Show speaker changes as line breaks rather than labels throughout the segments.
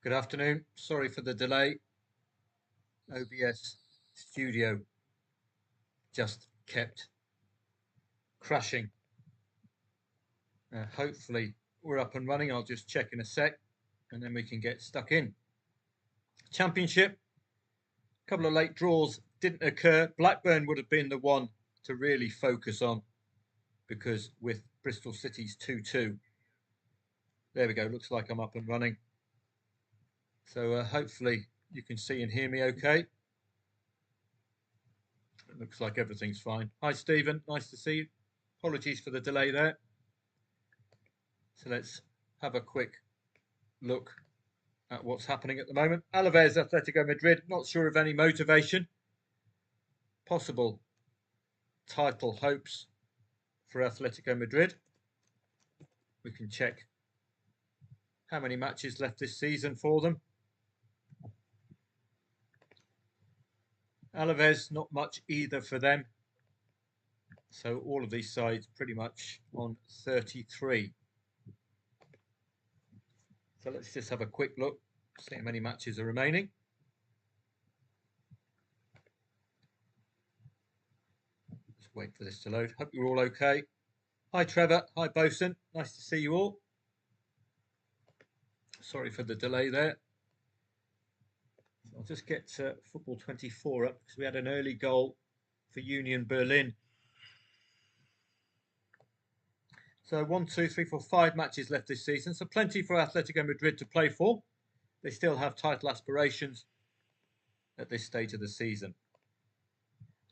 Good afternoon. Sorry for the delay. OBS Studio just kept crashing. Hopefully we're up and running. I'll just check in a sec and then we can get stuck in. Championship, a couple of late draws didn't occur. Blackburn would have been the one to really focus on because with Bristol City's 2-2, there we go. Looks like I'm up and running. So hopefully you can see and hear me okay. It looks like everything's fine. Hi, Stephen. Nice to see you. Apologies for the delay there. So let's have a quick look at what's happening at the moment. Alaves, Atletico Madrid, not sure of any motivation. Possible title hopes for Atletico Madrid. We can check how many matches left this season for them. Alaves, not much either for them. So all of these sides pretty much on 33. So let's just have a quick look, see how many matches are remaining. Just wait for this to load. Hope you're all okay. Hi, Trevor. Hi, Bosun. Nice to see you all. Sorry for the delay there. I'll just get Football 24 up because we had an early goal for Union Berlin. So 1, 2, 3, 4, 5 matches left this season. So plenty for Atletico Madrid to play for. They still have title aspirations at this stage of the season.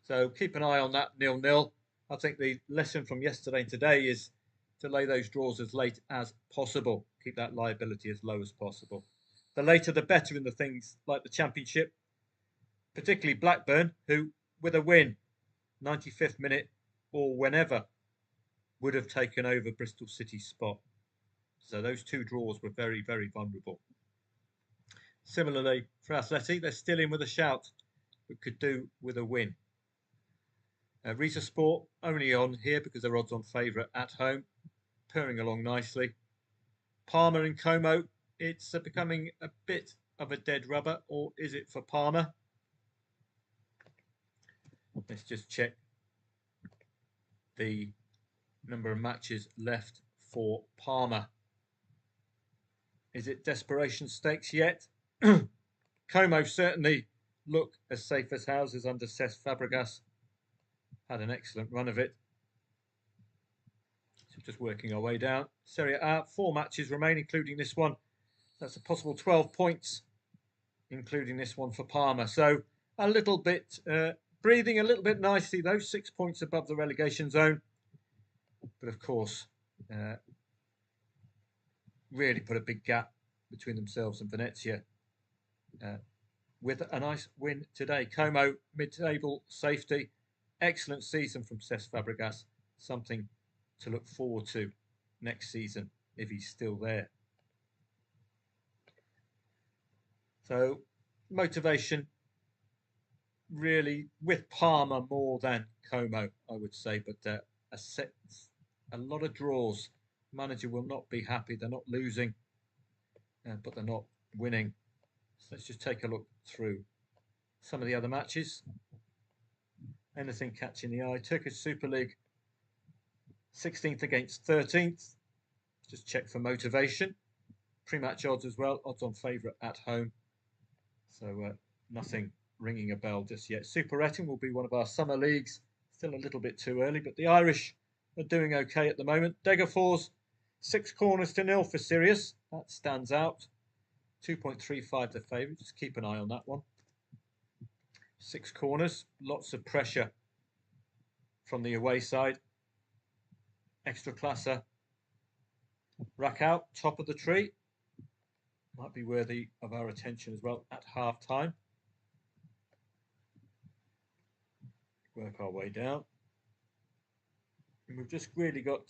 So keep an eye on that 0-0. I think the lesson from yesterday and today is to lay those draws as late as possible. Keep that liability as low as possible. The later the better in the things like the Championship, particularly Blackburn, who with a win, 95th minute or whenever, would have taken over Bristol City's spot. So those two draws were very, very vulnerable. Similarly, for Atleti, they're still in with a shout, but could do with a win. Riza Sport only on here because they're odds-on favourite at home, purring along nicely. Parma and Como, it's becoming a bit of a dead rubber, or is it for Parma? Let's just check the number of matches left for Parma. Is it desperation stakes yet? Como certainly look as safe as houses under Cesc Fabregas. Had an excellent run of it. So just working our way down. Serie A, 4 matches remain, including this one. That's a possible 12 points, including this one for Parma. So a little bit, breathing a little bit nicely, though, 6 points above the relegation zone. But of course, really put a big gap between themselves and Venezia with a nice win today. Como, mid-table safety. Excellent season from Cesc Fabregas. Something to look forward to next season if he's still there. So motivation really with Parma more than Como, I would say, but a lot of draws. Manager will not be happy. They're not losing, but they're not winning. So let's just take a look through some of the other matches. Anything catching the eye? Turkish Super League, 16th against 13th. Just check for motivation. Pre-match odds as well. Odds on favourite at home. So nothing ringing a bell just yet. Super Etting will be one of our summer leagues. Still a little bit too early, but the Irish are doing okay at the moment. Degerfors, 6 corners to 0 for Sirius. That stands out. 2.35 the favourite. Just keep an eye on that one. 6 corners. Lots of pressure from the away side. Extra Classer. Rack out, top of the tree. Might be worthy of our attention as well at half time. Work our way down. And we've just really got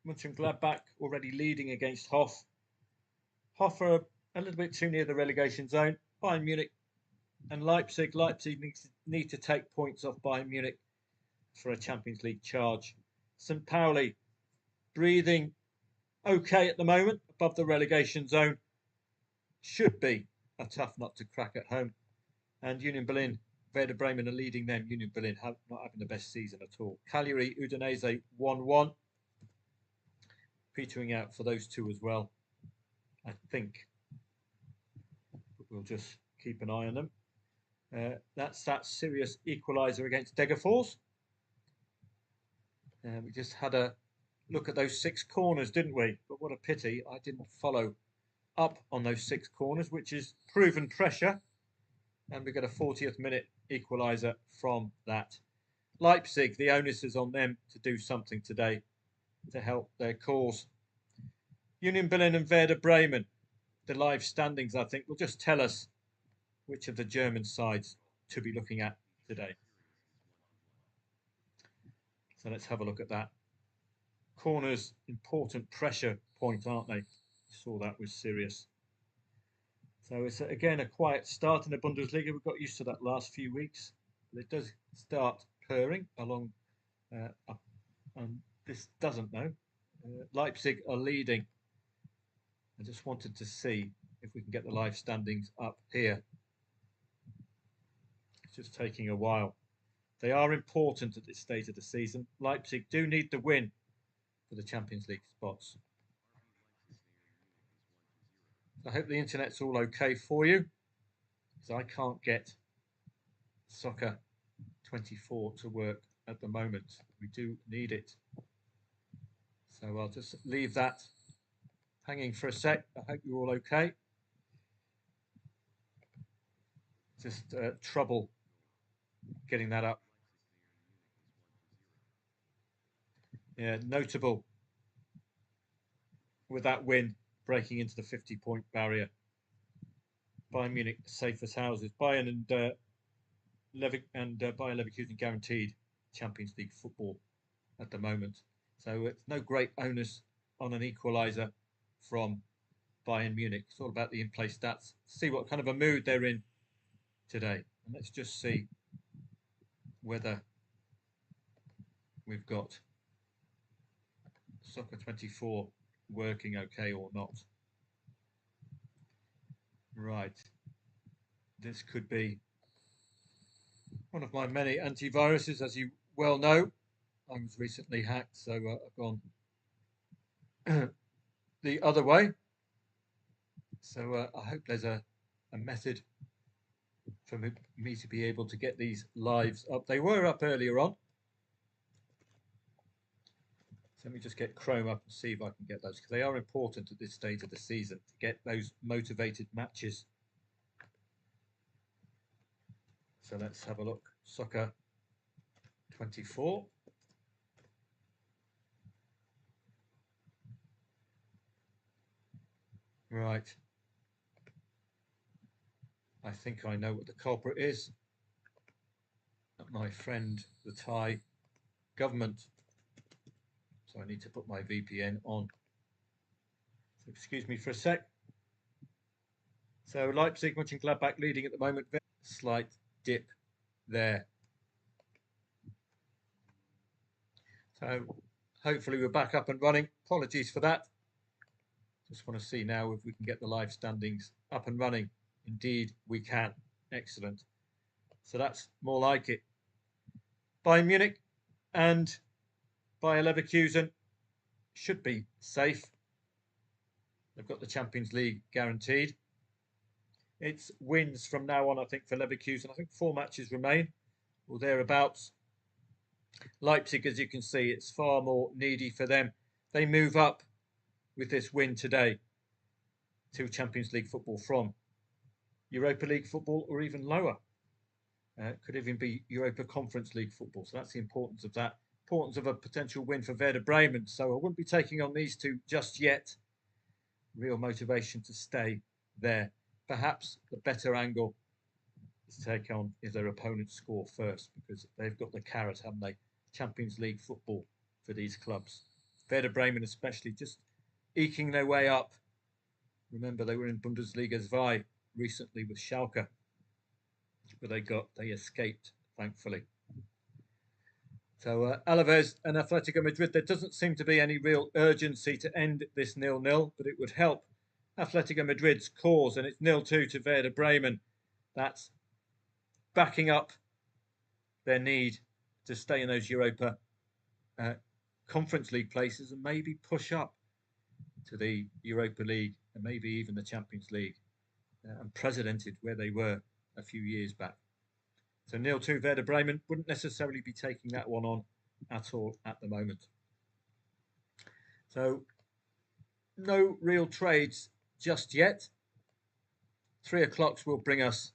Mönchengladbach already leading against Hoff. Hoff are a little bit too near the relegation zone. Bayern Munich and Leipzig. Leipzig need to take points off Bayern Munich for a Champions League charge. St. Pauli breathing okay at the moment, above the relegation zone. should be a tough nut to crack at home. And Union Berlin, Werder Bremen are leading them. Union Berlin not having the best season at all. Cagliari, Udinese 1-1. Petering out for those two as well, I think. But we'll just keep an eye on them. That's that serious equaliser against Degerfors. We just had a look at those 6 corners, didn't we? But what a pity I didn't follow up on those 6 corners, which is proven pressure. And we get a 40th minute equaliser from that. Leipzig, the onus is on them to do something today to help their cause. Union Berlin and Werder Bremen, the live standings, I think, will just tell us which of the German sides to be looking at today. So let's have a look at that. Corners, important pressure point, aren't they? Saw that was serious. So it's again a quiet start in the Bundesliga. We've got used to that last few weeks. But it does start purring along, and this doesn't though. Leipzig are leading. I just wanted to see if we can get the live standings up here. It's just taking a while. They are important at this stage of the season. Leipzig do need the win for the Champions League spots. I hope the internet's all okay for you, because I can't get Soccer 24 to work at the moment. We do need it. So I'll just leave that hanging for a sec. I hope you're all okay. Just trouble getting that up. Yeah, notable with that win breaking into the 50-point barrier. Bayern Munich safe as houses. Bayern and Bayern Leverkusen guaranteed Champions League football at the moment. So it's no great onus on an equaliser from Bayern Munich. It's all about the in-play stats. See what kind of a mood they're in today. And let's just see whether we've got Soccer 24 working okay or not. Right. This could be one of my many antiviruses, as you well know. I was recently hacked, so I've gone the other way. So I hope there's a method for me to be able to get these lives up. They were up earlier on. So let me just get Chrome up and see if I can get those, because they are important at this stage of the season to get those motivated matches. So let's have a look. Soccer 24. Right. I think I know what the culprit is. My friend, the Thai government. So I need to put my VPN on. So excuse me for a sec. So Leipzig, Mönchengladbach leading at the moment. Slight dip there. So hopefully we're back up and running. Apologies for that. Just want to see now if we can get the live standings up and running. Indeed, we can. Excellent. So that's more like it. Bayern Munich and Bayer Leverkusen should be safe. They've got the Champions League guaranteed. It's wins from now on, I think, for Leverkusen. I think 4 matches remain, or thereabouts. Leipzig, as you can see, it's far more needy for them. They move up with this win today to Champions League football from Europa League football, or even lower. Could even be Europa Conference League football. So that's the importance of that. Importance of a potential win for Werder Bremen. So I wouldn't be taking on these two just yet. Real motivation to stay there. Perhaps the better angle to take on is their opponent's score first, because they've got the carrot, haven't they? Champions League football for these clubs. Werder Bremen especially, just eking their way up. Remember, they were in Bundesliga 2 recently with Schalke, but they escaped, thankfully. So Alaves and Atletico Madrid, there doesn't seem to be any real urgency to end this 0-0, but it would help Atletico Madrid's cause, and it's 0-2 to Werder Bremen. That's backing up their need to stay in those Europa Conference League places and maybe push up to the Europa League and maybe even the Champions League, unprecedented where they were a few years back. So 0-2 Werder Bremen wouldn't necessarily be taking that one on at all at the moment. So no real trades just yet. 3 o'clock will bring us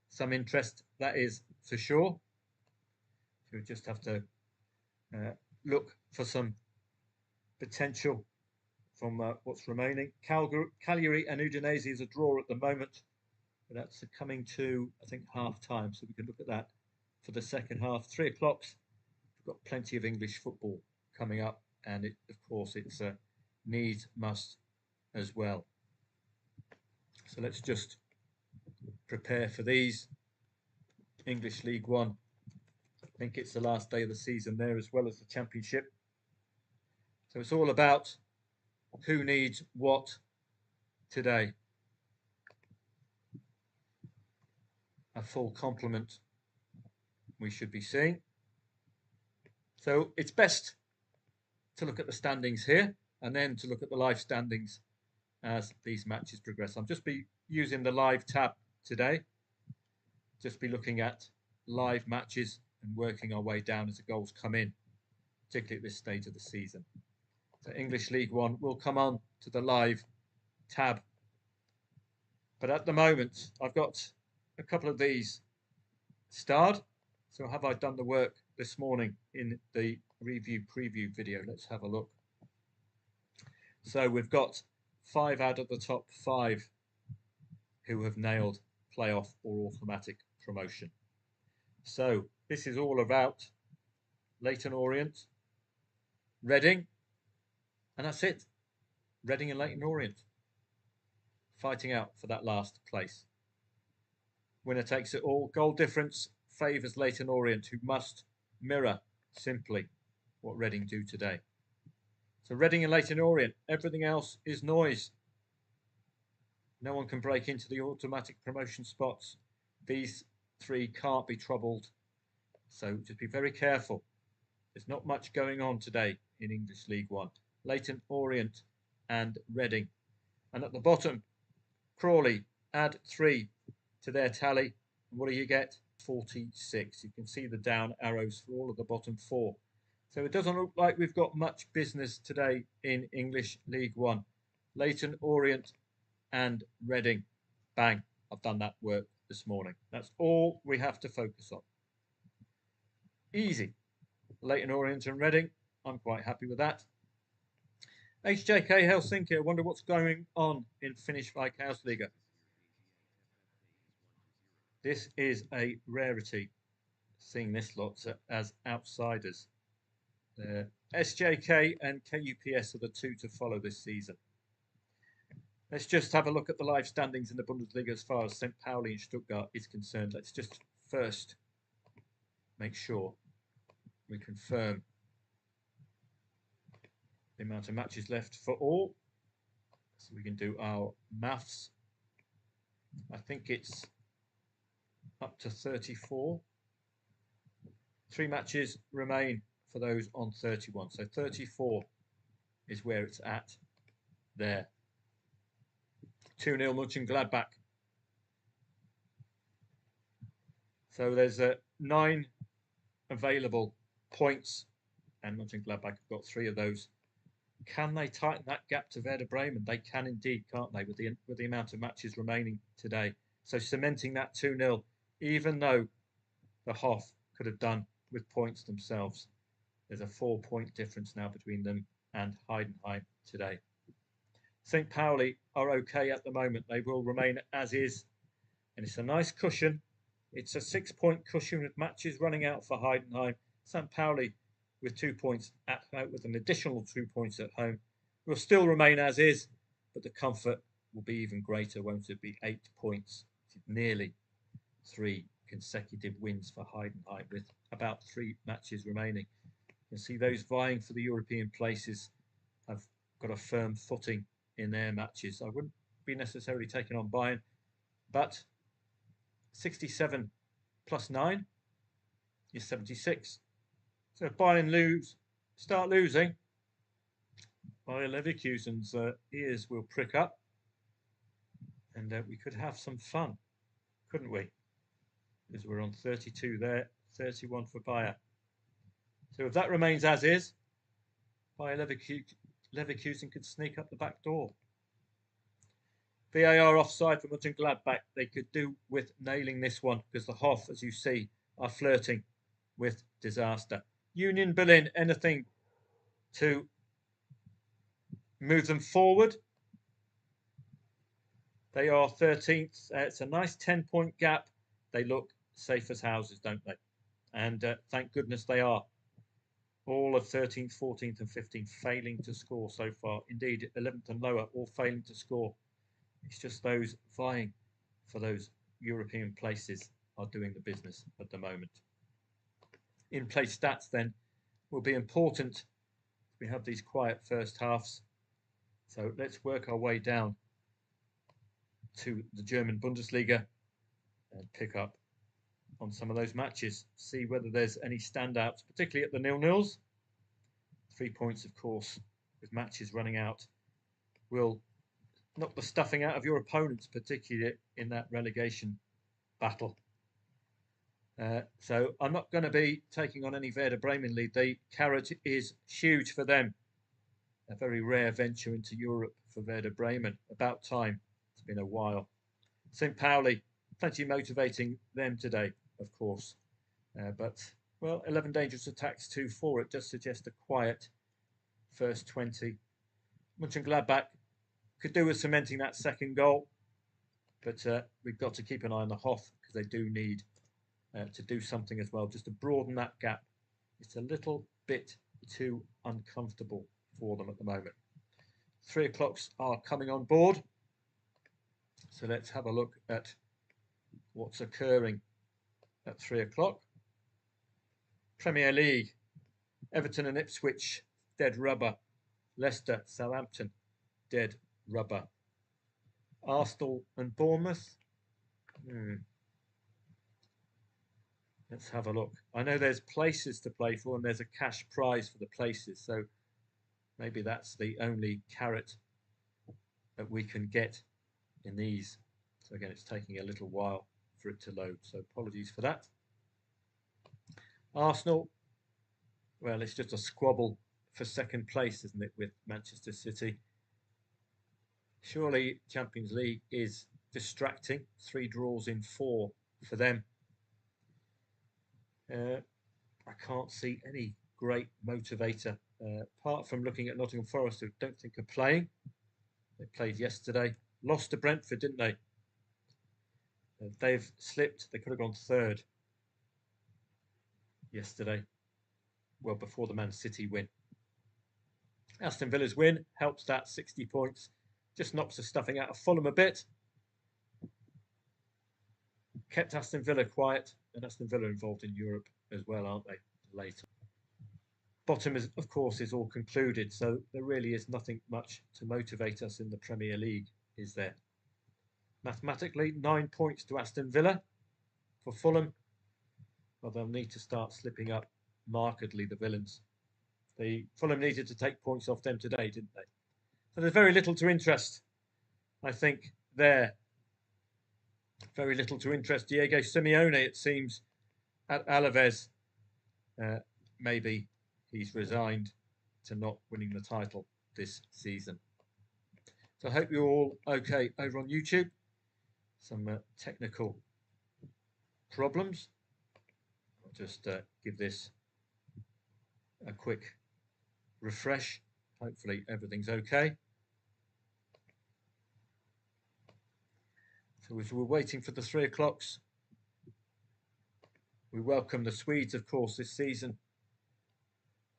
some interest, that is for sure. So we just have to look for some potential from what's remaining. Cagliari and Udinese is a draw at the moment, but that's coming to, I think, half time. So we can look at that for the second half. 3 o'clock, we've got plenty of English football coming up, and of course it's a need must as well. So let's just prepare for these. English League One, I think it's the last day of the season there as well as the Championship. So it's all about who needs what today. A full complement we should be seeing. So it's best to look at the standings here and then to look at the live standings as these matches progress. I'll just be using the live tab today. Just be looking at live matches and working our way down as the goals come in, particularly at this stage of the season. So English League One will come on to the live tab. But at the moment, I've got a couple of these starred. So have I done the work this morning in the review preview video? Let's have a look. So we've got 5 out of the top 5 who have nailed playoff or automatic promotion. So this is all about Leyton Orient, Reading, and that's it. Reading and Leyton Orient fighting out for that last place. Winner takes it all. Goal difference favours Leyton Orient, who must mirror simply what Reading do today. So Reading and Leyton Orient, everything else is noise. No one can break into the automatic promotion spots. These 3 can't be troubled. So just be very careful. There's not much going on today in English League One. Leyton Orient and Reading. And at the bottom, Crawley add 3 to their tally. And what do you get? 46. You can see the down arrows for all of the bottom 4. So it doesn't look like we've got much business today in English League One. Leyton Orient and Reading. Bang. I've done that work this morning. That's all we have to focus on. Easy. Leyton Orient and Reading. I'm quite happy with that. HJK Helsinki. I wonder what's going on in Finnish Veikkausliiga. This is a rarity, seeing this lot as outsiders. SJK and KUPS are the 2 to follow this season. Let's just have a look at the live standings in the Bundesliga as far as St. Pauli and Stuttgart is concerned. Let's just first make sure we confirm the amount of matches left for all. So we can do our maths. I think it's up to 34. 3 matches remain for those on 31. So 34 is where it's at there. 2-0 Mönchengladbach. So there's 9 available points, and Mönchengladbach have got 3 of those. Can they tighten that gap to Werder Bremen? They can indeed, can't they, with the amount of matches remaining today. So cementing that 2-0, even though the Hoff could have done with points themselves. There's a 4-point difference now between them and Heidenheim today. St. Pauli are okay at the moment. They will remain as is. And it's a nice cushion. It's a 6-point cushion with matches running out for Heidenheim. St. Pauli with 2 points at home, with an additional 2 points at home, will still remain as is, but the comfort will be even greater, won't it be? 8 points. Nearly 3 consecutive wins for Heidenheim with about 3 matches remaining. You can see those vying for the European places have got a firm footing in their matches. I wouldn't be necessarily taken on Bayern, but 67 plus 9 is 76. So if Bayern start losing, Bayer Leverkusen's ears will prick up, and we could have some fun, couldn't we? Because we're on 32 there, 31 for Bayer. So if that remains as is, Bayer Leverkusen could sneak up the back door. VAR offside for Mönchengladbach. They could do with nailing this one because the Hoff, as you see, are flirting with disaster. Union Berlin, anything to move them forward? They are 13th. It's a nice 10-point gap. They look safe as houses, don't they? And thank goodness they are. All of 13th, 14th and 15th failing to score so far. Indeed, 11th and lower all failing to score. It's just those vying for those European places are doing the business at the moment. In-place stats then will be important. We have these quiet first halves. So let's work our way down to the German Bundesliga and pick up on some of those matches. See whether there's any standouts, particularly at the 0-0s. 3 points, of course, with matches running out, will knock the stuffing out of your opponents, particularly in that relegation battle. So I'm not going to be taking on any Werder Bremen lead. The carrot is huge for them. A very rare venture into Europe for Werder Bremen. About time. It's been a while. St. Pauli, plenty motivating them today, of course. But, well, 11 dangerous attacks, 2-4. It does suggest a quiet first 20. Mönchengladbach could do with cementing that second goal. But we've got to keep an eye on the Hoff because they do need to do something as well, just to broaden that gap. It's a little bit too uncomfortable for them at the moment. 3 o'clocks are coming on board. So let's have a look at what's occurring at 3 o'clock. Premier League, Everton and Ipswich, dead rubber. Leicester, Southampton, dead rubber. Arsenal and Bournemouth. Let's have a look. I know there's places to play for and there's a cash prize for the places. So maybe that's the only carrot that we can get in these. So again, it's taking a little while for it to load. So apologies for that. Arsenal, well, it's just a squabble for second place, isn't it, with Manchester City? Surely Champions League is distracting. 3 draws in 4 for them. I can't see any great motivator, apart from looking at Nottingham Forest, who don't think are playing. They played yesterday. Lost to Brentford, didn't they? They've slipped. They could have gone 3rd yesterday. Well, before the Man City win. Aston Villa's win helps that 60 points. Just knocks the stuffing out of Fulham a bit. Kept Aston Villa quiet, and Aston Villa involved in Europe as well, aren't they? Later. Bottom, is, of course, is all concluded, so there really is nothing much to motivate us in the Premier League, is there? Mathematically, 9 points to Aston Villa. For Fulham, well, they'll need to start slipping up markedly, the villains. The Fulham needed to take points off them today, didn't they? So there's very little to interest, I think, there. Very little to interest Diego Simeone, it seems, at Alaves. Maybe he's resigned to not winning the title this season. So I hope you're all okay over on YouTube. Some technical problems. I'll just give this a quick refresh. Hopefully everything's okay. So as we're waiting for the 3 o'clocks, we welcome the Swedes, of course, this season.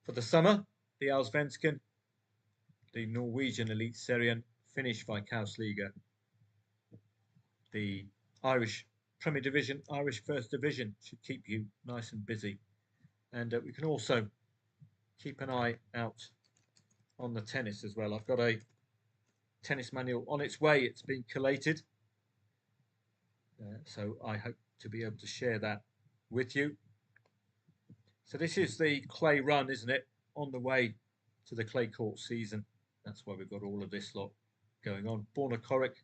For the summer, the Allsvenskan, the Norwegian Elite Serien, Finnish Viskausliga, the Irish Premier Division, Irish First Division should keep you nice and busy. And we can also keep an eye out on the tennis as well. I've got a tennis manual on its way. It's been collated. So I hope to be able to share that with you. So this is the clay run, isn't it? On the way to the clay court season. That's why we've got all of this lot going on. Borna Coric,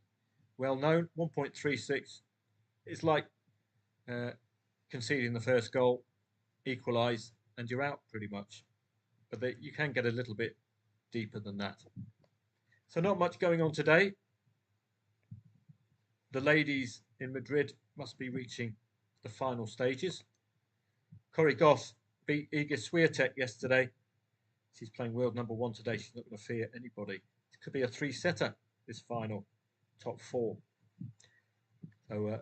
well known, 1.36. It's like conceding the first goal, equalise, and you're out pretty much. But you can get a little bit deeper than that. So not much going on today. The ladies in Madrid must be reaching the final stages. Corey Goff beat Iga Swiatek yesterday. She's playing world number 1 today. She's not going to fear anybody. It could be a 3-setter, this final, top 4. So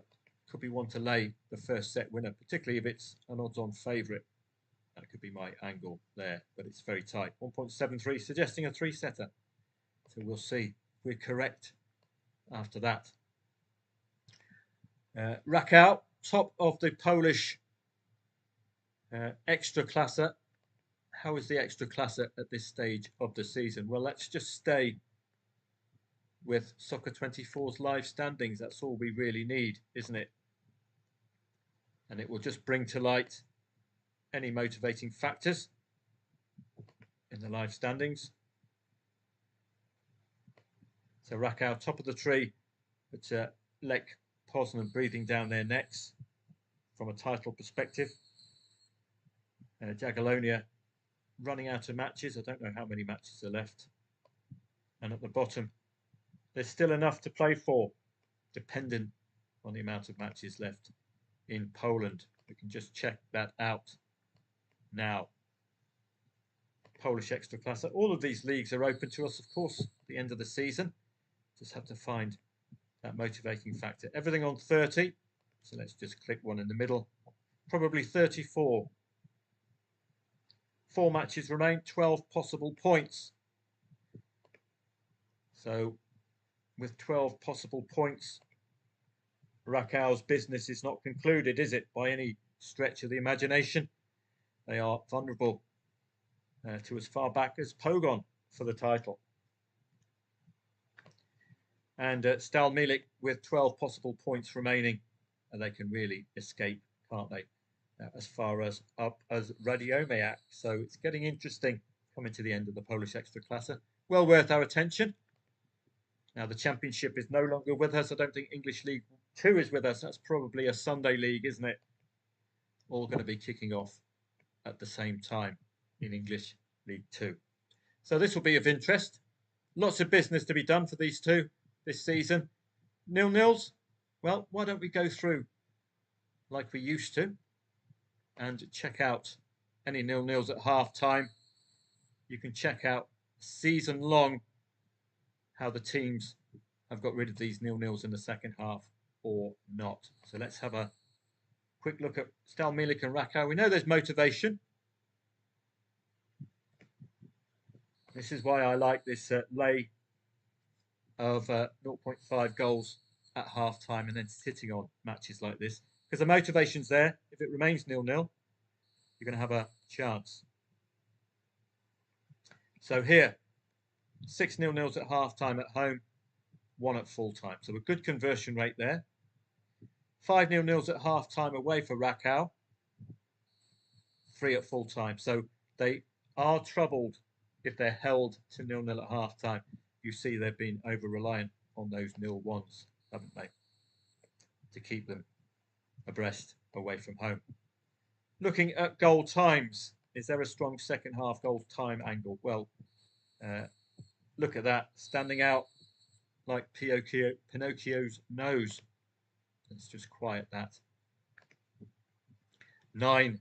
could be one to lay the first set winner, particularly if it's an odds-on favourite. That could be my angle there, but it's very tight. 1.73, suggesting a 3-setter. So we'll see if we're correct after that. Rakau, top of the Polish Ekstraklasa. How is the Ekstraklasa at this stage of the season? Well, let's just stay with Soccer 24's live standings. That's all we really need, isn't it? And it will just bring to light any motivating factors in the live standings. So Rakau, top of the tree, but Lech Poznan breathing down their necks from a title perspective. Jagiellonia running out of matches. I don't know how many matches are left. And at the bottom, there's still enough to play for, dependent on the amount of matches left in Poland. We can just check that out now. Polish Ekstraklasa. All of these leagues are open to us, of course, at the end of the season. Just have to find that motivating factor. Everything on 30. So let's just click one in the middle. Probably 34. 4 matches remain, 12 possible points. So with 12 possible points, Rakau's business is not concluded, is it, by any stretch of the imagination? They are vulnerable to as far back as Pogon for the title. And Stal Milik with 12 possible points remaining, and they can really escape, can't they? As far as up as Radiomiak. So it's getting interesting coming to the end of the Polish Ekstraklasa. Well worth our attention. Now the championship is no longer with us. I don't think English League 2 is with us. That's probably a Sunday league, isn't it? All going to be kicking off at the same time in English League 2. So this will be of interest. Lots of business to be done for these two this season. 0-0s. Well, why don't we go through like we used to and check out any 0-0s at half time. You can check out season long how the teams have got rid of these 0-0s in the second half or not. So let's have a quick look at Stal Milik and Rakau. We know there's motivation. This is why I like this lay of 0.5 goals at half time and then sitting on matches like this. Because the motivation's there. If it remains 0-0, you're going to have a chance. So here, 6 0-0s at half time at home, 1 at full time. So a good conversion rate there. 5 0-0s at half time away for Rakau, 3 at full time. So they are troubled if they're held to 0-0 at half time. You see they've been over reliant on those 0-1s, haven't they, to keep them abreast away from home. Looking at goal times, is there a strong second half goal time angle? Well, look at that, standing out like Pinocchio's nose. Let's just quiet that. 9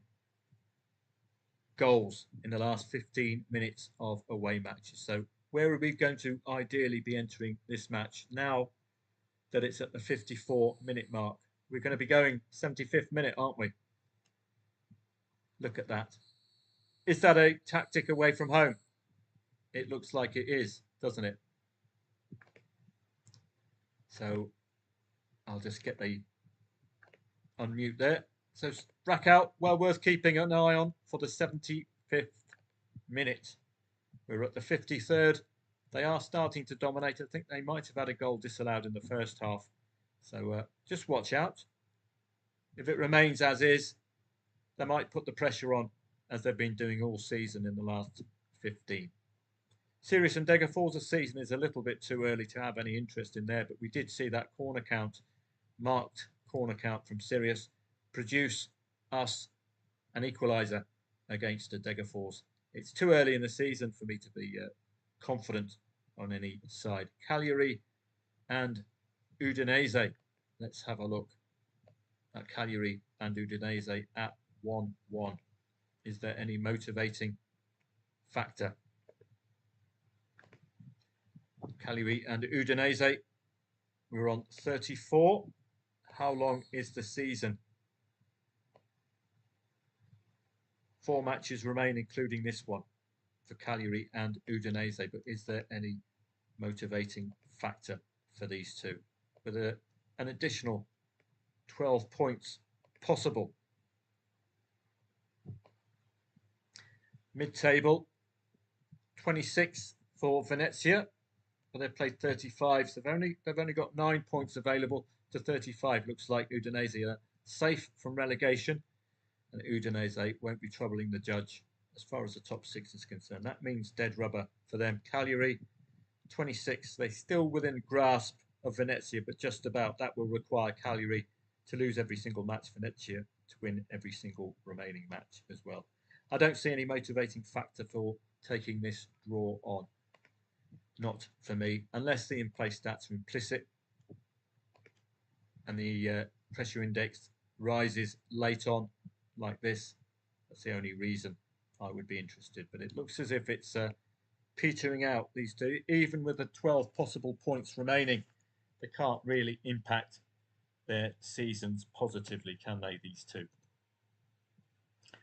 goals in the last 15 minutes of away matches. So where are we going to ideally be entering this match now that it's at the 54-minute mark? We're going to be going 75th minute, aren't we? Look at that. Is that a tactic away from home? It looks like it is, doesn't it? So I'll just get the unmute there. So Rakau, well worth keeping an eye on for the 75th minute. We're at the 53rd. They are starting to dominate. I think they might have had a goal disallowed in the first half. So just watch out. If it remains as is, they might put the pressure on as they've been doing all season in the last 15. Sirius and Degerfors season is a little bit too early to have any interest in there, but we did see that corner count, marked corner count from Sirius, produce us an equaliser against the Degerfors. It's too early in the season for me to be confident on any side. Cagliari and Udinese. Let's have a look at Cagliari and Udinese at 1-1. Is there any motivating factor? Cagliari and Udinese. We're on 34. How long is the season? 4 matches remain, including this one, for Cagliari and Udinese. But is there any motivating factor for these two? With an additional 12 points possible. Mid-table, 26 for Venezia, but they've played 35, so they've only got 9 points available to 35. Looks like Udinese are safe from relegation, and Udinese won't be troubling the judge as far as the top 6 is concerned. That means dead rubber for them. Cagliari, 26. They're still within grasp of Venezia, but just about. That will require Cagliari to lose every single match, Venezia to win every single remaining match as well. I don't see any motivating factor for taking this draw on. Not for me, unless the in-play stats are implicit and the pressure index rises late on like this. That's the only reason I would be interested. But it looks as if it's petering out, these two. Even with the 12 possible points remaining, they can't really impact their seasons positively, can they, these two?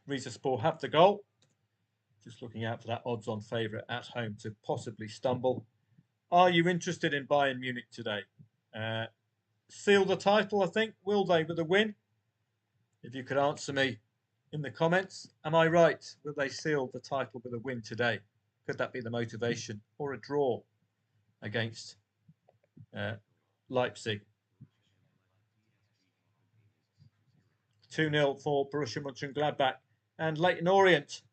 Rizespor have the goal. Just looking out for that odds-on favourite at home to possibly stumble. Are you interested in Bayern Munich today? Seal the title, I think. Will they with a win? If you could answer me in the comments. Am I right? Will they seal the title with a win today? Could that be the motivation? Or a draw against Leipzig? 2-0 for Borussia Mönchengladbach. And Leyton Orient,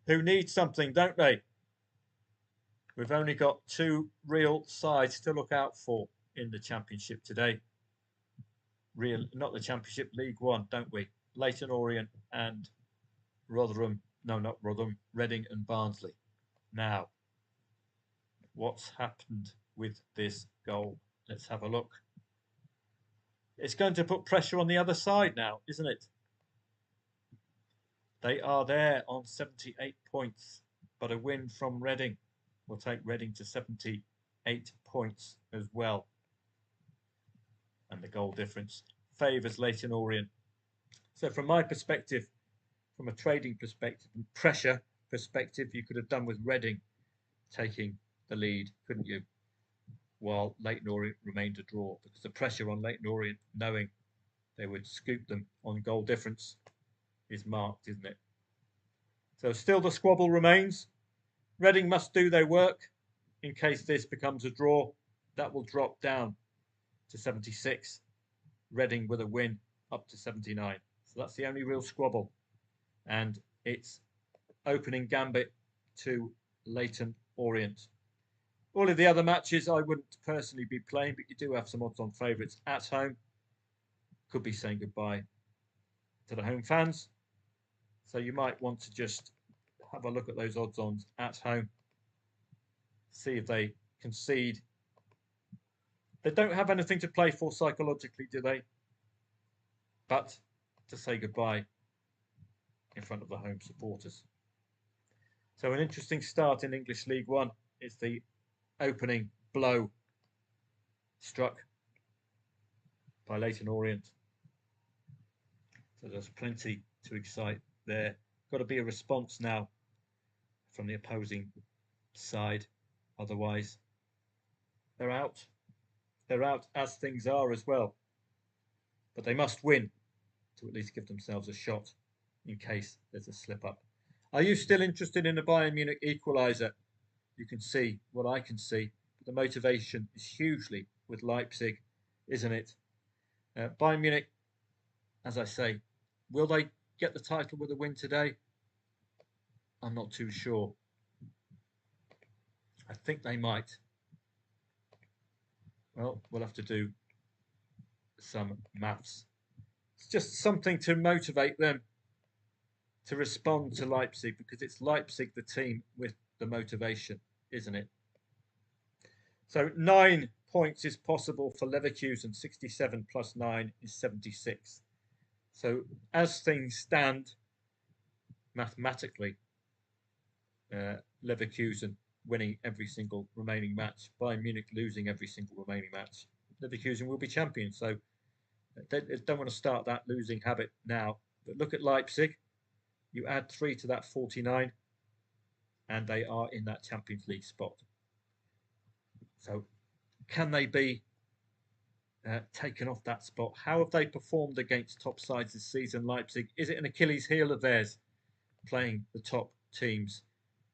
who need something, don't they? We've only got 2 real sides to look out for in the Championship today. Not the Championship, League One, don't we? Leyton Orient and Rotherham. No, not Rotherham. Reading and Barnsley. Now, what's happened with this goal? Let's have a look. It's going to put pressure on the other side now, isn't it? They are there on 78 points, but a win from Reading will take Reading to 78 points as well. And the goal difference favours Leyton Orient. So from my perspective, from a trading perspective and pressure perspective, you could have done with Reading taking the lead, couldn't you? While Leyton Orient remained a draw, because the pressure on Leyton Orient, knowing they would scoop them on goal difference, is marked, isn't it? So still the squabble remains. Reading must do their work in case this becomes a draw. That will drop down to 76. Reading with a win up to 79. So that's the only real squabble. And it's opening gambit to Leyton Orient. All of the other matches I wouldn't personally be playing, but you do have some odds on favourites at home. Could be saying goodbye to the home fans. So you might want to just have a look at those odds-ons at home. See if they concede. They don't have anything to play for psychologically, do they? But to say goodbye in front of the home supporters. So an interesting start in English League One. It's the opening blow struck by Leyton Orient. So there's plenty to excite there. Got to be a response now from the opposing side. Otherwise, they're out. They're out as things are as well. But they must win to at least give themselves a shot in case there's a slip-up. Are you still interested in the Bayern Munich equaliser? You can see what I can see. the motivation is hugely with Leipzig, isn't it? Bayern Munich, as I say, will they get the title with a win today? I'm not too sure. I think they might. Well, we'll have to do some maths. It's just something to motivate them to respond to Leipzig, because it's Leipzig, the team with the motivation, isn't it? So 9 points is possible for Leverkusen. 67 plus 9 is 76. So as things stand, mathematically, Leverkusen winning every single remaining match, Bayern Munich losing every single remaining match, Leverkusen will be champions. So they don't want to start that losing habit now. But look at Leipzig. You add 3 to that 49, and they are in that Champions League spot. So can they be taken off that spot? How have they performed against top sides this season, Leipzig? Is it an Achilles heel of theirs, playing the top teams?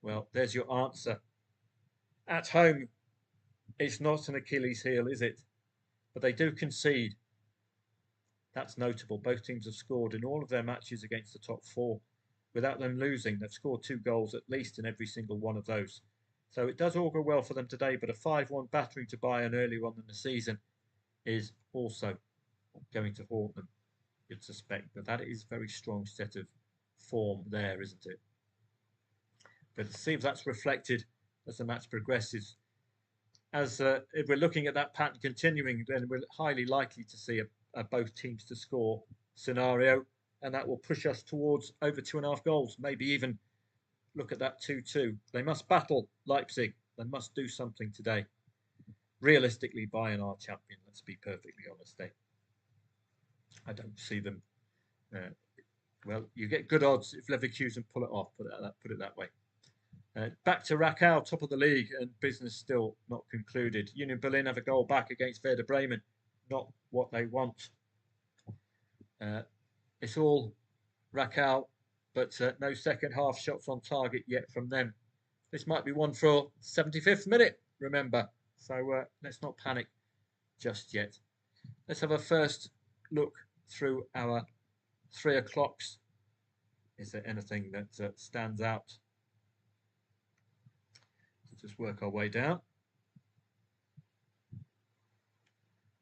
Well, there's your answer. At home, it's not an Achilles heel, is it? But they do concede. That's notable. Both teams have scored in all of their matches against the top 4 without them losing. They've scored 2 goals at least in every single one of those. So it does augur well for them today, but a 5-1 battering to Bayern earlier on in the season is also going to haunt them, you'd suspect. But that is a very strong set of form there, isn't it? But let's see if that's reflected as the match progresses. As if we're looking at that pattern continuing, then we're highly likely to see a both teams to score scenario, and that will push us towards over 2.5 goals, maybe even look at that 2-2. They must battle Leipzig. They must do something today. Realistically, Bayern are champion. Let's be perfectly honest. I don't see them. Well, you get good odds if Leverkusen pull it off. Put it that way. Back to Rakow, top of the league, and business still not concluded. Union Berlin have a goal back against Werder Bremen. Not what they want. It's all Rakow, but no second half shots on target yet from them. This might be one for 75th minute, remember. So let's not panic just yet. Let's have a first look through our 3 o'clocks. Is there anything that stands out? Let's just work our way down.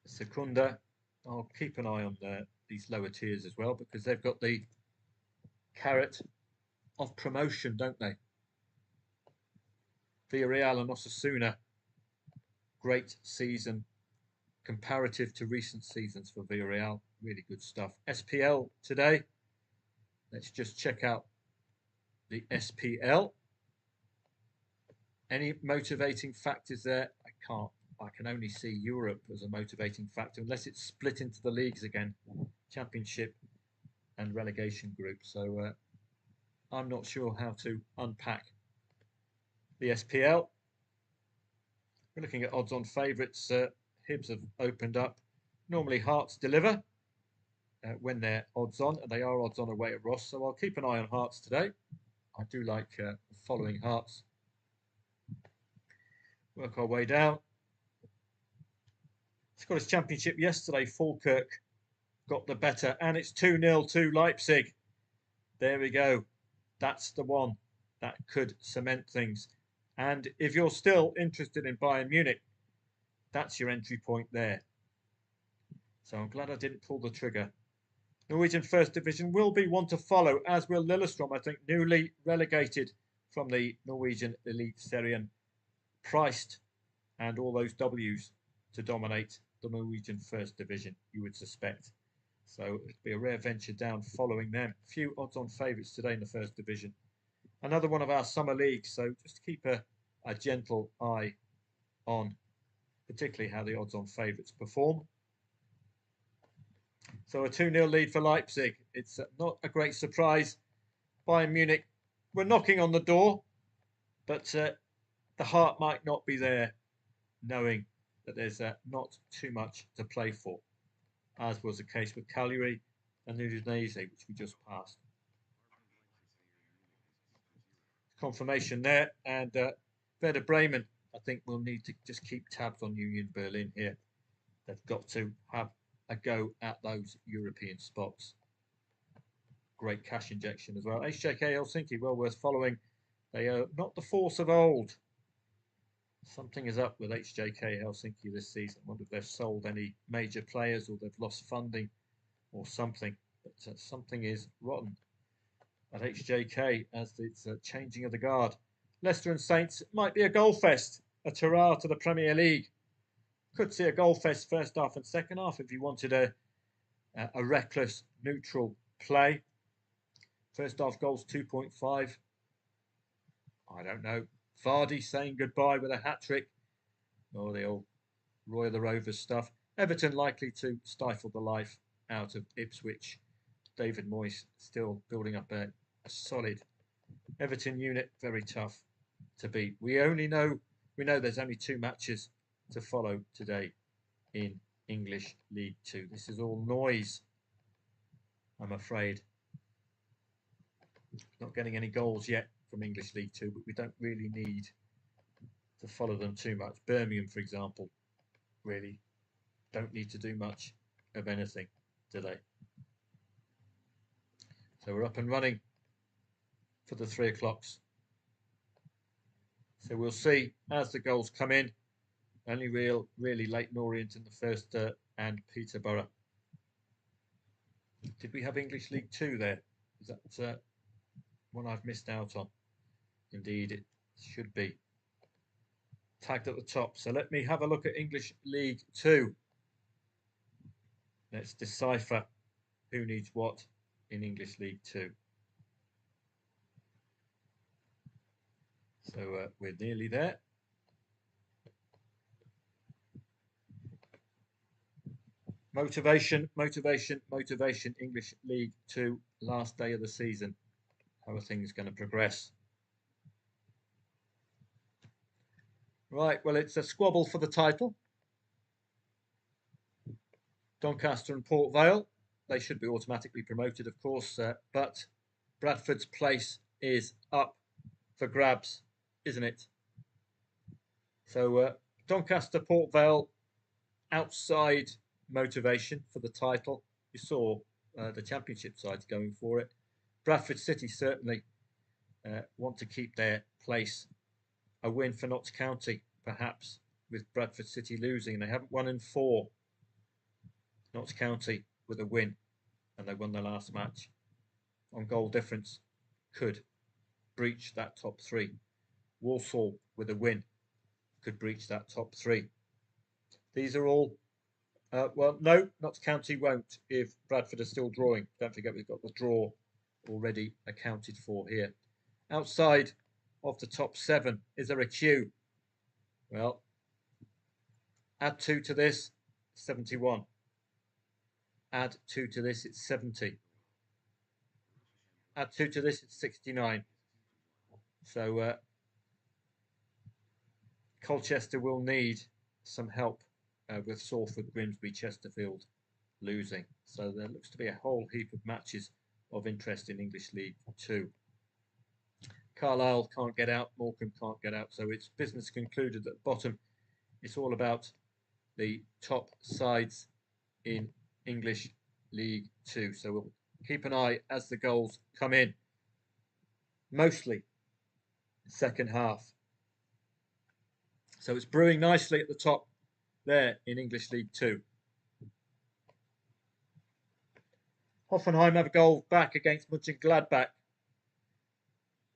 Secunda. I'll keep an eye on these lower tiers as well, because they've got the carrot of promotion, don't they? Villarreal and Osasuna, great season comparative to recent seasons for Villarreal. Really good stuff. SPL today. Let's just check out the SPL. Any motivating factors there? I can only see Europe as a motivating factor, unless it's split into the leagues again, Championship and relegation group. So I'm not sure how to unpack the SPL. We're looking at odds on favourites. Hibs have opened up. Normally Hearts deliver when they're odds on, and they are odds on away at Ross. So I'll keep an eye on Hearts today. I do like following Hearts. Work our way down. Scottish Championship yesterday, Falkirk got the better, and it's 2-0 to Leipzig. There we go. That's the one that could cement things. And if you're still interested in Bayern Munich, that's your entry point there. So I'm glad I didn't pull the trigger. Norwegian First Division will be one to follow, as will Lillestrøm, I think, newly relegated from the Norwegian Elite Serien, priced, and all those W's to dominate the Norwegian First Division, you would suspect. So it'd be a rare venture down following them. Few odds on favourites today in the First Division. Another one of our summer leagues, so just keep a gentle eye on particularly how the odds on favourites perform. So a 2-0 lead for Leipzig. It's not a great surprise. Bayern Munich were knocking on the door, but the heart might not be there, knowing that there's not too much to play for, as was the case with Cagliari and Udinese, which we just passed. Confirmation there, and Werder Bremen I think we'll need to just keep tabs on Union Berlin here. They've got to have a go at those European spots. Great cash injection as well. HJK Helsinki, well worth following. They are not the force of old. Something is up with HJK Helsinki this season. I wonder if they've sold any major players or they've lost funding or something. But something is rotten at HJK as it's a changing of the guard. Leicester and Saints might be a goal fest. A hurrah to the Premier League. Could see a goal fest first half and second half if you wanted a reckless, neutral play. First half goals 2.5. I don't know. Vardy saying goodbye with a hat-trick. Oh, the old Roy of the Rovers stuff. Everton likely to stifle the life out of Ipswich. David Moyes still building up a solid Everton unit. Very tough to beat. We know there's only 2 matches to follow today in English League 2. This is all noise, I'm afraid. Not getting any goals yet from English League 2, but we don't really need to follow them too much. Birmingham, for example, really don't need to do much of anything, do they? So we're up and running for the 3 o'clocks. So we'll see as the goals come in. Only really Leighton Orient in the first and Peterborough. Did we have English League 2 there? Is that one I've missed out on? Indeed, it should be tagged at the top. So let me have a look at English League 2. Let's decipher who needs what in English League 2. So we're nearly there. Motivation, English League 2, last day of the season. How are things going to progress? Right, well, it's a squabble for the title. Doncaster and Port Vale, they should be automatically promoted, of course, but Bradford's place is up for grabs, isn't it? So Doncaster, Port Vale, outside motivation for the title. You saw the championship sides going for it. Bradford City certainly want to keep their place. A win for Notts County, perhaps, with Bradford City losing. They haven't won in 4. Notts County with a win, and they won their last match. On goal difference, could breach that top 3. Walsall with a win, could breach that top 3. These are all, well, no, Notts County won't if Bradford are still drawing. Don't forget we've got the draw already accounted for here. Outside of the top 7, is there a queue? Well, add 2 to this, 71. Add 2 to this, it's 70. Add 2 to this, it's 69. So Colchester will need some help with Salford, Grimsby, Chesterfield losing. So there looks to be a whole heap of matches of interest in English League 2. Carlisle can't get out, Morecambe can't get out, so it's business concluded at the bottom. It's all about the top sides in English League 2. So we'll keep an eye as the goals come in. Mostly second half. So it's brewing nicely at the top there in English League 2. Hoffenheim have a goal back against Mönchengladbach.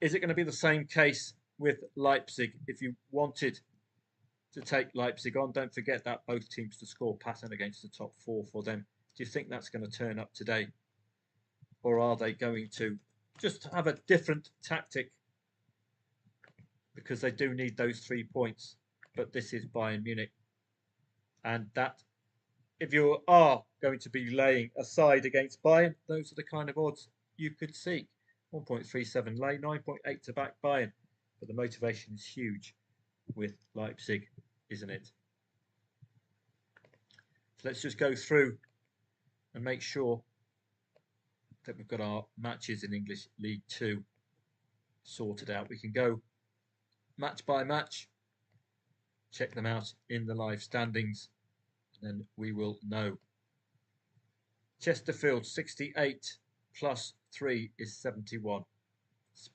Is it going to be the same case with Leipzig? If you wanted to take Leipzig on, don't forget that both teams to score pattern against the top 4 for them. Do you think that's going to turn up today? Or are they going to just have a different tactic? Because they do need those 3 points. But this is Bayern Munich. And that, if you are going to be laying aside against Bayern, those are the kind of odds you could seek. 1.37 lay, 9.8 to back Bayern. But the motivation is huge with Leipzig, isn't it? So let's just go through and make sure that we've got our matches in English League 2 sorted out. We can go match by match. check them out in the live standings, and then we will know. Chesterfield 68 plus 3 is 71.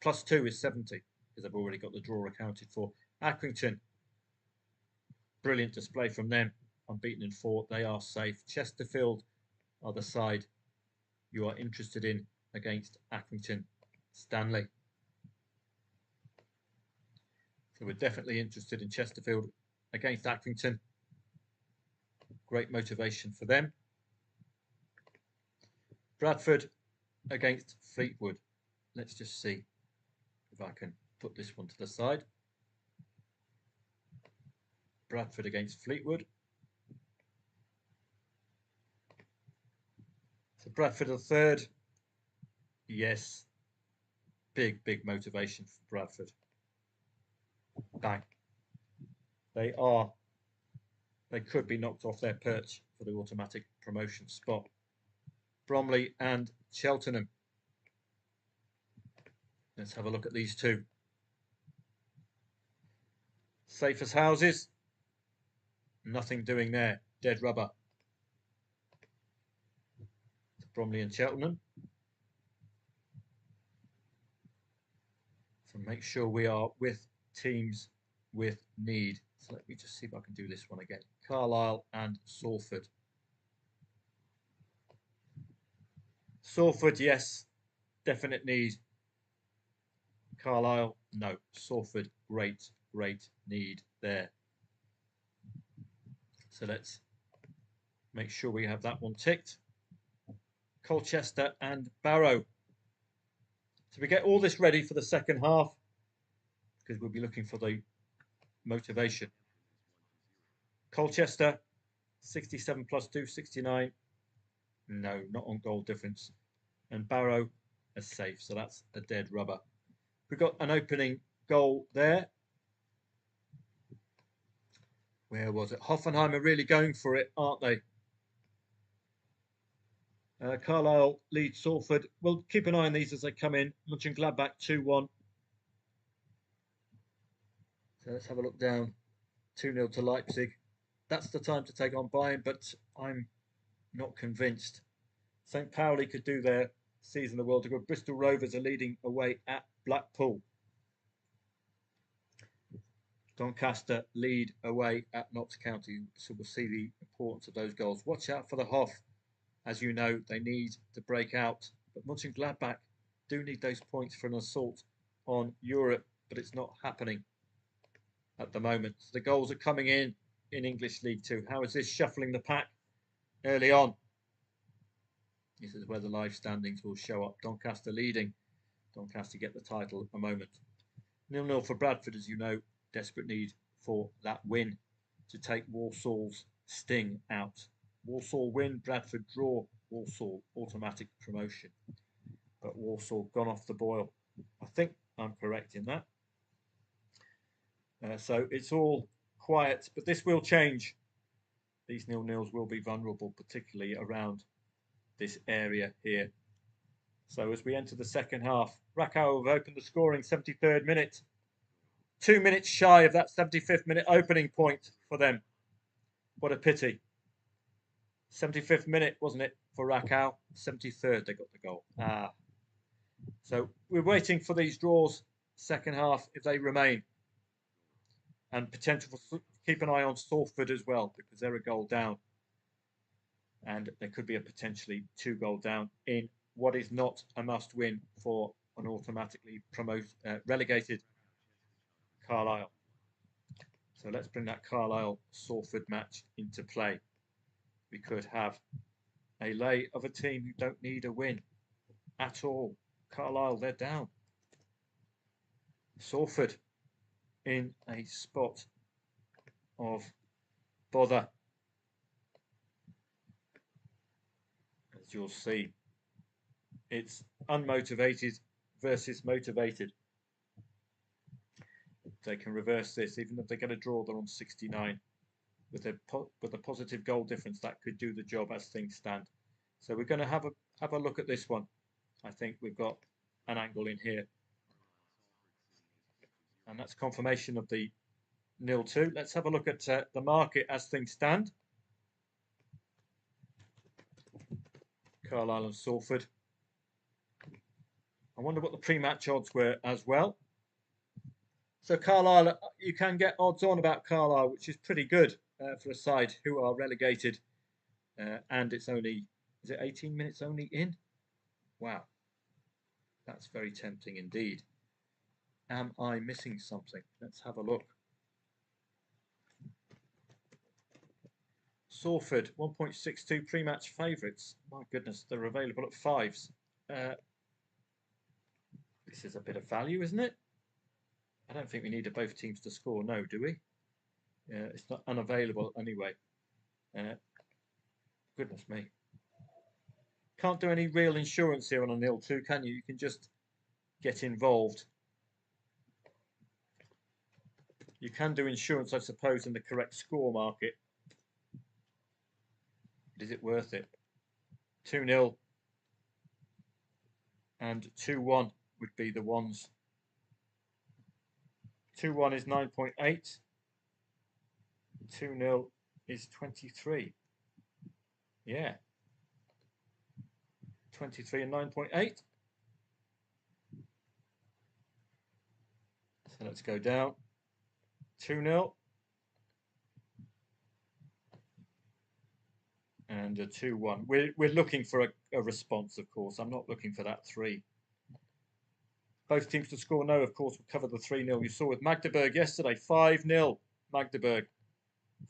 Plus 2 is 70 because I've already got the draw accounted for. Accrington, brilliant display from them. Unbeaten in 4. They are safe. Chesterfield are the side you are interested in against Accrington. Stanley. So we're definitely interested in Chesterfield against Accrington. Great motivation for them. Bradford against Fleetwood. Let's just see if I can put this one to the side. Bradford against Fleetwood. So Bradford are third. Yes. Big motivation for Bradford. Bang. They could be knocked off their perch for the automatic promotion spot. Bromley and Cheltenham. Let's have a look at these two. Safe as houses. Nothing doing there. Dead rubber. Bromley and Cheltenham. So make sure we are with teams with need. So let me just see if I can do this one again. Carlisle and Salford. Salford, yes. Definite need. Carlisle, no. Salford, great need there. So let's make sure we have that one ticked. Colchester and Barrow. So we get all this ready for the second half because we'll be looking for the motivation. Colchester, 67 plus 2, 69. No, not on goal difference. And Barrow is safe, so that's a dead rubber. We've got an opening goal there. Where was it? Hoffenheim are really going for it, aren't they? Carlisle leads Salford. We'll keep an eye on these as they come in. Mönchengladbach 2-1. So let's have a look down. 2-0 to Leipzig. That's the time to take on Bayern, but I'm not convinced. St. Pauli could do their season of the world to go. Bristol Rovers are leading away at Blackpool. Doncaster lead away at Notts County. So we'll see the importance of those goals. Watch out for the Hoff. As you know, they need to break out. But Mönchengladbach do need those points for an assault on Europe, but it's not happening at the moment. So the goals are coming in English League 2. How is this shuffling the pack early on? This is where the live standings will show up. Doncaster leading. Doncaster get the title at the moment. 0-0 for Bradford, as you know. Desperate need for that win to take Walsall's sting out. Walsall win, Bradford draw. Walsall automatic promotion. But Walsall gone off the boil. I think I'm correct in that. So it's all quiet, but this will change. These 0-0s will be vulnerable, particularly around this area here. So as we enter the second half, Rakow have opened the scoring, 73rd minute. 2 minutes shy of that 75th minute opening point for them. What a pity. 75th minute, wasn't it, for Rakow? 73rd, they got the goal. So we're waiting for these draws, second half, if they remain. And potential for keep an eye on Salford as well, because they're a goal down. And there could be a potentially 2-goal down in what is not a must-win for an automatically relegated Carlisle. So let's bring that Carlisle-Salford match into play. We could have a lay of a team who don't need a win at all. Carlisle, they're down. Salford in a spot of bother. As you'll see, it's unmotivated versus motivated. They can reverse this, even if they get a draw, they're on 69. With a positive goal difference, that could do the job as things stand. So we're going to have a look at this one. I think we've got an angle in here, and that's confirmation of the 0-2. Let's have a look at the market as things stand. Carlisle and Salford. I wonder what the pre-match odds were as well. So Carlisle, you can get odds on about Carlisle, which is pretty good for a side who are relegated. And it's only, is it 18 minutes only in? Wow. That's very tempting indeed. Am I missing something? Let's have a look. Salford, 1.62 pre-match favourites. My goodness, they're available at 5s. This is a bit of value, isn't it? I don't think we need both teams to score, no, do we? It's not unavailable anyway. Goodness me. Can't do any real insurance here on a 0-2, can you? You can just get involved. You can do insurance, I suppose, in the correct score market. But is it worth it? 2-0 and 2-1 would be the ones. 2-1 is 9.8. 2-0 is 23. Yeah. 23 and 9.8. So let's go down. 2-0. And a 2-1. We're looking for a response, of course. I'm not looking for that 3. Both teams to score no, of course, will cover the 3-0 you saw with Magdeburg yesterday. 5-0 Magdeburg.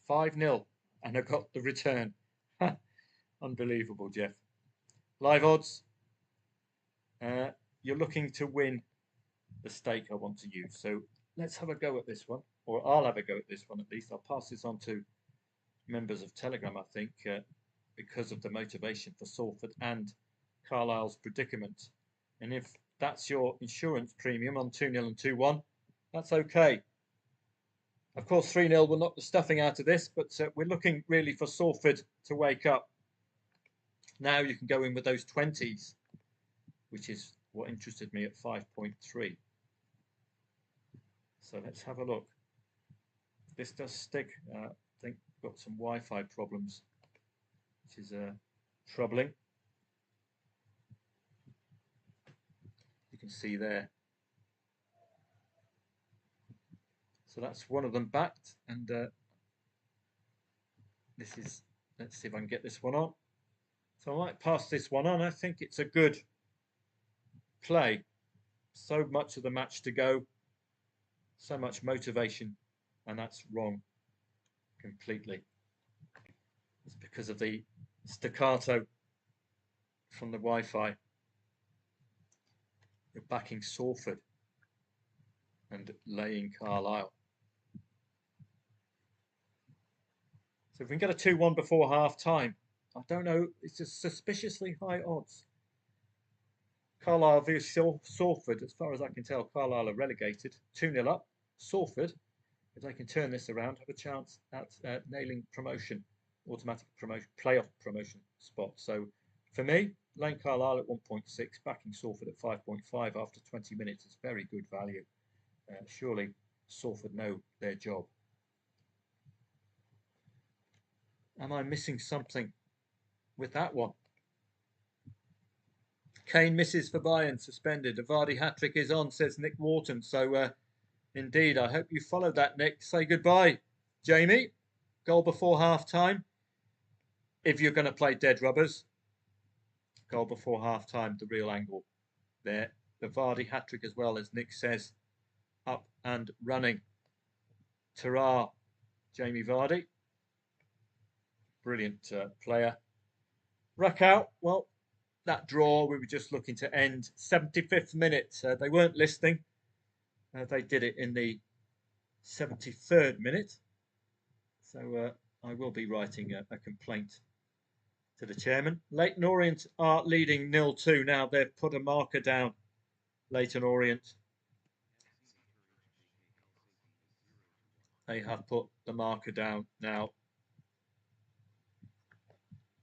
5-0. And I got the return. Unbelievable, Jeff. Live odds. You're looking to win the stake I want to use. So let's have a go at this one. Or I'll have a go at this one at least. I'll pass this on to members of Telegram, I think, because of the motivation for Salford and Carlisle's predicament. And if that's your insurance premium on 2-0 and 2-1, that's okay. Of course, 3-0 will knock the stuffing out of this, but we're looking really for Salford to wake up. Now you can go in with those 20s, which is what interested me at 5.3. So let's have a look. This does stick. I think we've got some Wi-Fi problems, which is troubling. You can see there. So that's one of them backed, and this is, let's see if I can get this one on. So I might pass this one on. I think it's a good play. So much of the match to go, so much motivation, and that's wrong completely. It's because of the staccato from the Wi-Fi. You're backing Salford and laying Carlisle. So if we can get a 2-1 before half time, I don't know, it's just suspiciously high odds. Carlisle vs Salford, as far as I can tell, Carlisle are relegated. 2-0 up. Salford, if they can turn this around, have a chance at nailing promotion, automatic promotion, playoff promotion spot. So for me, laying Carlisle at 1.6, backing Salford at 5.5 after 20 minutes is very good value. Surely Salford know their job. Am I missing something with that one? Kane misses for Bayern, suspended. A Vardy hat-trick is on, says Nick Wharton. So, indeed, I hope you followed that, Nick. Say goodbye, Jamie. Goal before half-time. If you're going to play dead rubbers, goal before half-time, the real angle there. The Vardy hat-trick as well, as Nick says, up and running. Ta-ra, Jamie Vardy. Brilliant player. Rakow, well, that draw we were just looking to end. 75th minute. They weren't listening. They did it in the 73rd minute. So I will be writing a complaint to the chairman. Leyton Orient are leading 0-2 now. They've put a marker down. Leyton Orient. They have put the marker down now.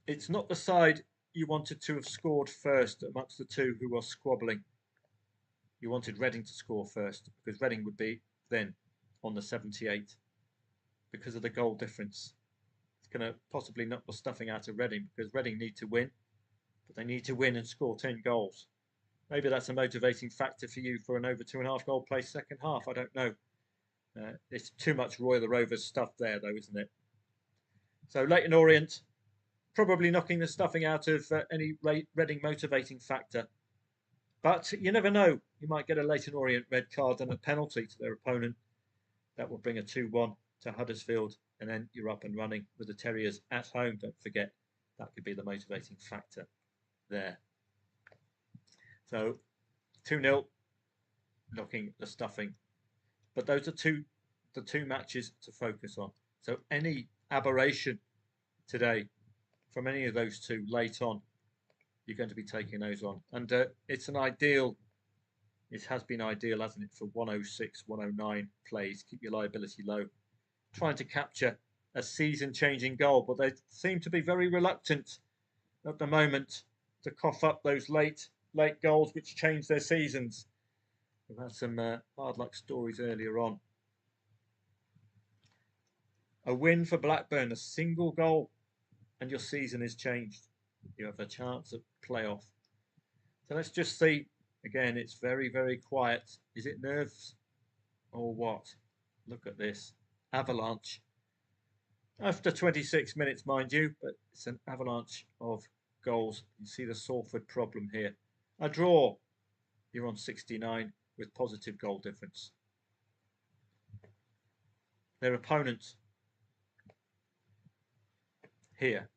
It's not the side you wanted to have scored first amongst the two who are squabbling. You wanted Reading to score first because Reading would be then on the 78. because of the goal difference. It's going to possibly knock the stuffing out of Reading because Reading need to win, but they need to win and score 10 goals. Maybe that's a motivating factor for you for an over 2.5 goal place second half. I don't know. It's too much Roy the Rovers stuff there, though, isn't it? So Leyton Orient probably knocking the stuffing out of any Reading motivating factor. But you never know. You might get a Leyton Orient red card and a penalty to their opponent. That will bring a 2-1 to Huddersfield, and then you're up and running with the Terriers at home. Don't forget, that could be the motivating factor there. So 2-0, knocking the stuffing. But those are the two matches to focus on. So any aberration today from any of those two late on, you're going to be taking those on. And it's an ideal, it has been ideal, hasn't it, for 106, 109 plays. Keep your liability low. Trying to capture a season-changing goal, but they seem to be very reluctant at the moment to cough up those late goals which change their seasons. We've had some hard luck stories earlier on. A win for Blackburn, a single goal, and your season is changed. You have a chance at playoff. So let's just see. Again, it's very, very quiet. Is it nerves or what? Look at this. Avalanche. After 26 minutes, mind you, but it's an avalanche of goals. You see the Salford problem here. A draw. You're on 69 with positive goal difference. Their opponent here.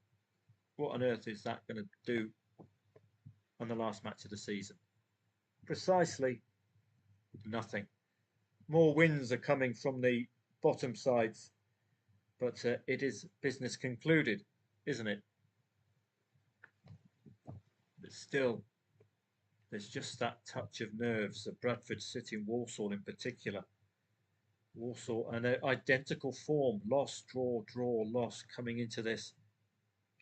What on earth is that going to do on the last match of the season? Precisely nothing. More wins are coming from the bottom sides, but it is business concluded, isn't it? But still, there's just that touch of nerves at Bradford City and Walsall in particular. Walsall, an identical form, loss, draw, draw, loss coming into this.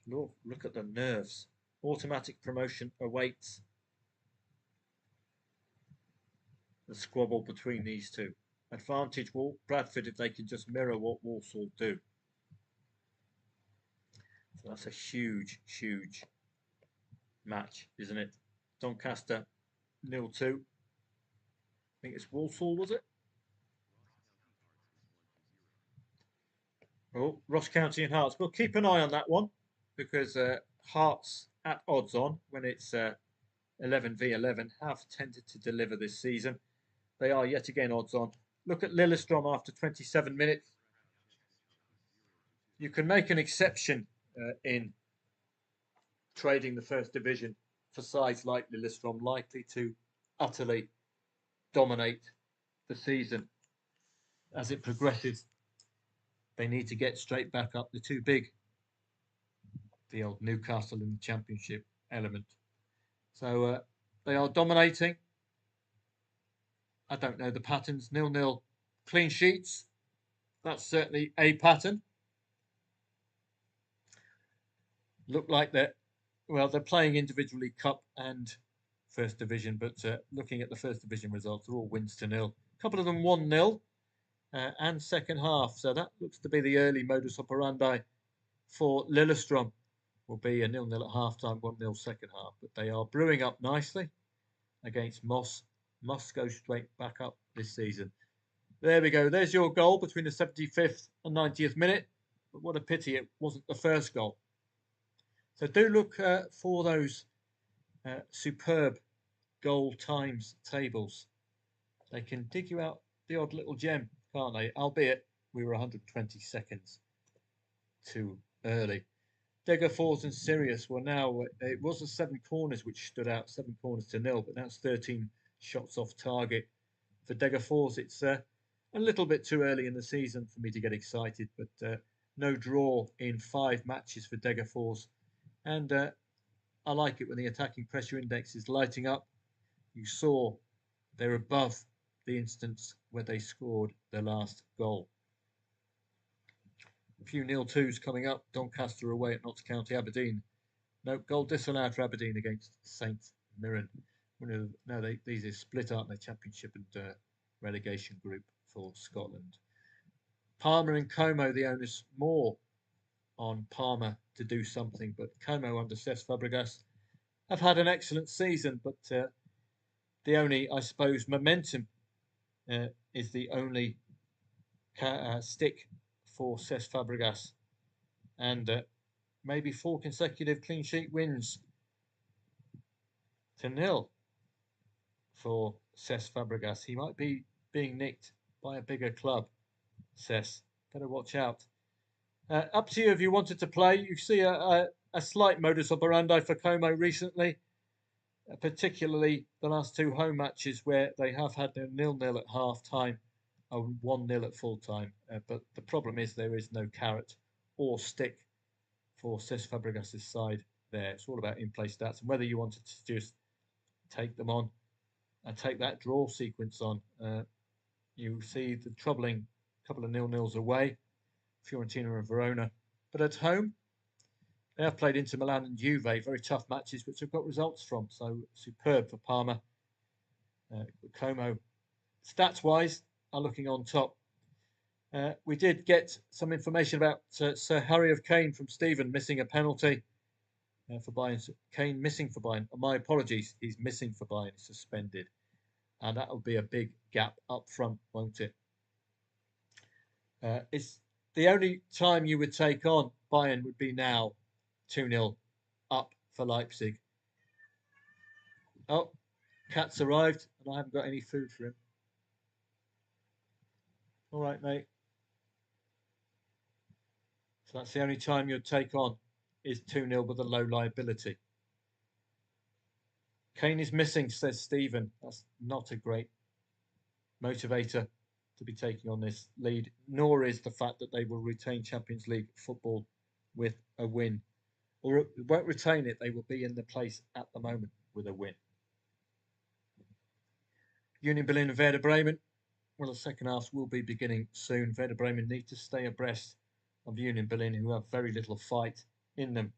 Look at the nerves. Automatic promotion awaits. The squabble between these two. Advantage Bradford if they can just mirror what Walsall do. So that's a huge, huge match, isn't it? Doncaster 0-2. I think it's Walsall, was it? Oh, Ross County and Hearts. We'll keep an eye on that one because Hearts at odds on when it's 11v11 have tended to deliver this season. They are yet again odds on. Look at Lillestrøm after 27 minutes. You can make an exception in trading the first division for sides like Lillestrøm, likely to utterly dominate the season as it progresses. They need to get straight back up. They're too big. The old Newcastle in the Championship element. So they are dominating. I don't know the patterns. 0-0 clean sheets. That's certainly a pattern. Look like they're playing individually Cup and First Division, but looking at the First Division results, they're all wins to 0. A couple of them 1-0 and second half. So that looks to be the early modus operandi for Lillestrøm. Will be a 0-0 at half-time, 1-0 second half. But they are brewing up nicely against Moss. Must go straight back up this season. There we go. There's your goal between the 75th and 90th minute. But what a pity it wasn't the first goal. So do look for those superb goal times tables. They can dig you out the odd little gem, can't they? Albeit we were 120 seconds too early. Degerfors and Sirius were now, it was the 7 corners which stood out, 7 corners to 0, but now it's 13 shots off target. For Degerfors, it's a little bit too early in the season for me to get excited, but no draw in 5 matches for Degerfors. And I like it when the attacking pressure index is lighting up. You saw they're above the instance where they scored their last goal. A few 0-2s coming up. Doncaster away at Notts County. Aberdeen. No, goal disallowed for Aberdeen against St Mirren. No, these are split, aren't they? Championship and relegation group for Scotland. Parma and Como, the onus more on Parma to do something, but Como under Cesc Fabregas have had an excellent season, but the only, I suppose, momentum is the only stick for Cesc Fabregas, and maybe 4 consecutive clean sheet wins to nil for Cesc Fabregas. He might be being nicked by a bigger club. Cesc, better watch out. Up to you if you wanted to play. You see a slight modus operandi for Como recently, particularly the last 2 home matches where they have had a 0-0 at half time and 1-0 at full time. But the problem is there is no carrot or stick for Cesc Fabregas' side there. It's all about in-play stats and whether you wanted to just take them on and take that draw sequence on. You see the troubling couple of 0-0s away, Fiorentina and Verona. But at home, they have played Inter Milan and Juve, very tough matches, which they've got results from. So superb for Parma. Como, stats-wise, are looking on top. We did get some information about Sir Harry of Kane from Stephen missing a penalty for Bayern. Kane missing for Bayern. My apologies, he's missing for Bayern. He's suspended. And that will be a big gap up front, won't it? It's the only time you would take on Bayern would be now, 2-0 up for Leipzig. Oh, Cat's arrived, and I haven't got any food for him. All right, mate. So that's the only time you'd take on is 2-0 with a low liability. Kane is missing, says Stephen. That's not a great motivator to be taking on this lead, nor is the fact that they will retain Champions League football with a win. Or won't retain it, they will be in the place at the moment with a win. Union Berlin and Werder Bremen. Well, the second half will be beginning soon. Werder Bremen need to stay abreast of Union Berlin, who have very little fight in them,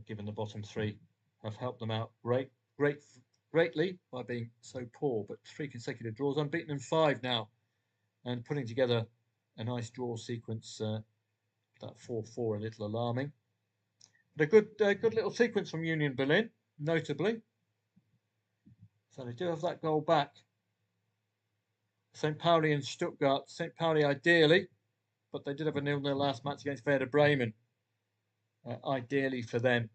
given the bottom 3 have helped them out greatly by being so poor. But 3 consecutive draws, unbeaten in 5 now, and putting together a nice draw sequence. That 4-4 a little alarming, but a good little sequence from Union Berlin, notably. So they do have that goal back. St. Pauli and Stuttgart. St. Pauli ideally, but they did have a 0-0 last match against Werder Bremen. Ideally for them,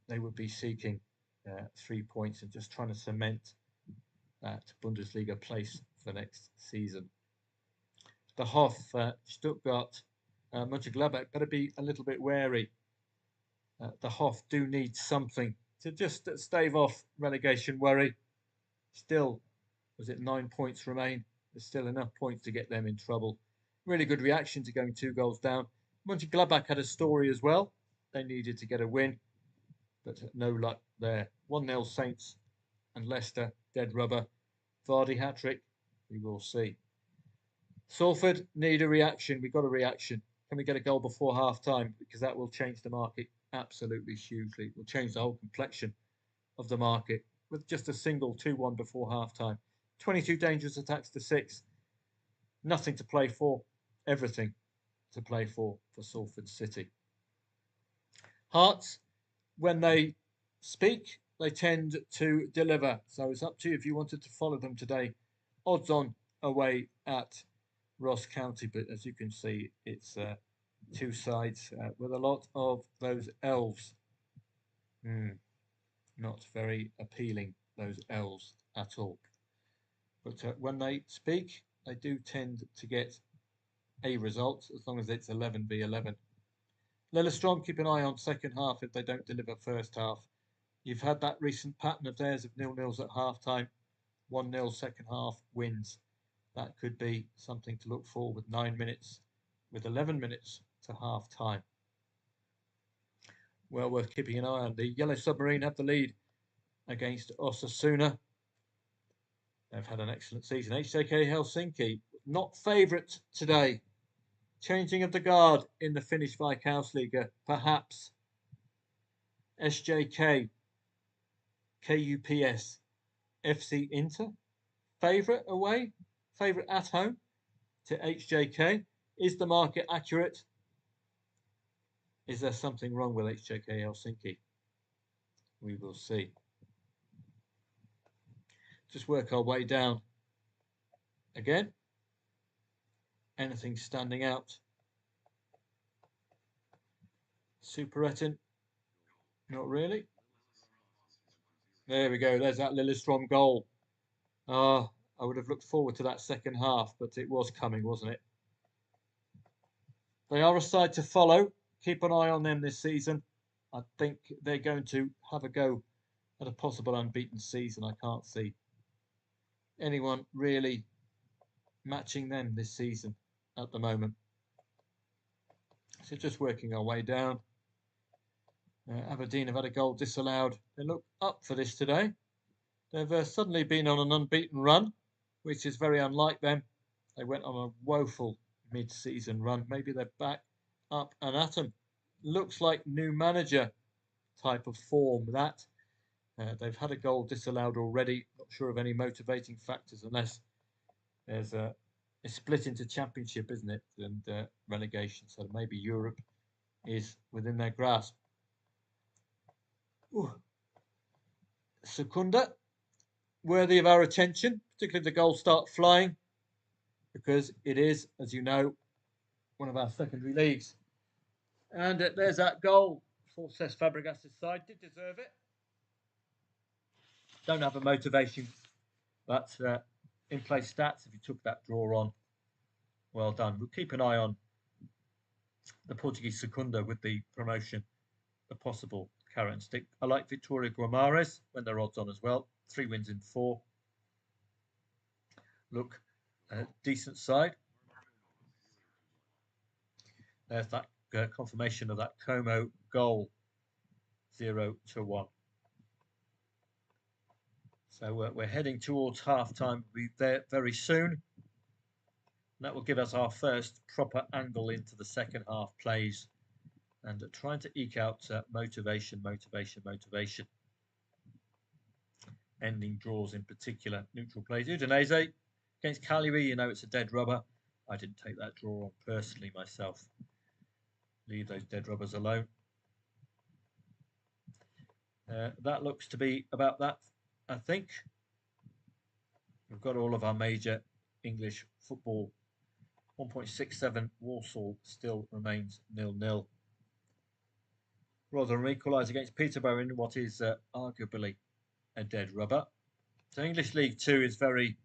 they would be seeking 3 points and just trying to cement that Bundesliga place for next season. The Hoff, Stuttgart, Mönchengladbach better be a little bit wary. The Hoff do need something to just stave off relegation worry. Still, was it 9 points remain? There's still enough points to get them in trouble. Really good reaction to going 2 goals down. Mönchengladbach had a story as well. They needed to get a win, but no luck there. 1-0 Saints and Leicester, dead rubber. Vardy hat-trick, we will see. Salford need a reaction. We got a reaction. Can we get a goal before half-time? Because that will change the market absolutely hugely. It will change the whole complexion of the market with just a single 2-1 before half-time. 22 dangerous attacks to 6. Nothing to play for. Everything to play for Salford City. Hearts, when they speak, they tend to deliver. So it's up to you if you wanted to follow them today. Odds on away at Ross County, but as you can see, it's 2 sides with a lot of those elves. Not very appealing, those elves at all. But when they speak, they do tend to get a result, as long as it's 11v11. Lillestrøm, keep an eye on second half if they don't deliver first half. You've had that recent pattern of theirs of 0-0s at half-time. 1-0 second half wins. That could be something to look for with 9 minutes, with 11 minutes to half-time. Well worth keeping an eye on. The Yellow Submarine have the lead against Osasuna. They've had an excellent season. HJK Helsinki, not favourite today. Changing of the guard in the Finnish Veikkausliiga, perhaps. SJK, KUPS, FC Inter. Favourite away, favourite at home to HJK. Is the market accurate? Is there something wrong with HJK Helsinki? We will see. Just work our way down again. Anything standing out? Superettan? Not really. There we go. There's that Lillestrom goal. I would have looked forward to that second half, but it was coming, wasn't it? They are a side to follow. Keep an eye on them this season. I think they're going to have a go at a possible unbeaten season. I can't see anyone really matching them this season at the moment. So just working our way down. Aberdeen have had a goal disallowed. They look up for this today. They've suddenly been on an unbeaten run, which is very unlike them. They went on a woeful mid-season run. Maybe they're back up and at them. Looks like new manager type of form that. They've had a goal disallowed already. Not sure of any motivating factors unless there's a split into championship, isn't it? And relegation. So maybe Europe is within their grasp. Ooh. Secunda, worthy of our attention, particularly if the goals start flying, because it is, as you know, one of our secondary leagues. And there's that goal for Cesc Fabregas' side. Did deserve it. Don't have a motivation, but in-play stats, if you took that draw on, well done. We'll keep an eye on the Portuguese Secunda with the promotion, the possible carrot and stick. I like Victoria Guimarães when they're odds on as well. 3 wins in 4. Look, decent side. There's that confirmation of that Como goal, 0-1. So we're heading towards half-time. We'll be there very soon. That will give us our first proper angle into the second half plays and trying to eke out motivation. Ending draws in particular. Neutral plays. Udinese against Cagliari, you know it's a dead rubber. I didn't take that draw on personally myself. Leave those dead rubbers alone. That looks to be about that, I think. We've got all of our major English football. 1.67 Walsall still remains 0-0. Rotherham equalise against Peterborough in what is arguably a dead rubber. So English League 2 is very,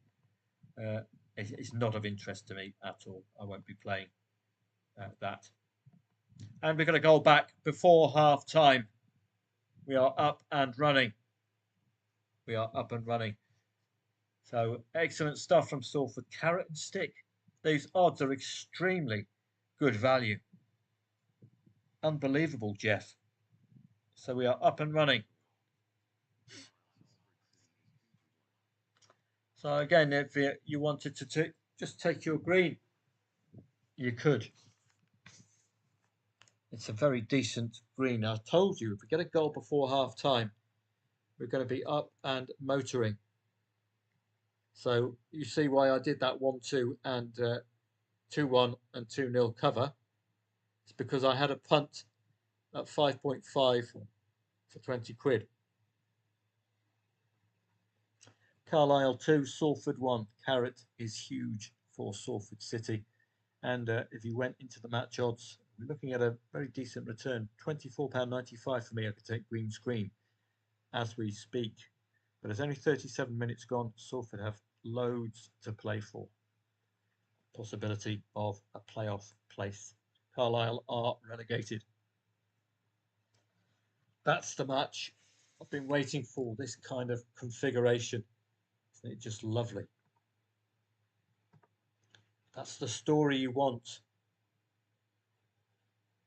it's not of interest to me at all. I won't be playing that. And we've got a goal back before half time. We are up and running. So excellent stuff from Salford. Carrot and stick. These odds are extremely good value. Unbelievable, Jeff. So we are up and running. So again, if you wanted to just take your green, you could. It's a very decent green. I told you, if we get a goal before half time, we're going to be up and motoring. So you see why I did that 1-2 and 2-1 and 2-0 cover. It's because I had a punt at 5.5 for 20 quid. Carlisle 2, Salford 1. Carrot is huge for Salford City. And if you went into the match odds, we're looking at a very decent return. £24.95 for me. I could take green screen as we speak. But there's only 37 minutes gone. Salford have loads to play for. Possibility of a playoff place. Carlisle are relegated. That's the match I've been waiting for, this kind of configuration. Isn't it just lovely? That's the story you want.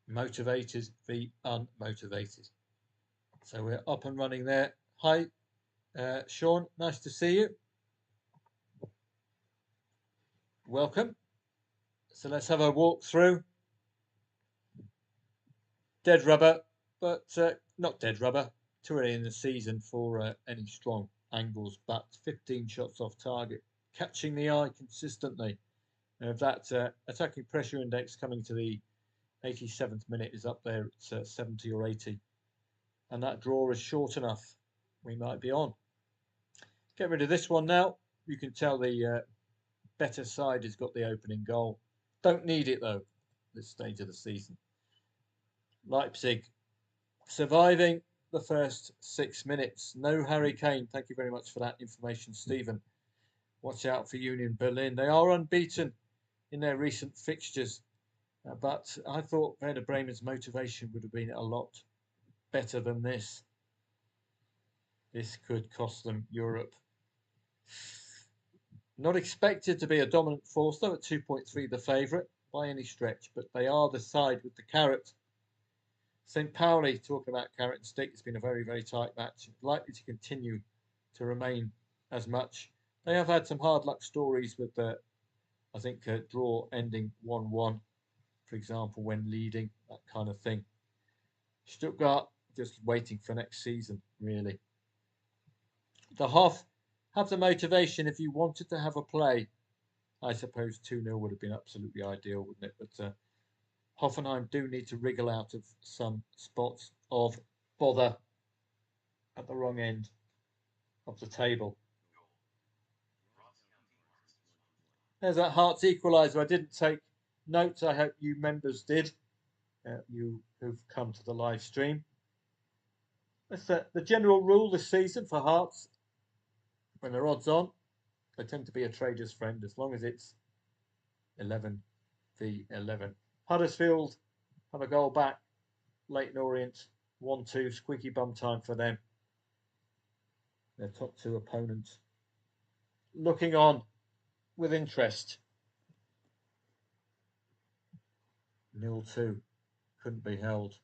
Motivated v unmotivated. So we're up and running there. Hi, Sean. Nice to see you. Welcome. So let's have a walk through. Dead rubber, but not dead rubber. Too early in the season for any strong angles, but 15 shots off target. Catching the eye consistently. And if that attacking pressure index coming to the 87th minute is up there at 70 or 80, and that draw is short enough, we might be on. Get rid of this one now. You can tell the better side has got the opening goal. Don't need it though, this stage of the season. Leipzig surviving the first 6 minutes. No Harry Kane. Thank you very much for that information, Stephen. Watch out for Union Berlin. They are unbeaten in their recent fixtures, but I thought Werder Bremen's motivation would have been a lot better than this. This could cost them Europe. Not expected to be a dominant force, though, at 2.3 the favourite by any stretch, but they are the side with the carrot. St. Pauli, talking about carrot and stick, it's been a very, very tight match. Likely to continue to remain as much. They have had some hard luck stories with I think, a draw ending 1-1, for example, when leading, that kind of thing. Stuttgart just waiting for next season, really. The Hoff have the motivation. If you wanted to have a play, I suppose 2-0 would have been absolutely ideal, wouldn't it? But Hoffenheim do need to wriggle out of some spots of bother at the wrong end of the table. There's that Hearts equaliser. I didn't take notes. I hope you members did, you who've come to the live stream. That's the general rule this season for Hearts. When they're odds on, they tend to be a trader's friend as long as it's 11 v 11. Huddersfield have a goal back. Leyton Orient 1-2. Squeaky bum time for them. Their top two opponents looking on with interest. 0-2. Couldn't be held.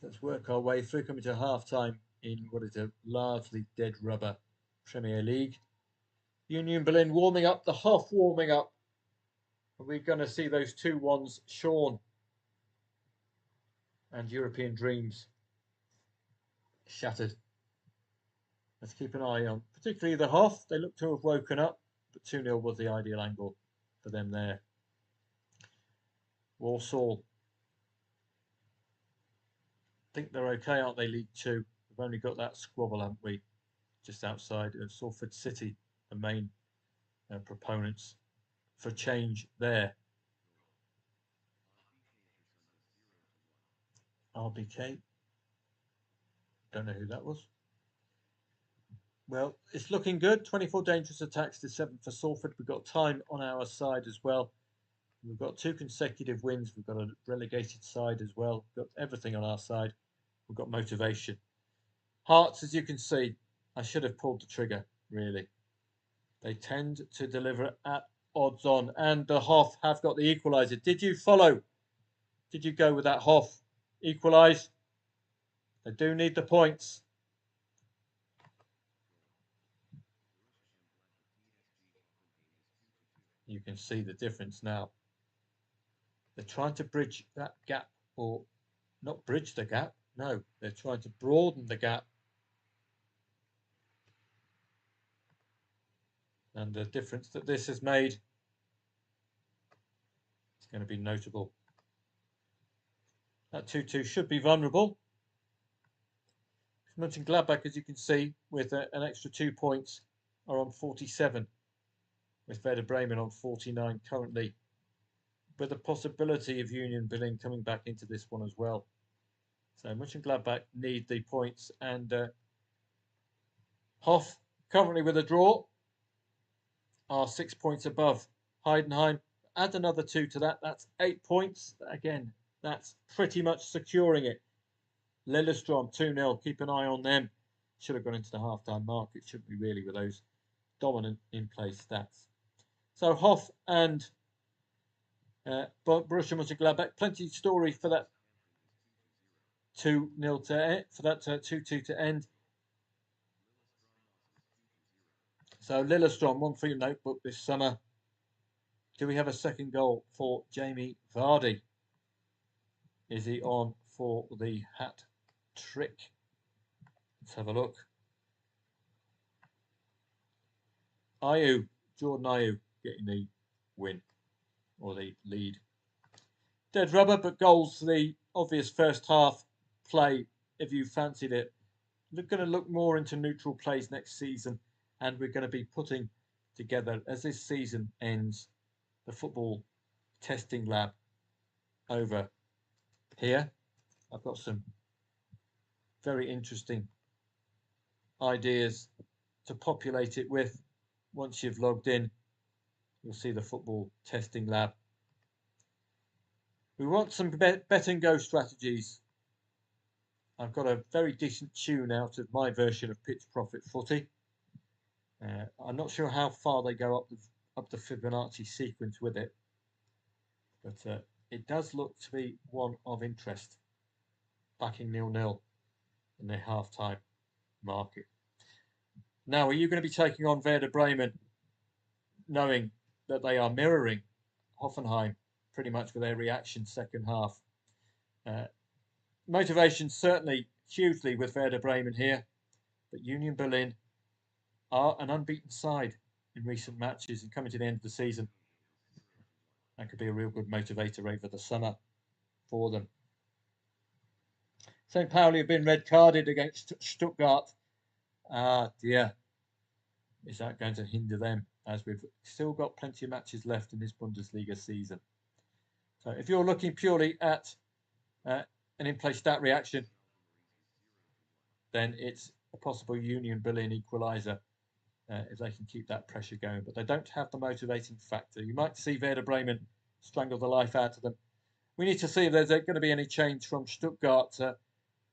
So let's work our way through, coming to half-time in what is a largely dead rubber Premier League. Union Berlin warming up, the Hoff warming up. Are we going to see those 2-1s shorn? And European dreams shattered. Let's keep an eye on, particularly the Hoff. They look to have woken up, but 2-0 was the ideal angle for them there. Walsall. Think they're okay, aren't they, League Two? We've only got that squabble, haven't we? Just outside of Salford City, the main proponents for change there. RBK. Don't know who that was. Well, it's looking good. 24 dangerous attacks to 7 for Salford. We've got time on our side as well. We've got 2 consecutive wins. We've got a relegated side as well. We've got everything on our side. We've got motivation. Hearts, as you can see, I should have pulled the trigger, really. They tend to deliver at odds on. And the Hoff have got the equaliser. Did you follow? Did you go with that Hoff? Equalise? They do need the points. You can see the difference now. They're trying to bridge that gap, or not bridge the gap. No, they're trying to broaden the gap. And the difference that this has made is going to be notable. That 2-2 should be vulnerable. Mönchengladbach, as you can see, with an extra 2 points, are on 47, with Werder Bremen on 49 currently, with the possibility of Union Berlin coming back into this one as well. So Mönchengladbach need the points, and Hoff, currently with a draw, are 6 points above Heidenheim. Add another 2 to that, that's 8 points. Again, that's pretty much securing it. Lillestrøm 2-0, keep an eye on them. Should have gone into the half-time market, shouldn't we really, with those dominant in-play stats. So Hoff and Borussia Mönchengladbach, plenty of story for that 2-0 to for that 2-2 to end. So Lillestrøm, one for your notebook this summer. Do we have a second goal for Jamie Vardy? Is he on for the hat trick? Let's have a look. Ayew Jordan Ayew getting the win or the lead. Dead rubber, but goals for the obvious first half play if you fancied it. We're going to look more into neutral plays next season, and we're going to be putting together, as this season ends, the football testing lab over here. I've got some very interesting ideas to populate it with. Once you've logged in, you'll see the football testing lab. We want some bet and go strategies. I've got a very decent tune out of my version of Pitch Profit Footy. I'm not sure how far they go up the Fibonacci sequence with it, but it does look to be one of interest. Backing 0-0 in the half-time market. Now, are you going to be taking on Werder Bremen, knowing that they are mirroring Hoffenheim pretty much with their reaction second half? Motivation certainly hugely with Werder Bremen here, but Union Berlin are an unbeaten side in recent matches, and coming to the end of the season, that could be a real good motivator over the summer for them. St. Pauli have been red carded against Stuttgart. Ah dear, is that going to hinder them, as we've still got plenty of matches left in this Bundesliga season? So if you're looking purely at an in-play stat reaction, then it's a possible Union Berlin equaliser if they can keep that pressure going. But they don't have the motivating factor. You might see Werder Bremen strangle the life out of them. We need to see if there's going to be any change from Stuttgart,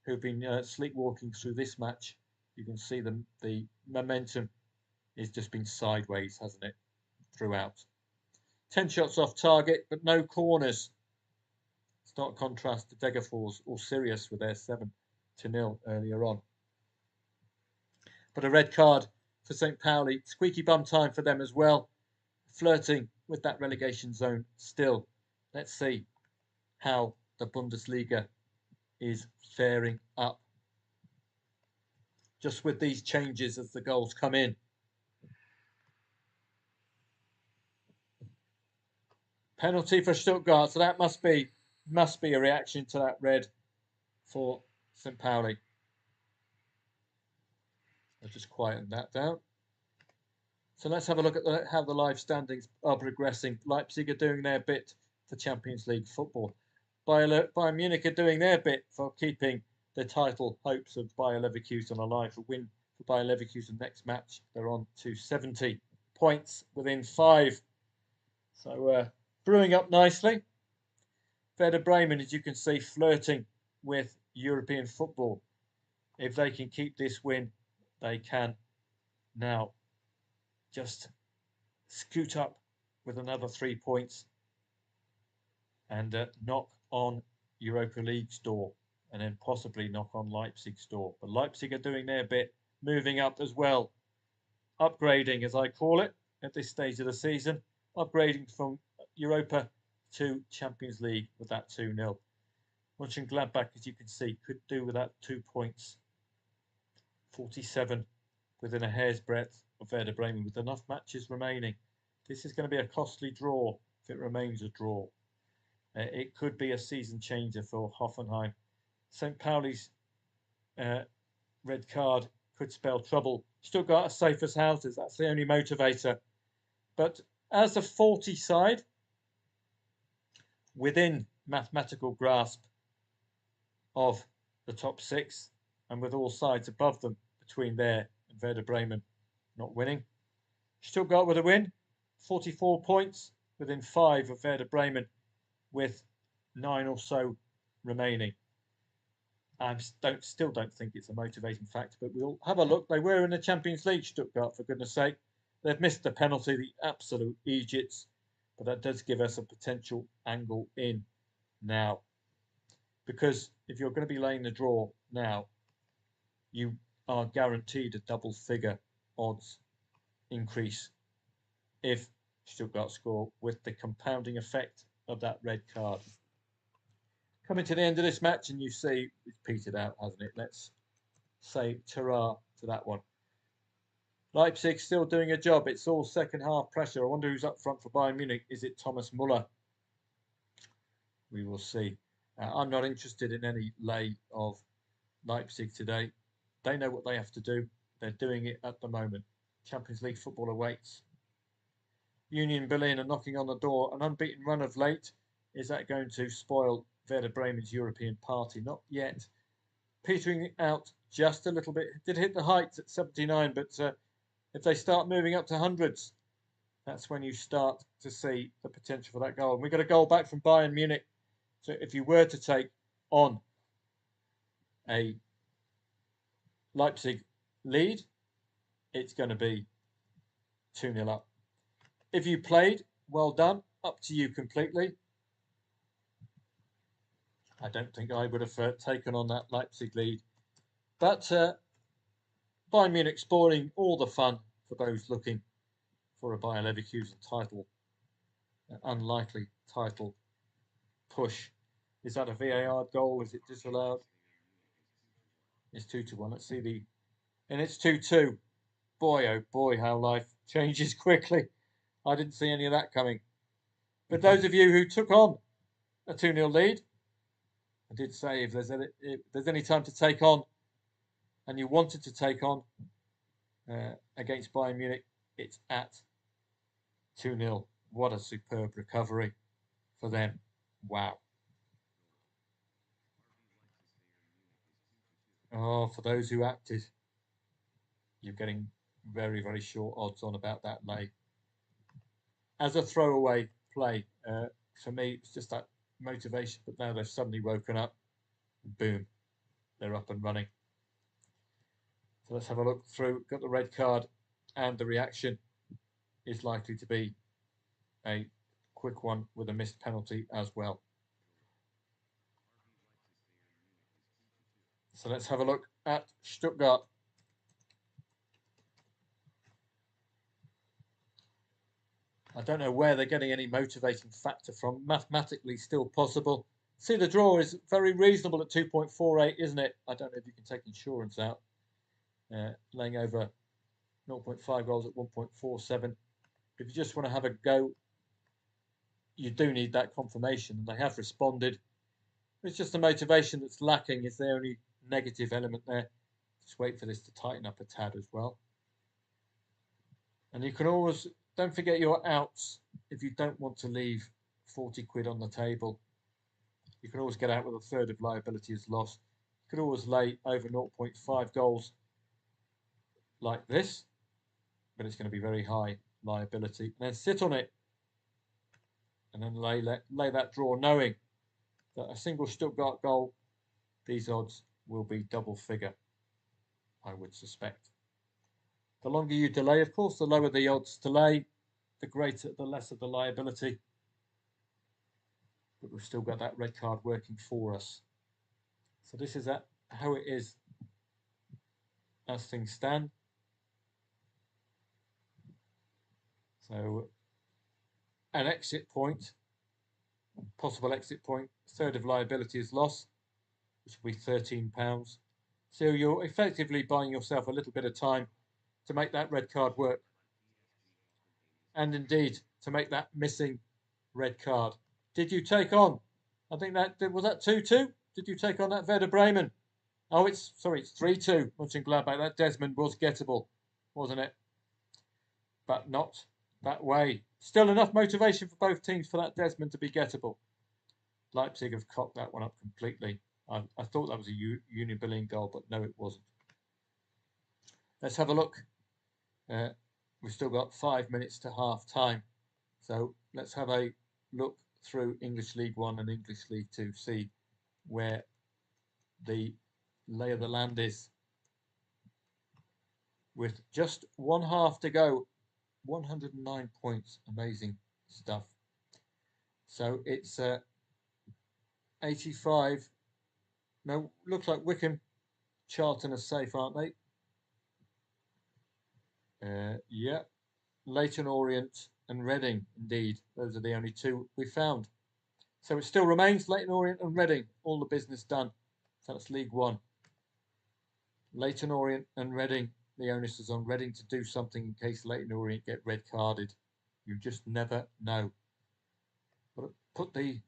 who've been sleepwalking through this match. You can see the momentum has just been sideways, hasn't it, throughout. 10 shots off target, but no corners. Stark contrast to Degerfors or Sirius with their 7-0 earlier on. But a red card for St. Pauli. Squeaky bum time for them as well. Flirting with that relegation zone still. Let's see how the Bundesliga is faring up. Just with these changes as the goals come in. Penalty for Stuttgart, so that must be a reaction to that red for St. Pauli. I'll just quieten that down. So let's have a look at how the live standings are progressing. Leipzig are doing their bit for Champions League football. Bayern Munich are doing their bit for keeping the title hopes of Bayer Leverkusen alive. A win for Bayer Leverkusen next match. They're on to 70 points within 5. So brewing up nicely. Werder Bremen, as you can see, flirting with European football. If they can keep this win, they can now just scoot up with another 3 points and knock on Europa League's door, and then possibly knock on Leipzig's door. But Leipzig are doing their bit, moving up as well. Upgrading, as I call it, at this stage of the season. Upgrading from Europa to Champions League with that 2-0. Mönchengladbach, as you can see, could do with that 2 points. 47 within a hair's breadth of Werder Bremen with enough matches remaining. This is going to be a costly draw if it remains a draw. It could be a season changer for Hoffenheim. St. Pauli's red card could spell trouble. Stuttgart are safe as houses. That's the only motivator. But as a 40 side, within mathematical grasp of the top 6, and with all sides above them between there and Werder Bremen not winning. Stuttgart with a win, 44 points within 5 of Werder Bremen with 9 or so remaining. I still don't think it's a motivating factor, but we'll have a look. They were in the Champions League, Stuttgart, for goodness sake. They've missed the penalty, the absolute Egypts, but that does give us a potential angle in now. Because if you're going to be laying the draw now, you are guaranteed a double figure odds increase if Stuttgart score, with the compounding effect of that red card. Coming to the end of this match, and you see it's petered out, hasn't it? Let's say ta-ra to that one. Leipzig still doing a job. It's all second half pressure. I wonder who's up front for Bayern Munich. Is it Thomas Muller? We will see. I'm not interested in any lay of Leipzig today. They know what they have to do. They're doing it at the moment. Champions League football awaits. Union Berlin are knocking on the door. An unbeaten run of late. Is that going to spoil Werder Bremen's European party? Not yet. Petering out just a little bit. Did hit the heights at 79, but if they start moving up to hundreds, that's when you start to see the potential for that goal. And we got a goal back from Bayern Munich. So if you were to take on a Leipzig lead, it's going to be 2-0 up. If you played, well done. Up to you completely. I don't think I would have taken on that Leipzig lead. But Bayern Munich spoiling all the fun for those looking for a Bayer Leverkusen title. An unlikely title push. Is that a VAR goal? Is it disallowed? It's 2-1. Let's see the... And it's 2-2. Boy, oh boy, how life changes quickly. I didn't see any of that coming. But those of you who took on a 2-0 lead, I did say if there's any time to take on, and you wanted to take on against Bayern Munich, it's at 2-0. What a superb recovery for them. Wow. Oh, for those who acted, you're getting very, very short odds on about that lay. As a throwaway play, for me, it's just that motivation, but now they've suddenly woken up. Boom, they're up and running. So let's have a look through. Got the red card, and the reaction is likely to be a quick one with a missed penalty as well. So let's have a look at Stuttgart. I don't know where they're getting any motivating factor from. Mathematically still possible. See, the draw is very reasonable at 2.48, isn't it? I don't know if you can take insurance out. Laying over 0.5 goals at 1.47. If you just want to have a go, you do need that confirmation, and they have responded. It's just the motivation that's lacking. Is the only negative element there? Just wait for this to tighten up a tad as well. And you can always, don't forget your outs if you don't want to leave 40 quid on the table. You can always get out with a third of liability as loss. You could always lay over 0.5 goals like this, but it's going to be very high liability. And then sit on it, and then lay that draw, knowing that a single Stuttgart goal, these odds will be double figure, I would suspect. The longer you delay, of course, the lower the odds delay, the lesser the liability. But we've still got that red card working for us. So this is how it is as things stand. So an exit point, possible exit point, third of liability is loss, which will be £13. So you're effectively buying yourself a little bit of time to make that red card work. And indeed, to make that missing red card. Did you take on? I think was that 2-2? Did you take on that Werder Bremen? Oh, it's 3-2. Mönchengladbach. That Desmond was gettable, wasn't it? But not that way. Still enough motivation for both teams for that Desmond to be gettable. Leipzig have cocked that one up completely. I thought that was a Union Berlin goal, but no, it wasn't. Let's have a look. We've still got 5 minutes to half time. So let's have a look through English League One and English League Two, see where the lay of the land is. With just one half to go, 109 points, amazing stuff. So it's 85. No, looks like Wycombe, Charlton are safe, aren't they? Yeah, Leyton Orient and Reading, indeed. Those are the only two we found. So it still remains Leyton Orient and Reading, all the business done. So that's League One. Leyton Orient and Reading the onus is on Reading to do something in case Leyton Orient get red carded. You just never know. But put the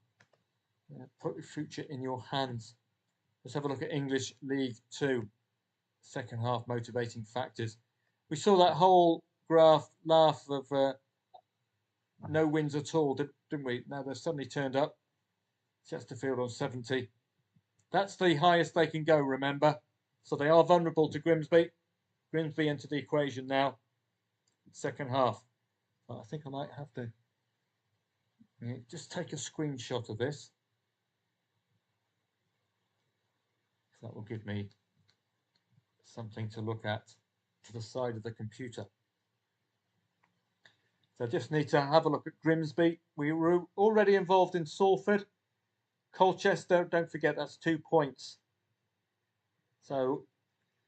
future in your hands. Let's have a look at English League Two. Second half motivating factors. We saw that whole laugh of no wins at all, didn't we? Now they've suddenly turned up. Chesterfield on 70. That's the highest they can go, remember. So they are vulnerable to Grimsby. Grimsby into the equation now. Second half. I think I might have to just take a screenshot of this. That will give me something to look at to the side of the computer. So I just need to have a look at Grimsby. We were already involved in Salford. Colchester, don't forget, that's 2 points. So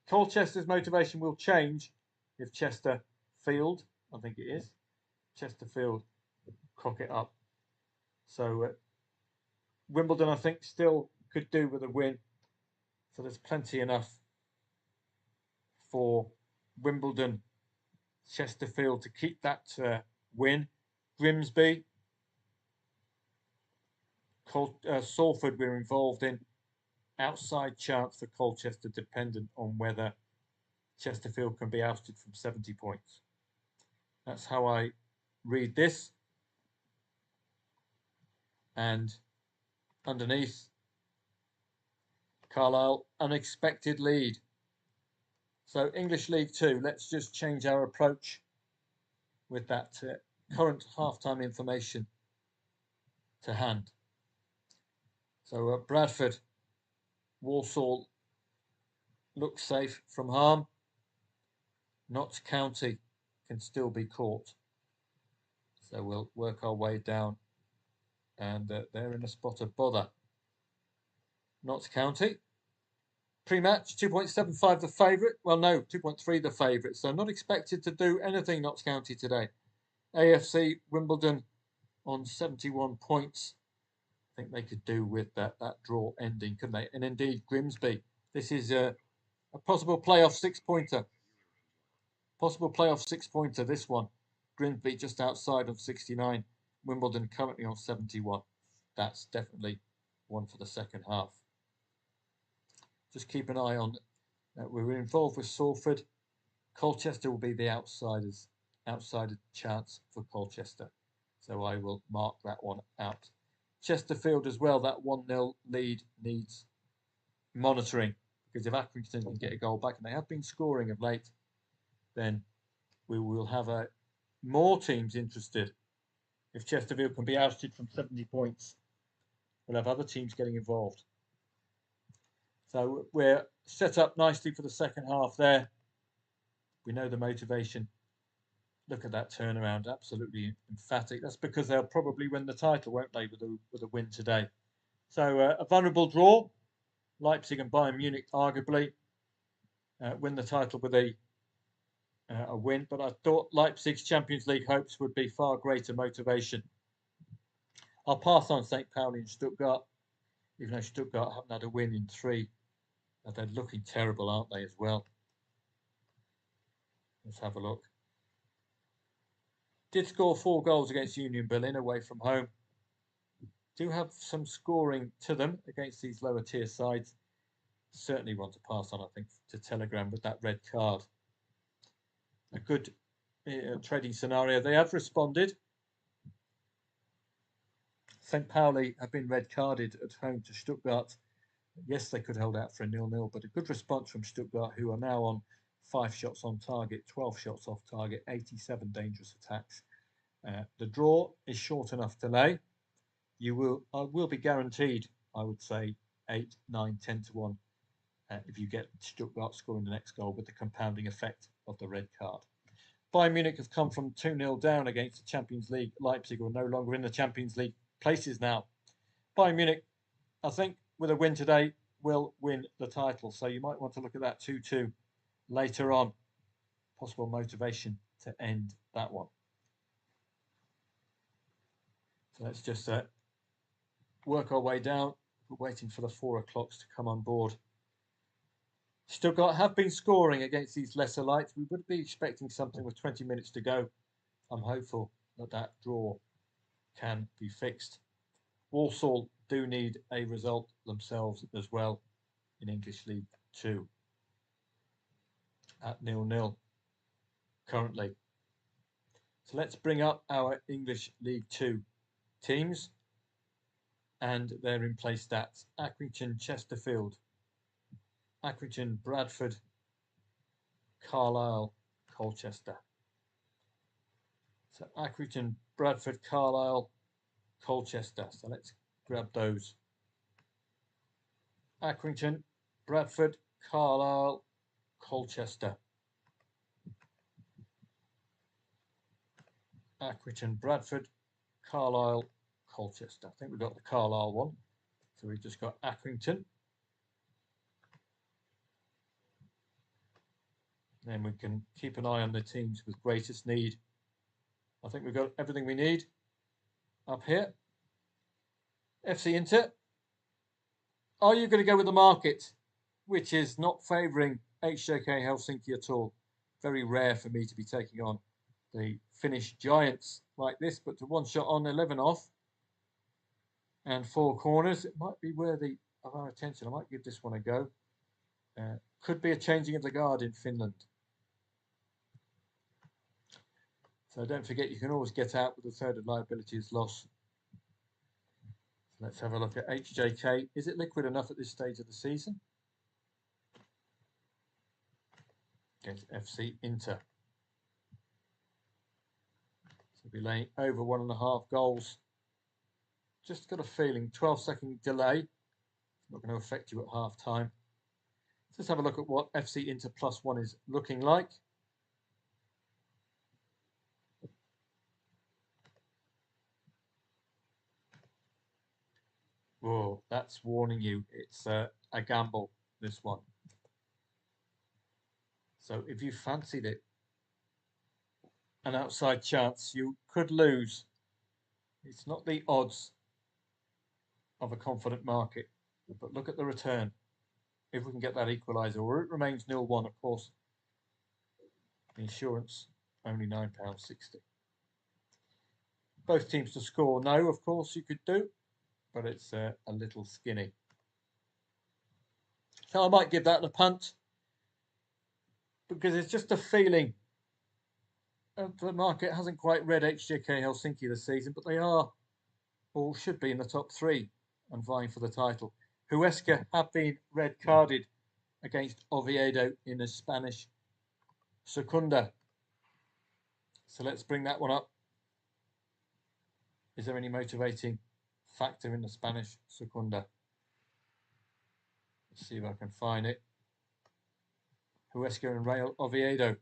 Colchester's motivation will change if Chesterfield, I think it is, Chesterfield cock it up. So Wimbledon, I think, still could do with a win. So there's plenty enough for Wimbledon, Chesterfield to keep that win. Grimsby, Salford we're involved in. Outside chance for Colchester, dependent on whether Chesterfield can be ousted from 70 points. That's how I read this. And underneath, Carlisle, unexpected lead. So English League Two, let's just change our approach with that current half-time information to hand. So Bradford, Walsall looks safe from harm. Notts County can still be caught. So we'll work our way down, and they're in a spot of bother. Notts County, pre-match 2.75 the favourite. Well, no, 2.3 the favourite. So not expected to do anything, Notts County today. AFC Wimbledon on 71 points. I think they could do with that draw ending, couldn't they? And indeed, Grimsby. This is a possible playoff six-pointer. Possible playoff six-pointer, this one. Grimsby just outside of 69. Wimbledon currently on 71. That's definitely one for the second half. Just keep an eye on. We're involved with Salford. Colchester will be the outsider chance for Colchester. So I will mark that one out. Chesterfield as well, that 1-0 lead needs monitoring, because if Accrington can get a goal back, and they have been scoring of late, then we will have more teams interested. If Chesterfield can be ousted from 70 points, we'll have other teams getting involved. So we're set up nicely for the second half there. We know the motivation. Look at that turnaround, absolutely emphatic. That's because they'll probably win the title, won't they, with a win today. So a vulnerable draw. Leipzig and Bayern Munich arguably win the title with a win, but I thought Leipzig's Champions League hopes would be far greater motivation. I'll pass on St. Pauli and Stuttgart, even though Stuttgart haven't had a win in 3. They're looking terrible, aren't they, as well? Let's have a look. Did score 4 goals against Union Berlin away from home. Do have some scoring to them against these lower tier sides. Certainly want to pass on, I think, to Telegram with that red card. A good trading scenario. They have responded. St. Pauli have been red carded at home to Stuttgart. Yes, they could hold out for a 0-0, but a good response from Stuttgart, who are now on 5 shots on target, 12 shots off target, 87 dangerous attacks. The draw is short enough delay. You will be guaranteed, I would say, 8, 9, 10 to 1 if you get Stuttgart scoring the next goal with the compounding effect of the red card. Bayern Munich have come from 2-0 down against the Champions League. Leipzig are no longer in the Champions League places now. Bayern Munich, I think, with a win today, will win the title. So you might want to look at that 2-2 later on. Possible motivation to end that one. So let's just work our way down. We're waiting for the 4 o'clocks to come on board. Stuttgart have been scoring against these lesser lights. We would be expecting something with 20 minutes to go. I'm hopeful that that draw can be fixed. Walsall do need a result themselves as well in English League 2 at 0-0 currently. So let's bring up our English League 2 teams and their in-play stats. Accrington, Chesterfield, Accrington, Bradford, Carlisle, Colchester. So Accrington, Bradford, Carlisle, Colchester. So let's grab those. Accrington, Bradford, Carlisle, Colchester. Accrington, Bradford, Carlisle, Colchester. I think we've got the Carlisle one. So we've just got Accrington. Then we can keep an eye on the teams with greatest need. I think we've got everything we need up here. FC Inter. Are you going to go with the market, which is not favouring HJK Helsinki at all? Very rare for me to be taking on the Finnish giants like this, but to one shot on, 11 off, and 4 corners, it might be worthy of our attention. I might give this one a go. Could be a changing of the guard in Finland. So don't forget, you can always get out with a third of liabilities loss. So let's have a look at HJK. Is it liquid enough at this stage of the season? Against FC Inter. So we'll be laying over 1.5 goals. Just got a feeling, 12-second delay. It's not going to affect you at half time. Let's have a look at what FC Inter +1 is looking like. Whoa, that's warning you. It's a gamble, this one. So if you fancied it, an outside chance, you could lose. It's not the odds of a confident market, but look at the return. If we can get that equaliser, or it remains 0-1, of course. The insurance, only £9.60. Both teams to score, no, of course you could do, but it's a little skinny. So I might give that a punt, because it's just a feeling. The market hasn't quite read HJK Helsinki this season, but they are, or should be, in the top 3 and vying for the title. Huesca have been red carded against Oviedo in the Spanish Segunda. So let's bring that one up. Is there any motivating factor in the Spanish Segunda? Let's see if I can find it. Huesca and Real Oviedo.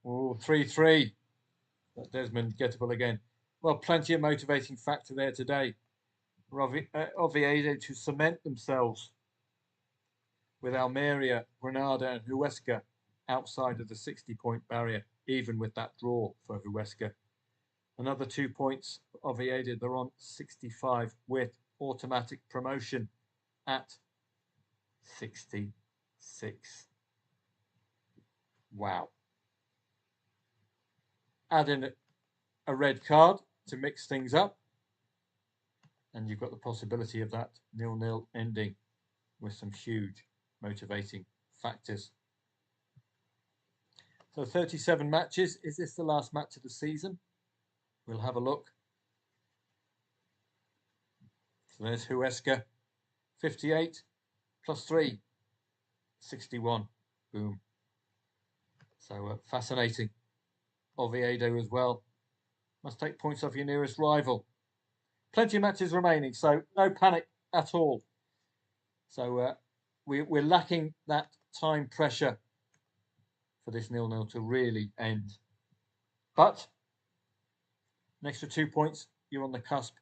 Oh, 3-3. That Desmond gettable again. Well, plenty of motivating factor there today. Oviedo to cement themselves with Almeria, Granada and Huesca outside of the 60-point barrier, even with that draw for Huesca. Another 2 points for Oviedo. They're on 65 with automatic promotion at 66. Wow. Add in a red card to mix things up, and you've got the possibility of that 0-0 ending with some huge motivating factors. So 37 matches. Is this the last match of the season? We'll have a look. So there's Huesca, 58 +3, 61. Boom. So fascinating. Oviedo as well. Must take points off your nearest rival. Plenty of matches remaining, so no panic at all. So we're lacking that time pressure for this 0-0 to really end. But an extra 2 points, you're on the cusp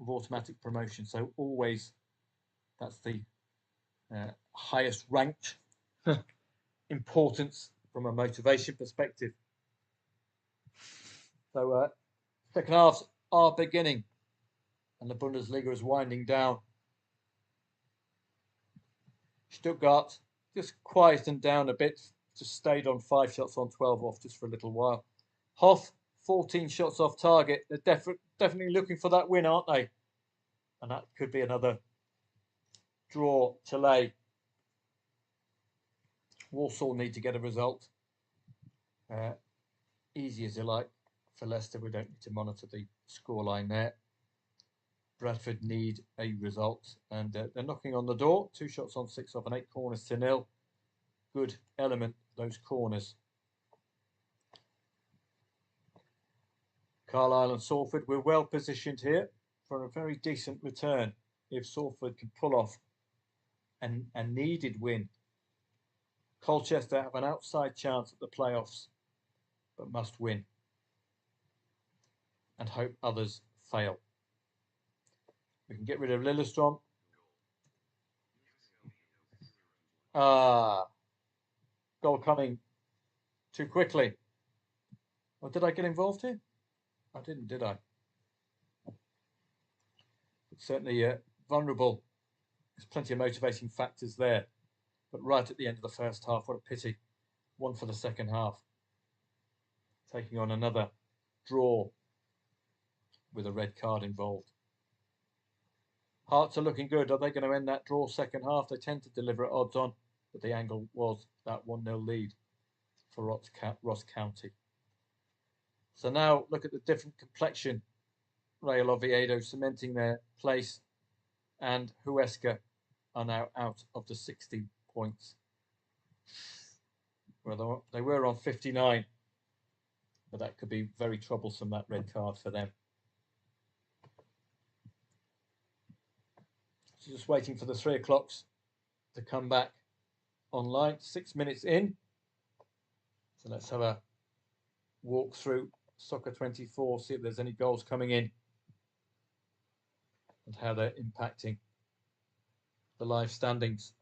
of automatic promotion. So always, that's the highest ranked importance from a motivation perspective. So second halves are beginning. and the Bundesliga is winding down. Stuttgart just quietened down a bit, just stayed on 5 shots on 12 off just for a little while. Hoff, 14 shots off target. They're definitely looking for that win, aren't they? And that could be another draw to lay. Walsall need to get a result. Easy as you like for Leicester. We don't need to monitor the scoreline there. Bradford need a result, and they're knocking on the door. 2 shots on 6 off and 8 corners to 0. Good element, those corners. Carlisle and Salford, we're well positioned here for a very decent return if Salford can pull off a needed win. Colchester have an outside chance at the playoffs, but must win and hope others fail. We can get rid of Lillestrøm. Goal coming too quickly. Or did I get involved here? I didn't, did I? It's certainly vulnerable. There's plenty of motivating factors there. But right at the end of the first half, what a pity. 1 for the second half. Taking on another draw with a red card involved. Hearts are looking good. Are they going to end that draw second half? They tend to deliver at odds on, but the angle was that 1-0 lead for Ross County. So now look at the different complexion. Real Oviedo cementing their place, and Huesca are now out of the 60 points. Well, they were on 59, but that could be very troublesome, that red card for them. So just waiting for the 3 o'clocks to come back online. 6 minutes in. So let's have a walk through Soccer 24, see if there's any goals coming in and how they're impacting the live standings.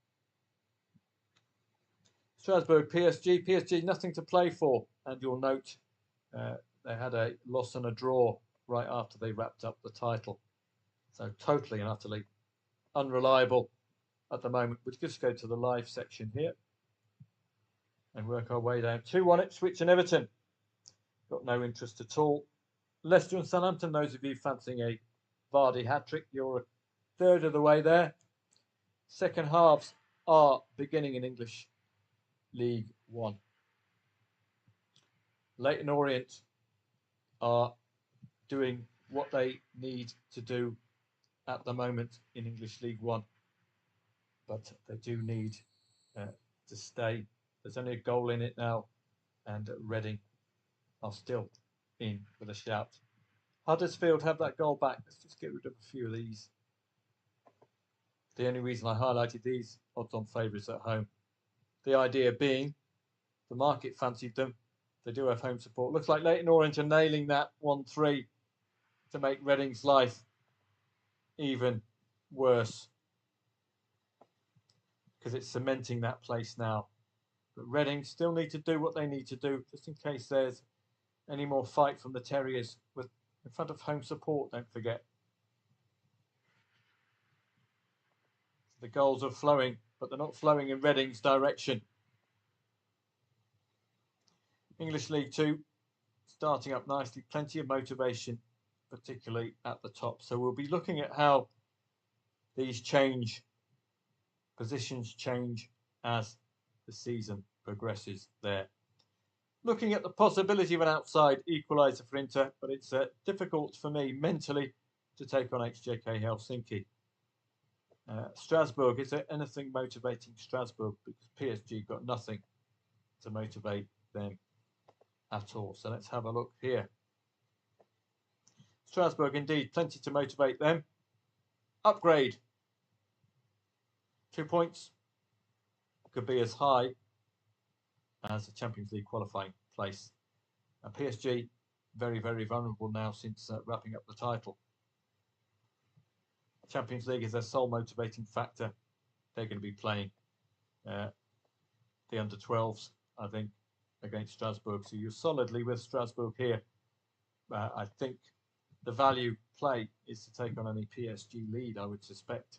Strasbourg, PSG, nothing to play for. And you'll note they had a loss and a draw right after they wrapped up the title. So totally and utterly unreliable at the moment. We'll just go to the live section here and work our way down. 2-1 Ipswich and Everton. Got no interest at all. Leicester and Southampton, those of you fancying a Vardy hat-trick, you're a third of the way there. Second halves are beginning in English League One. Leyton Orient are doing what they need to do at the moment in English League One, but they do need to stay. There's only a goal in it now, and Reading are still in with a shout. Huddersfield have that goal back. Let's just get rid of a few of these. The only reason I highlighted these odds-on favourites at home, the idea being the market fancied them. They do have home support. Looks like Leyton Orient are nailing that 1-3 to make Reading's life even worse, because it's cementing that place now. But Reading still need to do what they need to do, just in case there's any more fight from the Terriers with in front of home support, don't forget. The goals are flowing, but they're not flowing in Reading's direction. English League 2 starting up nicely, plenty of motivation, particularly at the top. So we'll be looking at how these positions change as the season progresses there. Looking at the possibility of an outside equaliser for Inter, but it's difficult for me mentally to take on HJK Helsinki. Strasbourg, is there anything motivating Strasbourg? Because PSG got nothing to motivate them at all. So let's have a look here. Strasbourg, indeed, plenty to motivate them. Upgrade. 2 points. Could be as high as a Champions League qualifying place. And PSG, very, very vulnerable now since wrapping up the title. Champions League is their sole motivating factor. They're going to be playing the under-12s, I think, against Strasbourg. So you're solidly with Strasbourg here. I think the value play is to take on any PSG lead, I would suspect,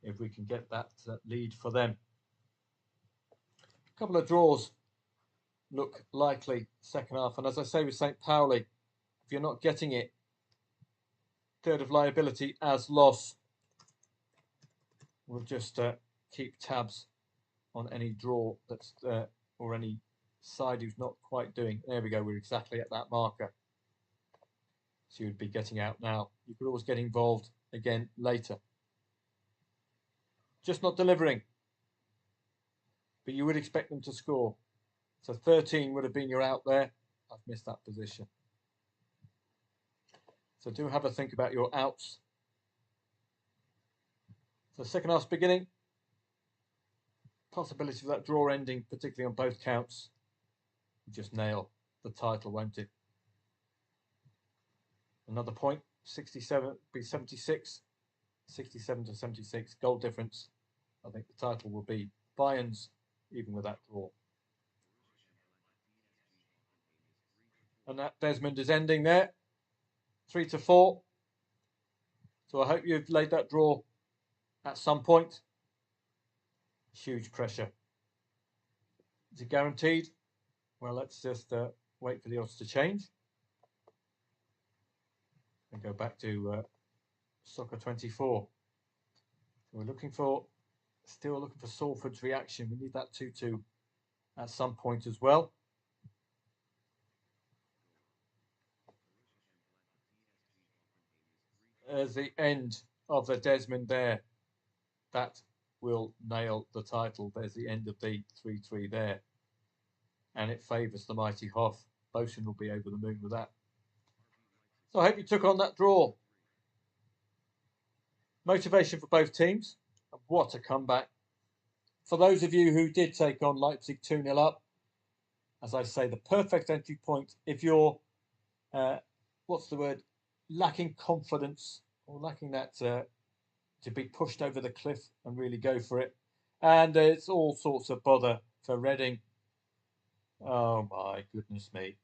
if we can get that lead for them. A couple of draws look likely second half, and as I say with St. Pauli, if you're not getting it, third of liability as loss. We'll just keep tabs on any draw that's or any side who's not quite doing. There we go. We're exactly at that marker. So you'd be getting out now. You could always get involved again later. Just not delivering. But you would expect them to score. So 13 would have been your out there. I've missed that position. So do have a think about your outs. So second half's beginning. Possibility of that draw ending, particularly on both counts. Just nail the title, won't it? Another point, 67, be 76, 67 to 76, goal difference. I think the title will be Bayern's, even with that draw. And that Desmond is ending there, 3 to 4. So I hope you've laid that draw at some point. Huge pressure. Is it guaranteed? Well, let's just wait for the odds to change. And go back to Soccer 24. So we're looking for, still looking for Salford's reaction. We need that 2-2 at some point as well. There's the end of the Desmond there. That will nail the title. There's the end of the 3-3 there. And it favours the mighty Hoff. Bosun will be over the moon with that. So I hope you took on that draw. Motivation for both teams. And what a comeback. For those of you who did take on Leipzig 2-0 up, as I say, the perfect entry point if you're, lacking confidence or lacking that to be pushed over the cliff and really go for it. And it's all sorts of bother for Reading. Oh my goodness me.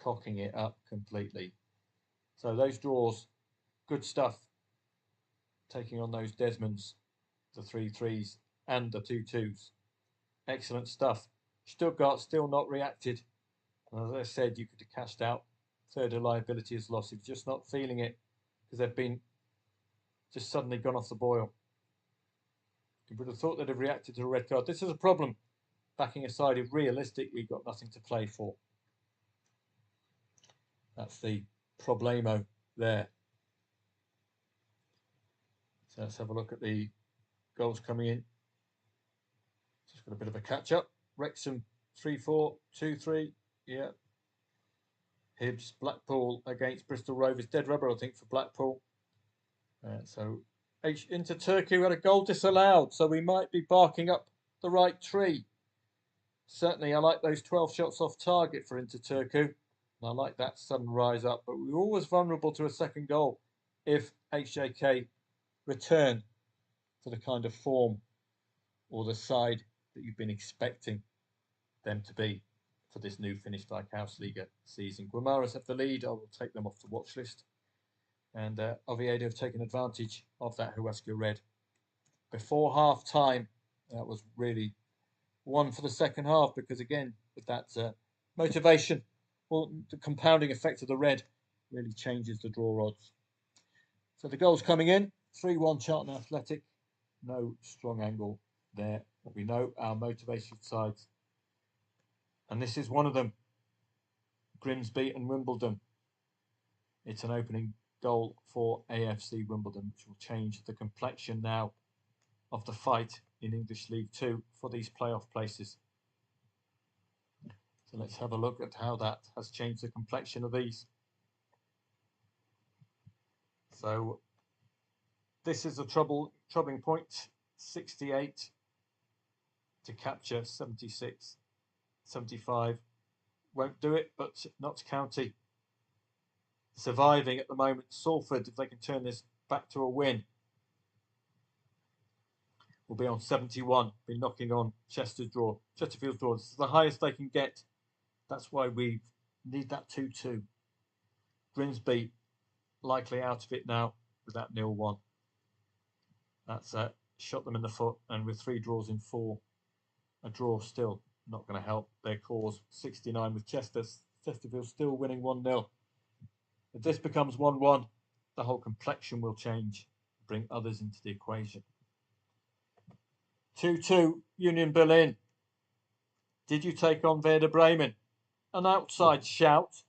Cocking it up completely. So those draws, good stuff. Taking on those Desmonds, the 3-3s and the 2-2s. Excellent stuff. Stuttgart still not reacted. And as I said, you could have cashed out. Third of liability is lost if you're just not feeling it because they've been just suddenly gone off the boil. You would have thought they'd have reacted to a red card. This is a problem. Backing aside, if realistically got nothing to play for. That's the problemo there. So let's have a look at the goals coming in. Just got a bit of a catch up. Wrexham 3-4, 2-3. Yeah. Hibs, Blackpool against Bristol Rovers. Dead rubber, I think, for Blackpool. So into Turkey, we had a goal disallowed. So we might be barking up the right tree. Certainly, I like those 12 shots off target for Inter Turku. And I like that sudden rise up. But we're always vulnerable to a second goal if HJK return to the kind of form or the side that you've been expecting them to be for this new Finnish Veikkausliiga season. Guimarães have the lead. I will take them off the watch list. And Oviedo have taken advantage of that Huasca red. Before half time, that was really one for the second half because, again, with that motivation, well, the compounding effect of the red really changes the draw odds. So the goals coming in, 3-1 Charlton Athletic. No strong angle there. But we know our motivation sides. And this is one of them. Grimsby and Wimbledon. It's an opening goal for AFC Wimbledon, which will change the complexion now of the fight in English League 2 for these playoff places. So let's have a look at how that has changed the complexion of these. So this is a troubling point. 68 to capture 76, 75. Won't do it, but Notts County surviving at the moment. Salford, if they can turn this back to a win, will be on 71, be knocking on Chesterfield's draw. This is the highest they can get. That's why we need that 2-2. Grimsby likely out of it now with that 0-1. That's shot them in the foot, and with 3 draws in 4, a draw still not going to help their cause. 69 with Chesterfield still winning 1-0. If this becomes 1-1, the whole complexion will change, bring others into the equation. 2-2, Union Berlin. Did you take on Werder Bremen? An outside shout,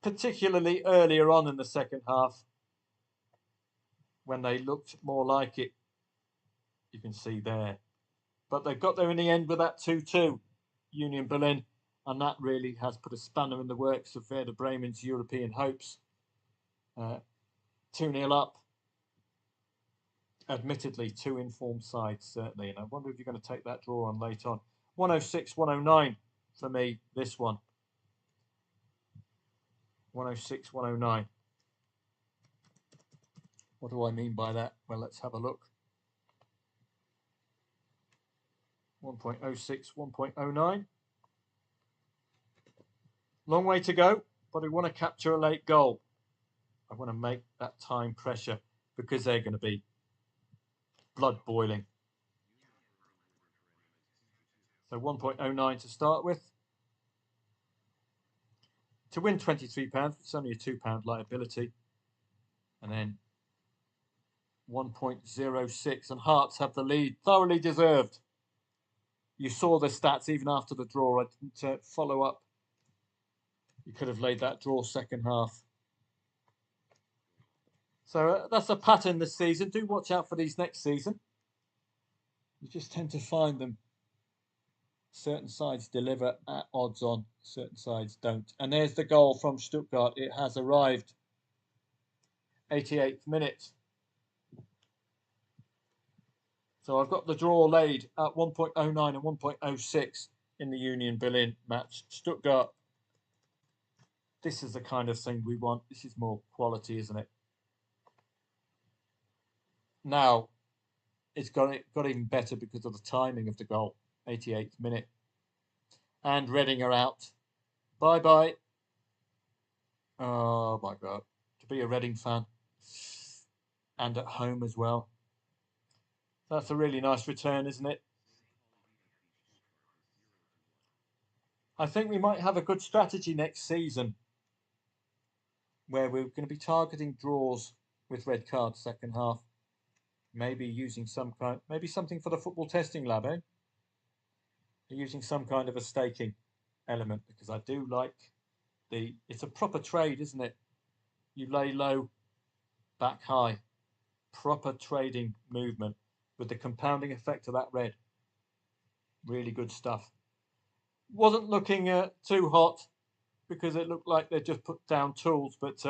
particularly earlier on in the second half, when they looked more like it. You can see there. But they got there in the end with that 2-2, Union Berlin, and that really has put a spanner in the works of Werder Bremen's European hopes. 2-0 up. Admittedly, 2 informed sides, certainly, and I wonder if you're going to take that draw on late on. 106, 109 for me, this one. 106, 109. What do I mean by that? Well, let's have a look. 1.06, 1.09. Long way to go, but I want to capture a late goal. I want to make that time pressure because they're going to be blood boiling. So 1.09 to start with. To win £23, it's only a £2 liability. And then 1.06, and Hearts have the lead, thoroughly deserved. You saw the stats even after the draw. I didn't follow up. You could have laid that draw second half. So that's a pattern this season. Do watch out for these next season. You just tend to find them. Certain sides deliver at odds on, certain sides don't. And there's the goal from Stuttgart. It has arrived. 88th minute. So I've got the draw laid at 1.09 and 1.06 in the Union Berlin match. Stuttgart. This is the kind of thing we want. This is more quality, isn't it? Now, it's got even better because of the timing of the goal. 88th minute. And Reading are out. Bye-bye. Oh, my God. To be a Reading fan. And at home as well. That's a really nice return, isn't it? I think we might have a good strategy next season where we're going to be targeting draws with red cards second half. Maybe using maybe something for the football testing lab, eh? Using some kind of a staking element, because I do like it's a proper trade, isn't it? You lay low, back high, proper trading movement with the compounding effect of that red. Really good stuff. Wasn't looking too hot because it looked like they just put down tools, but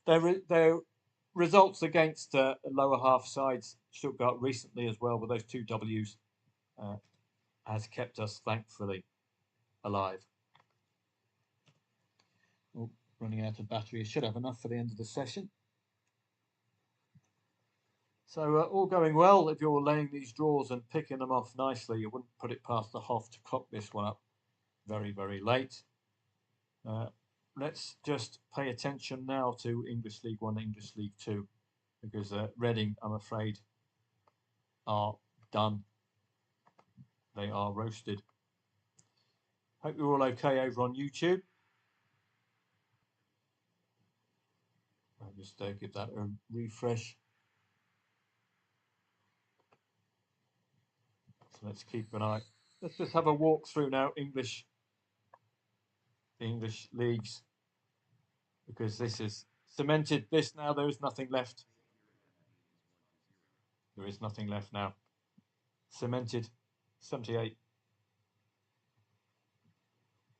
their results against lower half sides, Stuttgart recently as well, with those 2 Ws, has kept us thankfully alive. Oh, running out of battery. I should have enough for the end of the session. So all going well. If you're laying these draws and picking them off nicely, you wouldn't put it past the Hoff to cock this one up very, very late. Let's just pay attention now to English League 1, English League 2, because Reading, I'm afraid, are done. They are roasted. Hope you're all okay over on YouTube. I'll just give that a refresh. So let's keep an eye. Let's just have a walk through now, the English leagues, because this is cemented. This now, there is nothing left. There is nothing left now. Cemented. 78.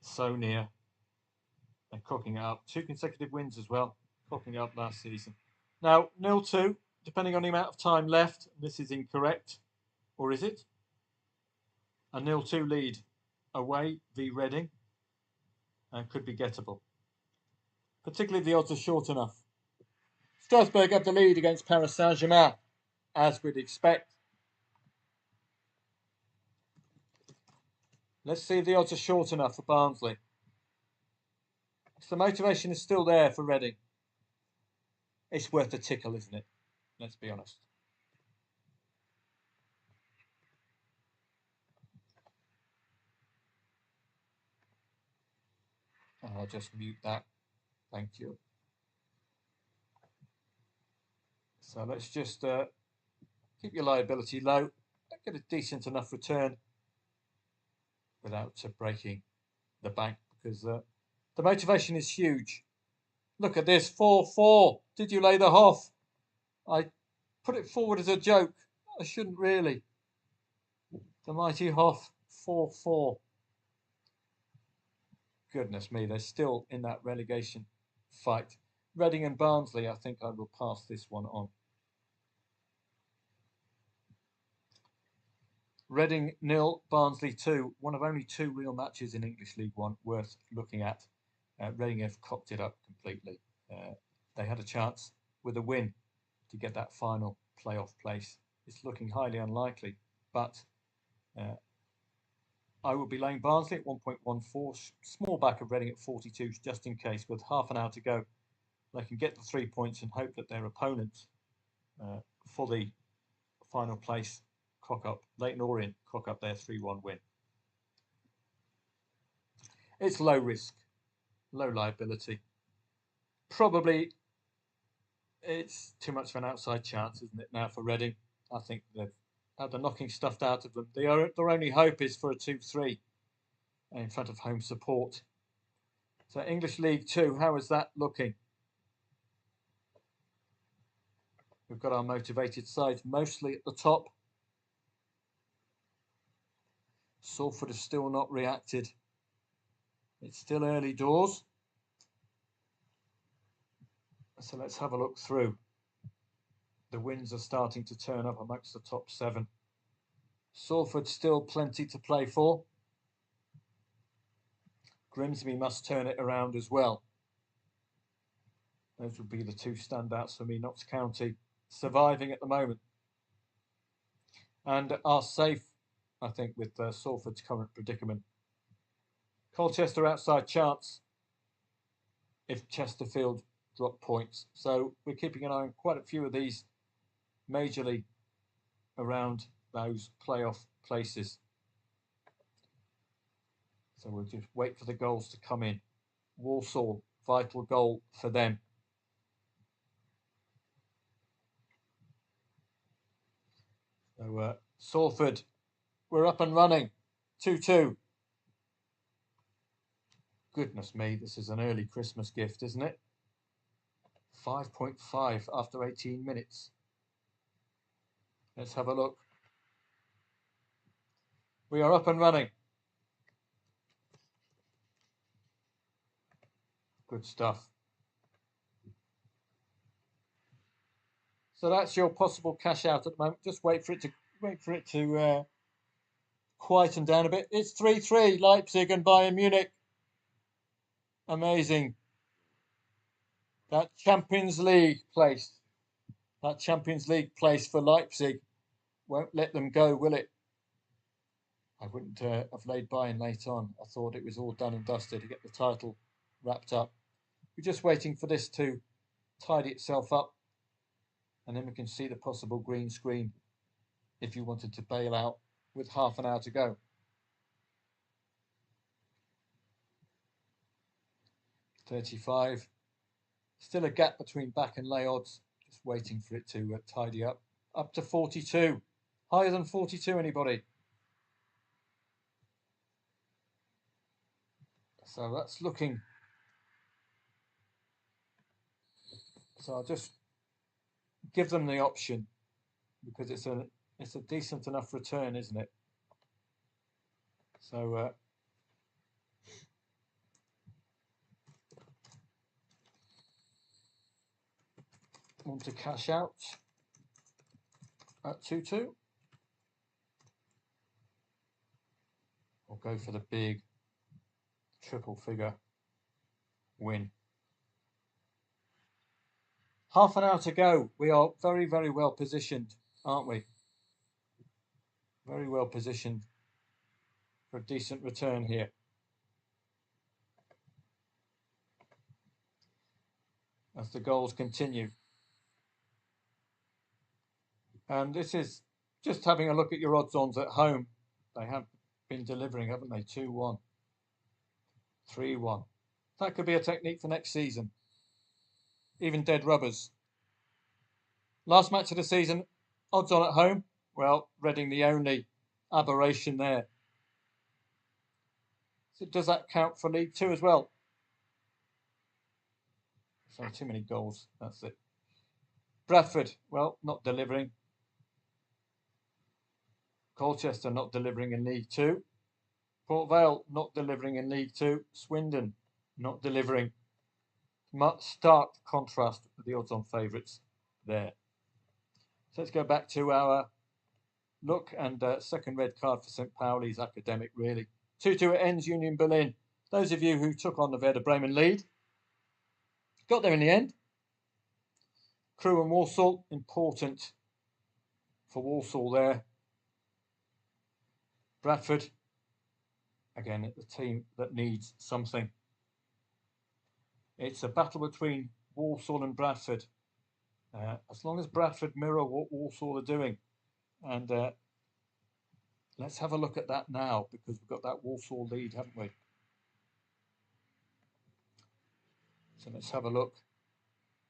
So near. They're cocking it up. 2 consecutive wins as well. Cocking it up last season. Now, 0-2, depending on the amount of time left. This is incorrect. Or is it? A 0-2 lead away v Reading. And could be gettable. Particularly if the odds are short enough. Strasbourg have the lead against Paris Saint-Germain, as we'd expect. Let's see if the odds are short enough for Barnsley. So motivation is still there for Reading. It's worth a tickle, isn't it? Let's be honest. I'll just mute that. Thank you. So let's just keep your liability low. Get a decent enough return without breaking the bank, because the motivation is huge. Look at this, 4-4. Did you lay the Hoff? I put it forward as a joke. I shouldn't really. The mighty Hoff, 4-4. Goodness me, they're still in that relegation fight. Reading and Barnsley, I think I will pass this one on. Reading 0, Barnsley 2. One of only 2 real matches in English League One worth looking at. Reading have cocked it up completely. They had a chance with a win to get that final playoff place. It's looking highly unlikely, but I will be laying Barnsley at 1.14, small back of Reading at 42, just in case, with half an hour to go. They can get the 3 points and hope that their opponents for the final place cock up, Leyton Orient cock up their 3-1 win. It's low risk, low liability. Probably it's too much of an outside chance, isn't it, now for Reading? I think they've had the knocking stuffed out of them. Their only hope is for a 2-3 in front of home support. So English League 2, how is that looking? We've got our motivated sides mostly at the top. Salford have still not reacted. It's still early doors. So let's have a look through. The wins are starting to turn up amongst the top 7. Salford still plenty to play for. Grimsby must turn it around as well. Those would be the 2 standouts for me. Notts County surviving at the moment and are safe, I think, with Salford's current predicament. Colchester outside chance if Chesterfield drop points. So we're keeping an eye on quite a few of these majorly around those playoff places. So we'll just wait for the goals to come in. Walsall, vital goal for them. So Salford, we're up and running. 2-2. Goodness me, this is an early Christmas gift, isn't it? 5.5 after 18 minutes. Let's have a look. We are up and running. Good stuff. So that's your possible cash out at the moment. Just wait for it to quieten down a bit. It's 3-3 Leipzig and Bayern Munich. Amazing. That Champions League place for Leipzig won't let them go, will it? I wouldn't have laid Bayern late on. I thought it was all done and dusted to get the title wrapped up. We're just waiting for this to tidy itself up, and then we can see the possible green screen if you wanted to bail out with half an hour to go. $35. Still a gap between back and lay odds. Just waiting for it to tidy up. Up to 42. Higher than 42, anybody? So that's looking. So I'll just give them the option because it's a decent enough return, isn't it? So want to cash out at 2-2. Or go for the big triple figure win. Half an hour to go. We are very, very well positioned, aren't we? Very well positioned for a decent return here. as the goals continue. And this is just having a look at your odds-ons at home. They have been delivering, haven't they? 2-1, 3-1. That could be a technique for next season. Even dead rubbers. Last match of the season, odds on at home. Well, Reading the only aberration there. So does that count for League Two as well? Sorry, too many goals. That's it. Bradford, well, not delivering. Colchester not delivering in League Two. Port Vale not delivering in League Two. Swindon not delivering. Stark contrast with the odds-on favourites there. So let's go back to our look, and second red card for St. Pauli's academic, really. 2-2 it ends, Union Berlin. Those of you who took on the Werder Bremen lead got there in the end. Crewe and Walsall, important for Walsall there. Bradford, again, the team that needs something. It's a battle between Walsall and Bradford. As long as Bradford mirror what Walsall are doing. And let's have a look at that now, because we've got that Walsall lead, haven't we? So let's have a look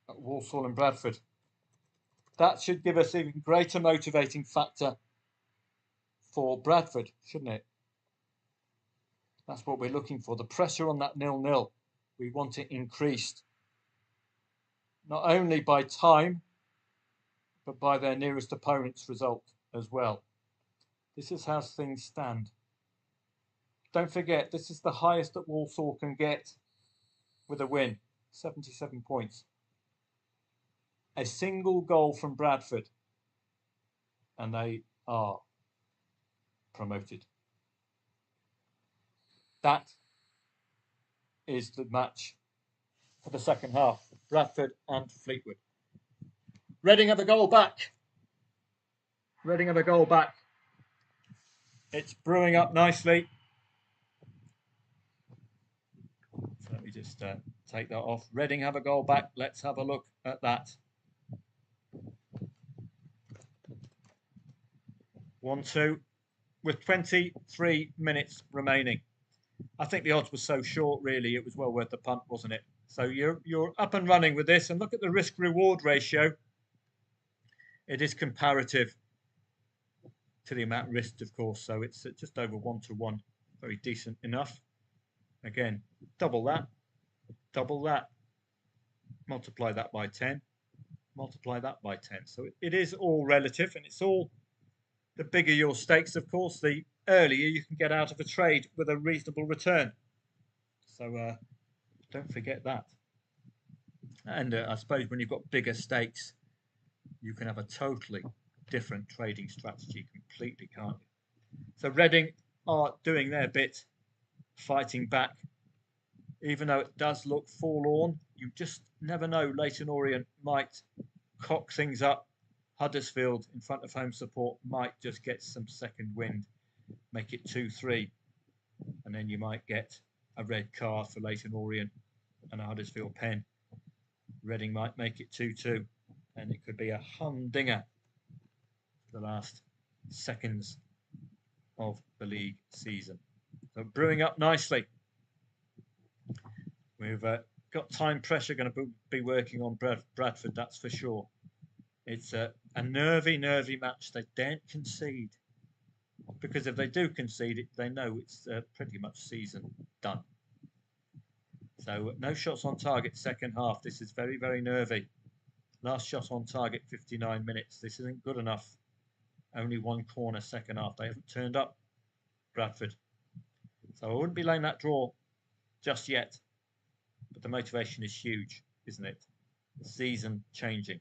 at Walsall and Bradford. That should give us even greater motivating factor for Bradford, shouldn't it? That's what we're looking for. The pressure on that 0-0. We want it increased. Not only by time, but by their nearest opponent's result as well. This is how things stand. Don't forget, this is the highest that Walsall can get with a win. 77 points. A single goal from Bradford, and they are promoted. That is the match for the second half. Bradford and Fleetwood. Reading have a goal back. Reading have a goal back. It's brewing up nicely. So let me just take that off. Reading have a goal back. Let's have a look at that. 1-2 with 23 minutes remaining. I think the odds were so short, really, it was well worth the punt, wasn't it? So you're up and running with this, and look at the risk-reward ratio. It is comparative to the amount risked, of course, so it's just over 1-to-1. Very decent enough. Again, double that, multiply that by 10, multiply that by 10. So it is all relative, and it's all, the bigger your stakes, of course, the earlier you can get out of a trade with a reasonable return. So don't forget that. And I suppose when you've got bigger stakes, you can have a totally different trading strategy completely, can't you? So Reading are doing their bit, fighting back. Even though it does look forlorn, you just never know. Leyton Orient might cock things up. Huddersfield, in front of home support, might just get some second wind, make it 2-3, and then you might get a red card for Leyton Orient and a Huddersfield pen. Reading might make it 2-2, and it could be a humdinger for the last seconds of the league season. So brewing up nicely. We've got time pressure going to be working on Bradford, that's for sure. It's a nervy match. They daren't concede, because if they do concede it, they know it's pretty much season done. So no shots on target second half. This is very, very nervy. Last shot on target, 59 minutes. This isn't good enough. Only one corner second half. They haven't turned up, Bradford. So I wouldn't be laying that draw just yet. But the motivation is huge, isn't it? Season changing.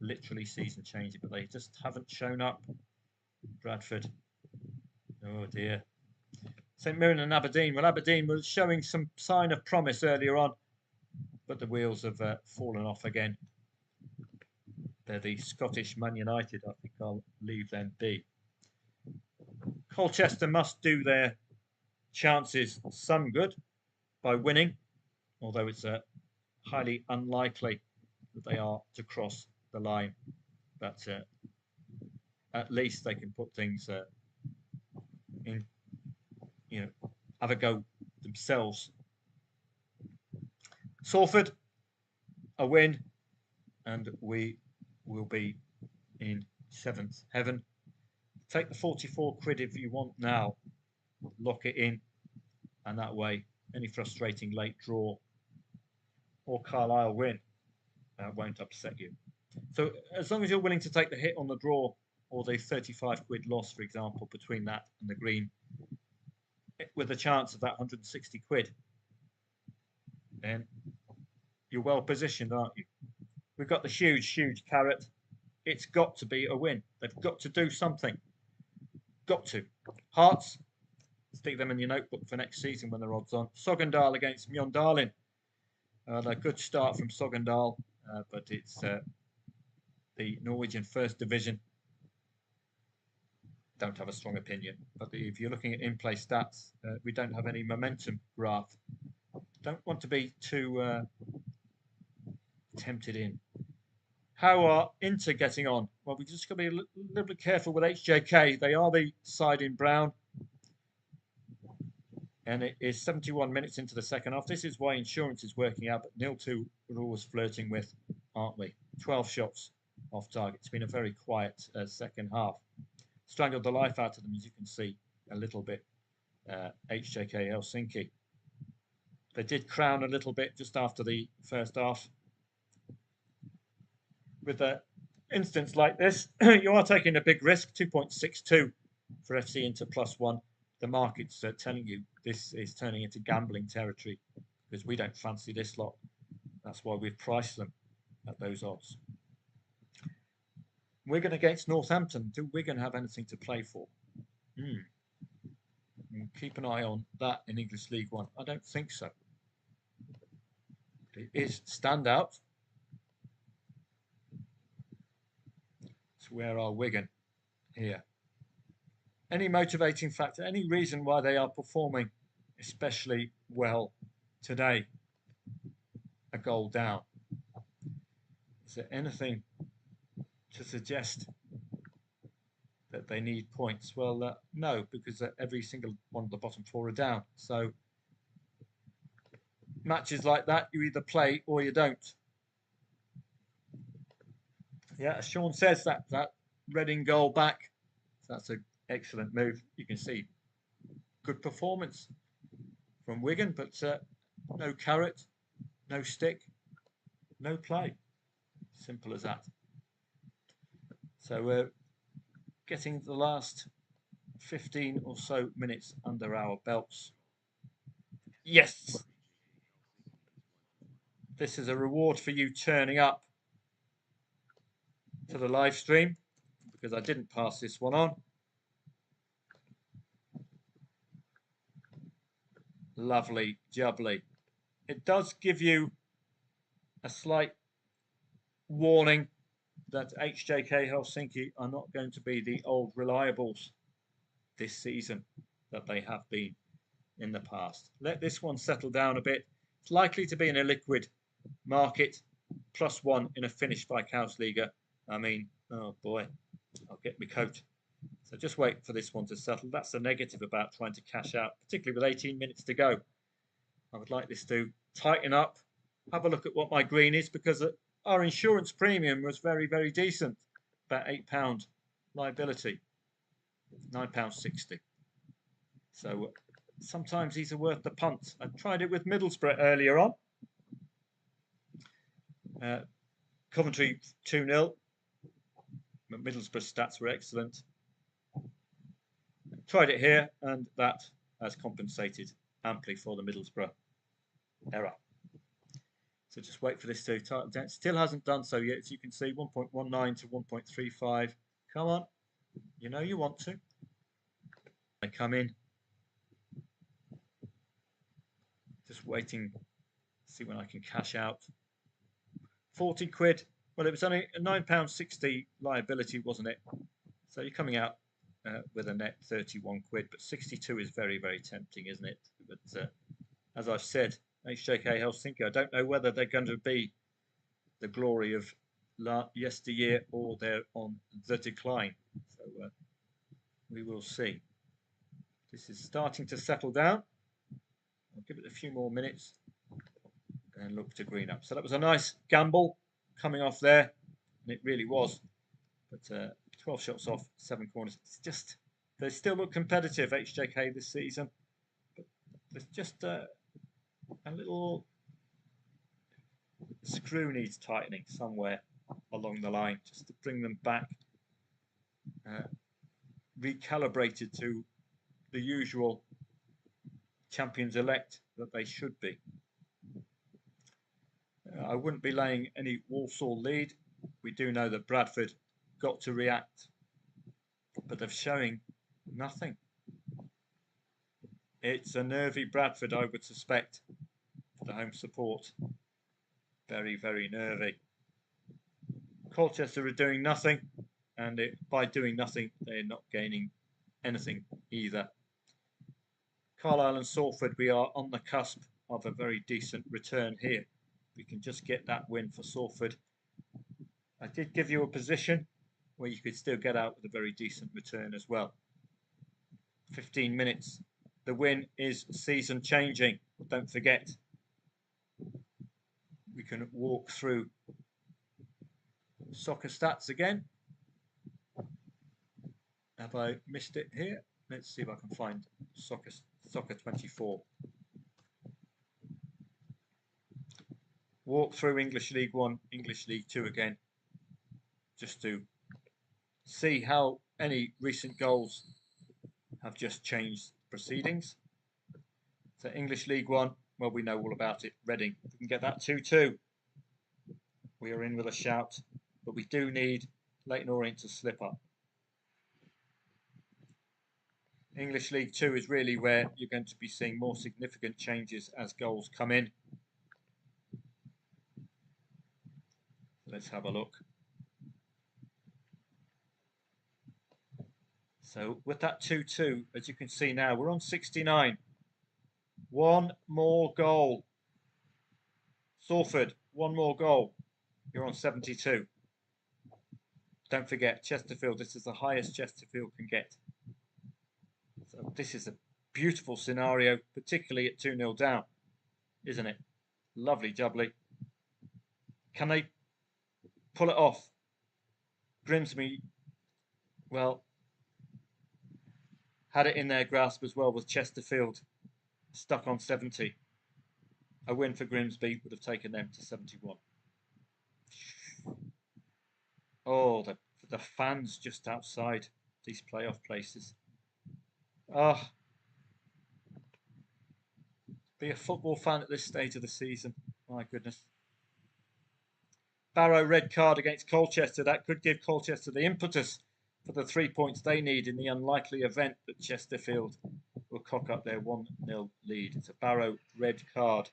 Literally season changing. But they just haven't shown up, Bradford. Oh dear. St Mirren and Aberdeen. Well, Aberdeen was showing some sign of promise earlier on, but the wheels have fallen off again. They're the Scottish Man United. I think I'll leave them be. Colchester must do their chances some good by winning, although it's highly unlikely that they are to cross the line. But at least they can put things in, have a go themselves. Salford, a win, and we will be in 7th heaven. Take the 44 quid if you want now. Lock it in, and that way any frustrating late draw or Carlisle win won't upset you. So as long as you're willing to take the hit on the draw or the 35 quid loss, for example, between that and the green, with a chance of that 160 quid, then you're well positioned, aren't you? We've got the huge carrot. It's got to be a win. They've got to do something. Got to. Hearts, stick them in your notebook for next season when they're odds on. Sogndal against Mjøndalen. A good start from Sogndal, but it's the Norwegian First Division. Don't have a strong opinion, but if you're looking at in-play stats, we don't have any momentum graph. Don't want to be too tempted in. How are Inter getting on? Well, we just got to be a little bit careful with HJK. They are the side in brown. And it is 71 minutes into the second half. This is why insurance is working out, but 0-2 we're always flirting with, aren't we? 12 shots off target. It's been a very quiet second half. Strangled the life out of them, as you can see, a little bit. HJK Helsinki. They did crown a little bit just after the first half. With an instance like this, you are taking a big risk, 2.62 for FC Inter +1. The market's telling you this is turning into gambling territory because we don't fancy this lot. That's why we've priced them at those odds. Wigan against Northampton. Do Wigan have anything to play for? Keep an eye on that in English League One. I don't think so. It is standout. So where are Wigan? Here. Any motivating factor, any reason why they are performing especially well today? A goal down. Is there anything to suggest that they need points? Well, no, because every single one of the bottom four are down. So matches like that, you either play or you don't. Yeah, as Sean says, that Reading goal back, that's an excellent move. You can see good performance from Wigan, but no carrot, no stick, no play. Simple as that. So we're getting the last 15 or so minutes under our belts. Yes! This is a reward for you turning up to the live stream because I didn't pass this one on. Lovely, jubbly. It does give you a slight warning that HJK Helsinki are not going to be the old reliables this season that they have been in the past. Let this one settle down a bit. It's likely to be in a liquid market, +1 in a Finnish Veikkausliiga. I mean, oh boy, I'll get my coat. So just wait for this one to settle. That's the negative about trying to cash out, particularly with 18 minutes to go. I would like this to tighten up. Have a look at what my green is, because our insurance premium was very, very decent. About £8 liability, £9.60. So sometimes these are worth the punt. I tried it with Middlesbrough earlier on. Coventry 2-0. Middlesbrough stats were excellent. Tried it here, and that has compensated amply for the Middlesbrough error. So just wait for this to tighten down. Still hasn't done so yet. As you can see, 1.19 to 1.35. Come on. You know you want to. I come in. Just waiting to see when I can cash out. 40 quid. Well, it was only a £9.60 liability, wasn't it? So you're coming out with a net 31 quid, but 62 is very, very tempting, isn't it? But as I've said, HJK Helsinki, I don't know whether they're going to be the glory of yesteryear, or they're on the decline. So we will see. This is starting to settle down. I'll give it a few more minutes and look to green up. So that was a nice gamble coming off there, and it really was. But 12 shots off, 7 corners. It's just, they still look competitive, HJK, this season. But there's just a little screw needs tightening somewhere along the line, just to bring them back recalibrated to the usual champions elect that they should be. I wouldn't be laying any Walsall lead. We do know that Bradford got to react, but they're showing nothing. It's a nervy Bradford, I would suspect, for the home support. Very, very nervy. Colchester are doing nothing, and by doing nothing, they're not gaining anything either. Carlisle and Salford, we are on the cusp of a very decent return here. We can just get that win for Salford. I did give you a position where you could still get out with a very decent return as well. 15 minutes. The win is season changing. Don't forget. We can walk through soccer stats again. Have I missed it here? Let's see if I can find soccer 24. Walk through English League 1, English League 2 again, just to see how any recent goals have just changed proceedings. So English League 1, well, we know all about it. Reading, if we can get that 2-2, we are in with a shout, but we do need Leyton Orient to slip up. English League 2 is really where you're going to be seeing more significant changes as goals come in. Let's have a look. So with that 2-2, as you can see now, we're on 69. One more goal. Salford, one more goal. You're on 72. Don't forget, Chesterfield, this is the highest Chesterfield can get. So this is a beautiful scenario, particularly at 2-0 down, isn't it? Lovely jubbly. Can they pull it off? Grimsby, well, had it in their grasp as well with Chesterfield stuck on 70. A win for Grimsby would have taken them to 71. Oh, the fans just outside these playoff places. Ah, be a football fan at this stage of the season. My goodness. Barrow red card against Colchester. That could give Colchester the impetus for the 3 points they need in the unlikely event that Chesterfield will cock up their 1-0 lead. It's a Barrow red card.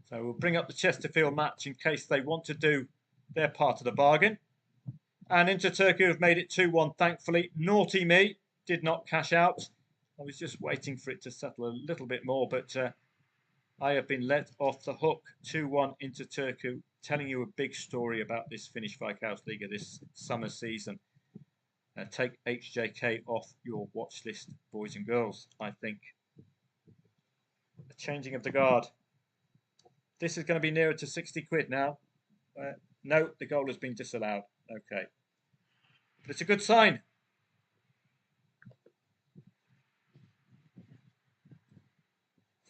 So we'll bring up the Chesterfield match in case they want to do their part of the bargain. And Interturku have made it 2-1, thankfully. Naughty me, did not cash out. I was just waiting for it to settle a little bit more, but I have been let off the hook. 2-1 Interturku, telling you a big story about this Finnish Veikkausliiga this summer season. Take HJK off your watch list, boys and girls, I think. The changing of the guard. This is going to be nearer to 60 quid now. No, the goal has been disallowed. Okay. But it's a good sign.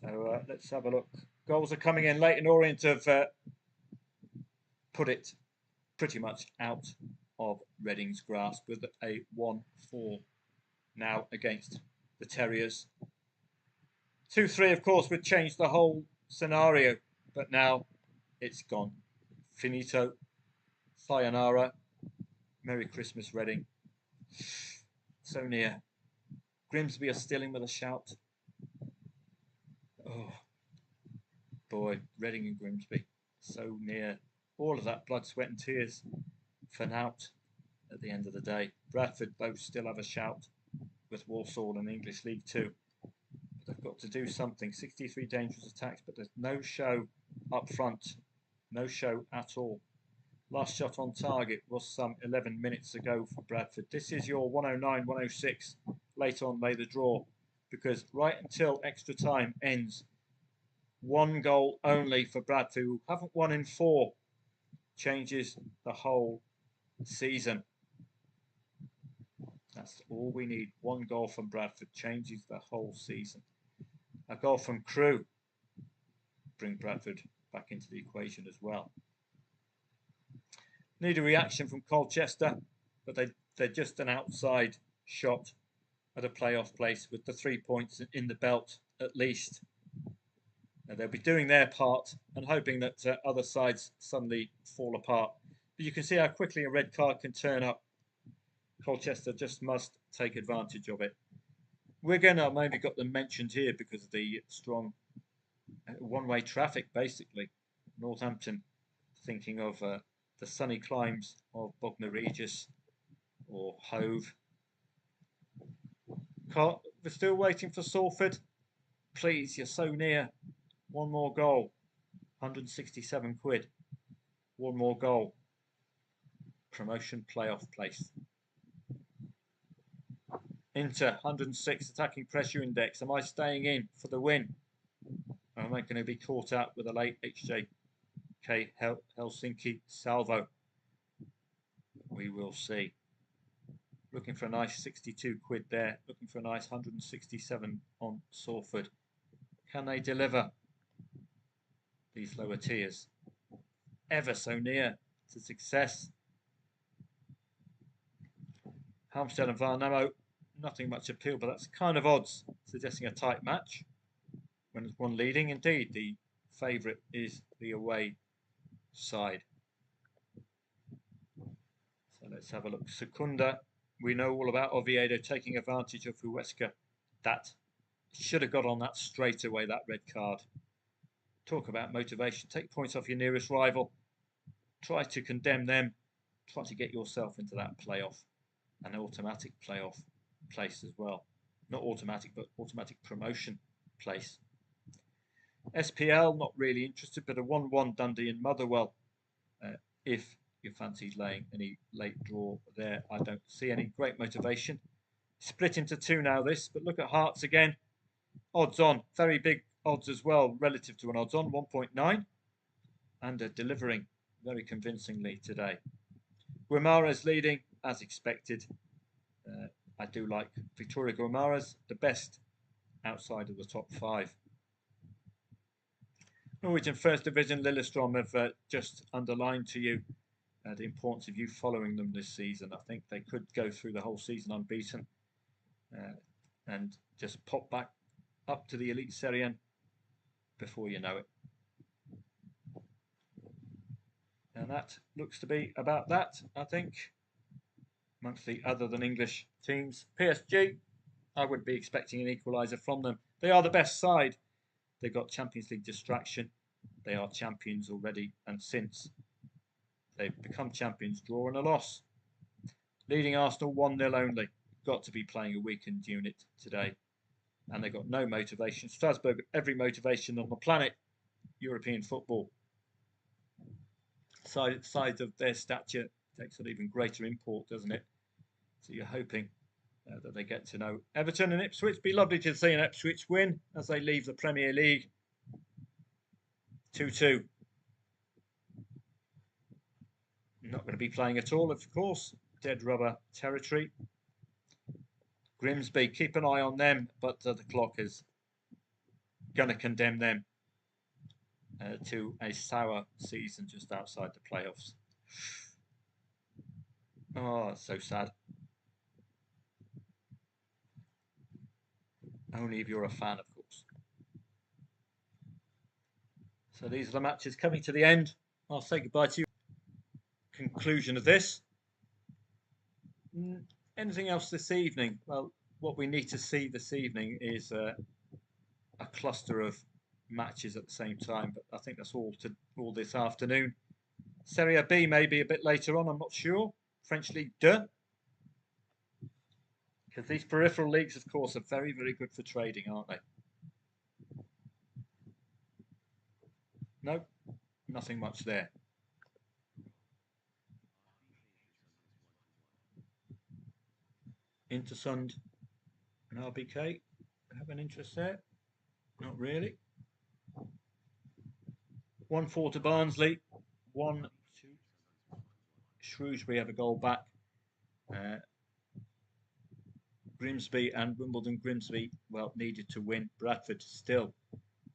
So let's have a look. Goals are coming in. Leyton Orient have put it pretty much out of Reading's grasp with a 1-4 now against the Terriers. 2-3, of course, would change the whole scenario, but now it's gone. Finito. Sayonara. Merry Christmas, Reading. So near. Grimsby are still in with a shout. Oh, boy, Reading and Grimsby. So near. All of that blood, sweat and tears for Nout at the end of the day. Bradford both still have a shout with Walsall and English League 2. They've got to do something. 63 dangerous attacks, but there's no show up front No show at all. Last shot on target was some 11 minutes ago for Bradford. This is your 109, 106. Late on lay the draw, because right until extra time ends, 1 goal only for Bradford, who haven't won in 4. Changes the whole season. That's all we need. 1 goal from Bradford changes the whole season. A goal from Crewe bring Bradford back into the equation as well. Need a reaction from Colchester, but they're just an outside shot at a playoff place with the 3 points in the belt at least. Now, they'll be doing their part and hoping that other sides suddenly fall apart. But you can see how quickly a red card can turn up. Colchester just must take advantage of it. Wigan, I've maybe got them mentioned here because of the strong one-way traffic, basically. Northampton thinking of the sunny climes of Bognor Regis or Hove. We're still waiting for Salford. Please, you're so near. 1 more goal. 167 quid. 1 more goal. Promotion playoff place. Inter, 106 attacking pressure index. Am I staying in for the win? Or am I going to be caught out with a late HJK Helsinki salvo? We will see. Looking for a nice 62 quid there. Looking for a nice 167 on Salford. Can they deliver? These lower tiers. Ever so near to success. Halmstad and Varnamo, nothing much appeal, but that's kind of odds, suggesting a tight match. When there's one leading, indeed, the favourite is the away side. So let's have a look. Secunda, we know all about Oviedo taking advantage of Huesca. That should have got on that straight away, that red card. Talk about motivation. Take points off your nearest rival. Try to condemn them. Try to get yourself into that playoff. An automatic playoff place as well. Not automatic, but automatic promotion place. SPL, not really interested, but a 1-1 Dundee and Motherwell. If you fancy laying any late draw there, I don't see any great motivation. Split into 2 now this, but look at Hearts again. Odds on, very big odds as well, relative to an odds on, 1.9. And delivering very convincingly today. Guimaraes leading, as expected. I do like Victoria Guimaraes, the best outside of the top 5. Norwegian First Division, Lillestrøm have just underlined to you the importance of you following them this season. I think they could go through the whole season unbeaten and just pop back up to the Elite Serien before you know it. And that looks to be about that, I think, amongst the other than English teams. PSG, I would be expecting an equaliser from them. They are the best side. They've got Champions League distraction. They are champions already, and since they've become champions, draw and a loss. Leading Arsenal 1-0 only. Got to be playing a weakened unit today. And they've got no motivation. Strasbourg, every motivation on the planet. European football. Sides of their stature takes an even greater import, doesn't it? So you're hoping that they get to know Everton and Ipswich. Be lovely to see an Ipswich win as they leave the Premier League. 2-2. Not going to be playing at all, of course. Dead rubber territory. Grimsby, keep an eye on them, but the clock is going to condemn them to a sour season just outside the playoffs. Oh, so sad. Only if you're a fan, of course. So these are the matches coming to the end. I'll say goodbye to you. Conclusion of this. Anything else this evening? Well, what we need to see this evening is a cluster of matches at the same time, but I think that's all this afternoon. Serie B maybe a bit later on, I'm not sure. French League 2. Because these peripheral leagues, of course, are very, very good for trading, aren't they? No, nothing much there. Intersund and RBK have an interest there. Not really. 1-4 to Barnsley. 1-2. Shrewsbury have a goal back. Grimsby and Wimbledon. Grimsby, well, needed to win. Bradford still,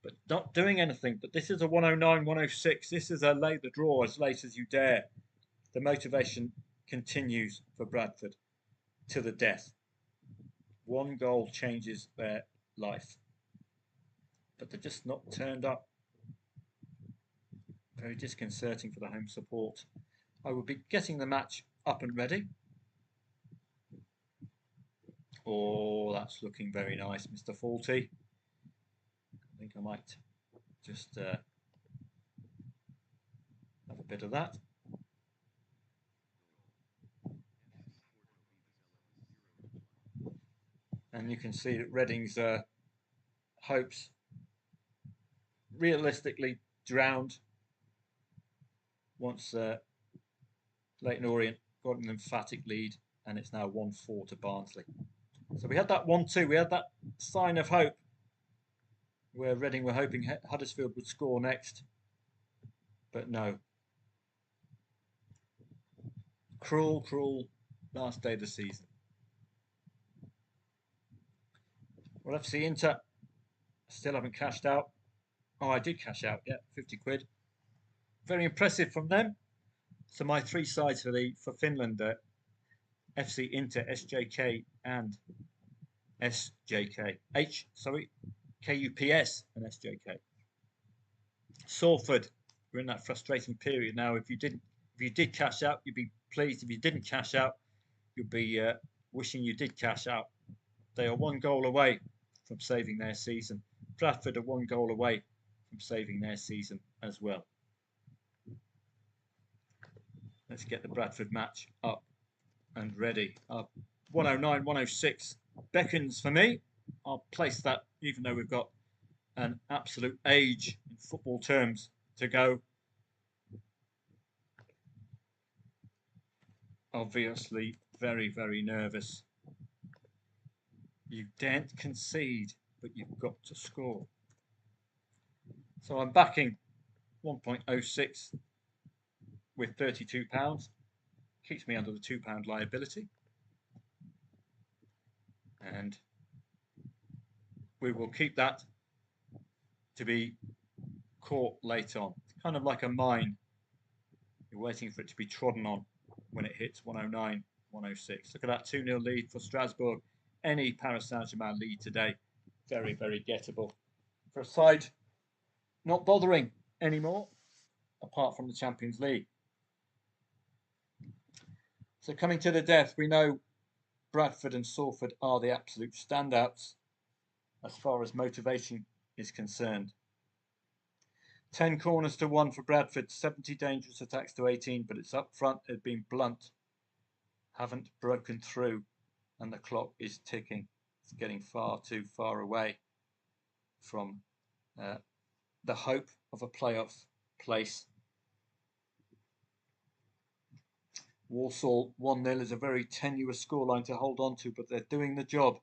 but not doing anything. But this is a 109, 106. This is a late the draw as late as you dare. The motivation continues for Bradford to the death. One goal changes their life, but they're just not turned up. Very disconcerting for the home support. I will be getting the match up and ready. Oh, that's looking very nice, Mr. Faulty. I think I might just have a bit of that. And you can see that Reading's hopes realistically drowned once Leyton Orient got an emphatic lead, and it's now 1-4 to Barnsley. So we had that 1-2. We had that sign of hope where Reading were hoping Huddersfield would score next, but no. Cruel, cruel last day of the season. Well, FC Inter still haven't cashed out. Oh, I did cash out, yeah, 50 quid. Very impressive from them. So my three sides for Finland are FC Inter, SJK and SJK. KUPS and SJK. Salford, we're in that frustrating period now. If you did cash out, you'd be pleased. If you didn't cash out, you'd be wishing you did cash out. They are one goal away from saving their season. Bradford are one goal away from saving their season as well. Let's get the Bradford match up and ready. 109, 106 beckons for me. I'll place that, even though we've got an absolute age in football terms to go. Obviously, very, very nervous. You daren't concede, but you've got to score. So I'm backing 1.06 with £32. Keeps me under the £2 liability. And we will keep that to be caught late on. It's kind of like a mine. You're waiting for it to be trodden on when it hits 109, 106. Look at that 2-0 lead for Strasbourg. Any Paris Saint-Germain lead today, very, very gettable. For a side not bothering anymore, apart from the Champions League. So coming to the death, we know Bradford and Salford are the absolute standouts as far as motivation is concerned. 10 corners to 1 for Bradford, 70 dangerous attacks to 18, but it's up front, they've been blunt, haven't broken through, and the clock is ticking. It's getting far too far away from the hope of a playoff place. Walsall 1-0 is a very tenuous scoreline to hold on to, but they're doing the job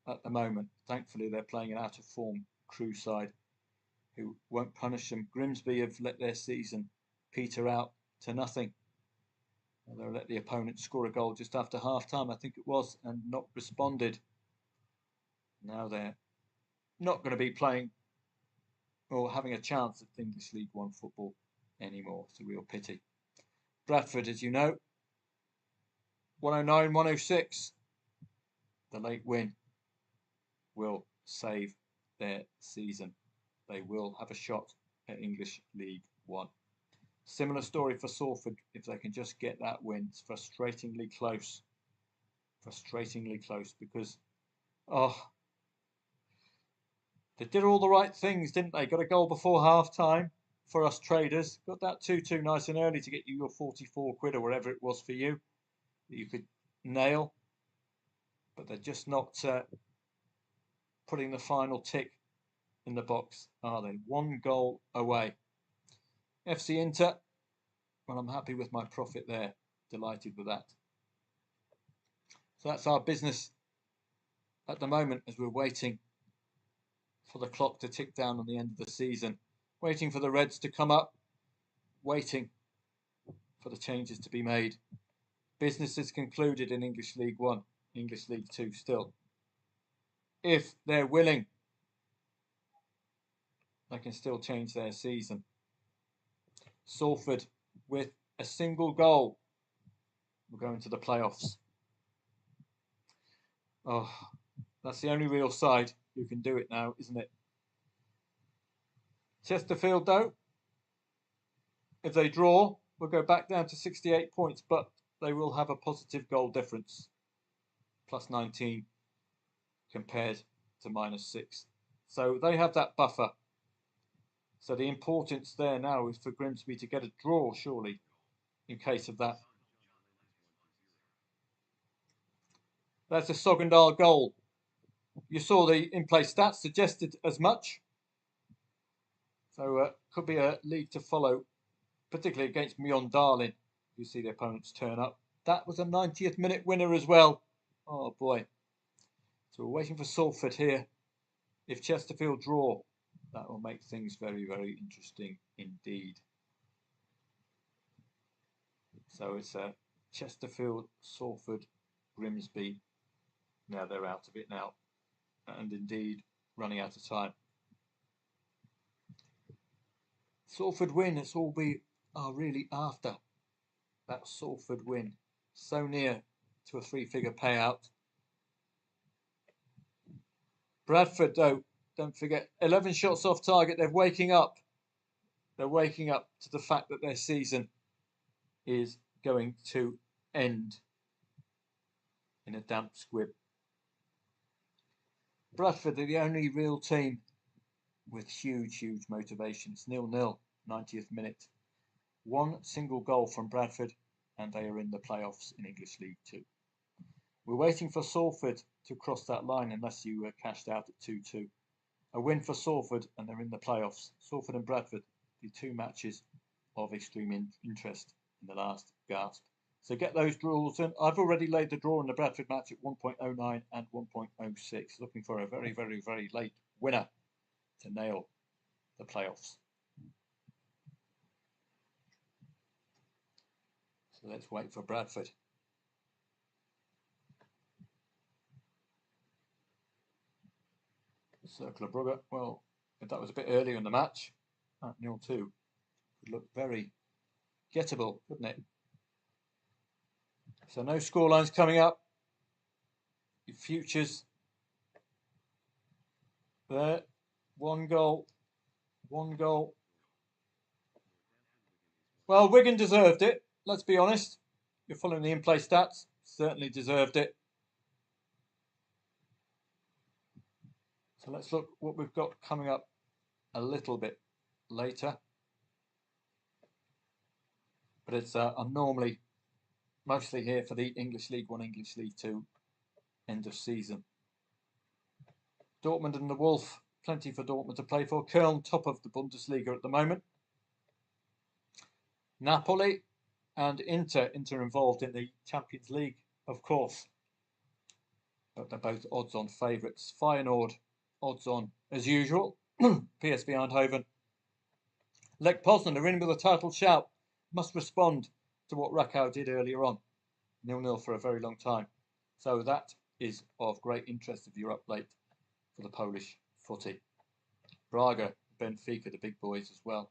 at the moment. Thankfully, they're playing an out-of-form Crewe side who won't punish them. Grimsby have let their season peter out to nothing. They'll let the opponent score a goal just after half-time, I think it was, and not responded. Now they're not going to be playing or having a chance at English League One football anymore. It's a real pity. Bradford, as you know, 109, 106. The late win will save their season. They will have a shot at English League One. Similar story for Salford. If they can just get that win, it's frustratingly close. Frustratingly close because, they did all the right things, didn't they? Got a goal before half-time for us traders. Got that 2-2 nice and early to get you your 44 quid or whatever it was for you that you could nail. But they're just not putting the final tick in the box, are they? One goal away. FC Inter, well, I'm happy with my profit there. Delighted with that. So that's our business at the moment as we're waiting for the clock to tick down on the end of the season. Waiting for the Reds to come up. Waiting for the changes to be made. Business is concluded in English League One, English League Two still. If they're willing, they can still change their season. Salford with a single goal will go into the playoffs. Oh, that's the only real side who can do it now, isn't it? Chesterfield, though, if they draw, will go back down to 68 points, but they will have a positive goal difference, plus 19 compared to -6. So they have that buffer. So the importance there now is for Grimsby to get a draw, surely, in case of that. That's a Sogndal goal. You saw the in-play stats suggested as much. So could be a lead to follow, particularly against Mjøndalen. You see the opponents turn up. That was a 90th minute winner as well. Oh boy. So we're waiting for Salford here. If Chesterfield draw, that will make things very, very interesting indeed. So it's Chesterfield, Salford, Grimsby. Now they're out of it now. And indeed running out of time. Salford win, it's all we are really after. That Salford win. So near to a 3-figure payout. Bradford, though, don't forget, 11 shots off target. They're waking up. They're waking up to the fact that their season is going to end in a damp squib. Bradford are the only real team with huge, huge motivation. It's 0-0, 90th minute. One single goal from Bradford, and they are in the playoffs in English League Two. We're waiting for Salford to cross that line unless you cashed out at 2-2. A win for Salford, and they're in the playoffs. Salford and Bradford, the two matches of extreme interest in the last gasp. So get those draws in. I've already laid the draw in the Bradford match at 1.09 and 1.06. Looking for a very, very, very late winner to nail the playoffs. So let's wait for Bradford. Circle of Brugge. Well, if that was a bit earlier in the match, at 0-2, would look very gettable, wouldn't it? So no scorelines coming up. Your futures there. One goal. One goal. Well, Wigan deserved it. Let's be honest. You're following the in-play stats. Certainly deserved it. So let's look what we've got coming up a little bit later. But it's I'm normally mostly here for the English League One, English League Two end of season. Dortmund and the Wolf, plenty for Dortmund to play for. Köln, top of the Bundesliga at the moment. Napoli and Inter involved in the Champions League, of course. But they're both odds-on favourites. Feyenoord, odds-on as usual. PSV Eindhoven. Lech Poznan are in with a title shout. Must respond to what Rakow did earlier on. 0-0 for a very long time. So that is of great interest if you're up late for the Polish footy. Braga, Benfica, the big boys as well.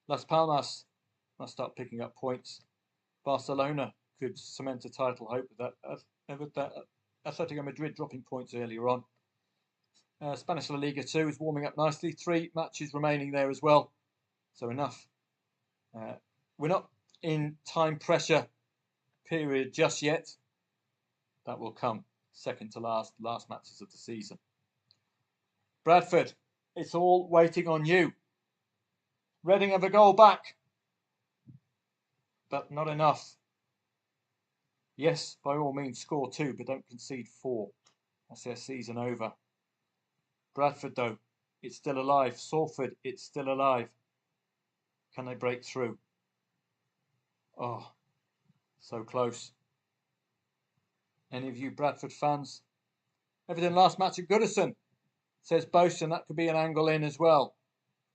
Las Palmas must start picking up points. Barcelona could cement a title hope with that Atletico Madrid dropping points earlier on. Spanish La Liga 2 is warming up nicely. 3 matches remaining there as well. So enough. We're not in time pressure period just yet. That will come second to last matches of the season. Bradford, it's all waiting on you. Reading have a goal back, but not enough. Yes, by all means, score 2, but don't concede 4. That's their season over. Bradford, though, it's still alive. Salford, it's still alive. Can they break through? Oh, so close. Any of you Bradford fans? Everton last match at Goodison, says Boast, and that could be an angle in as well.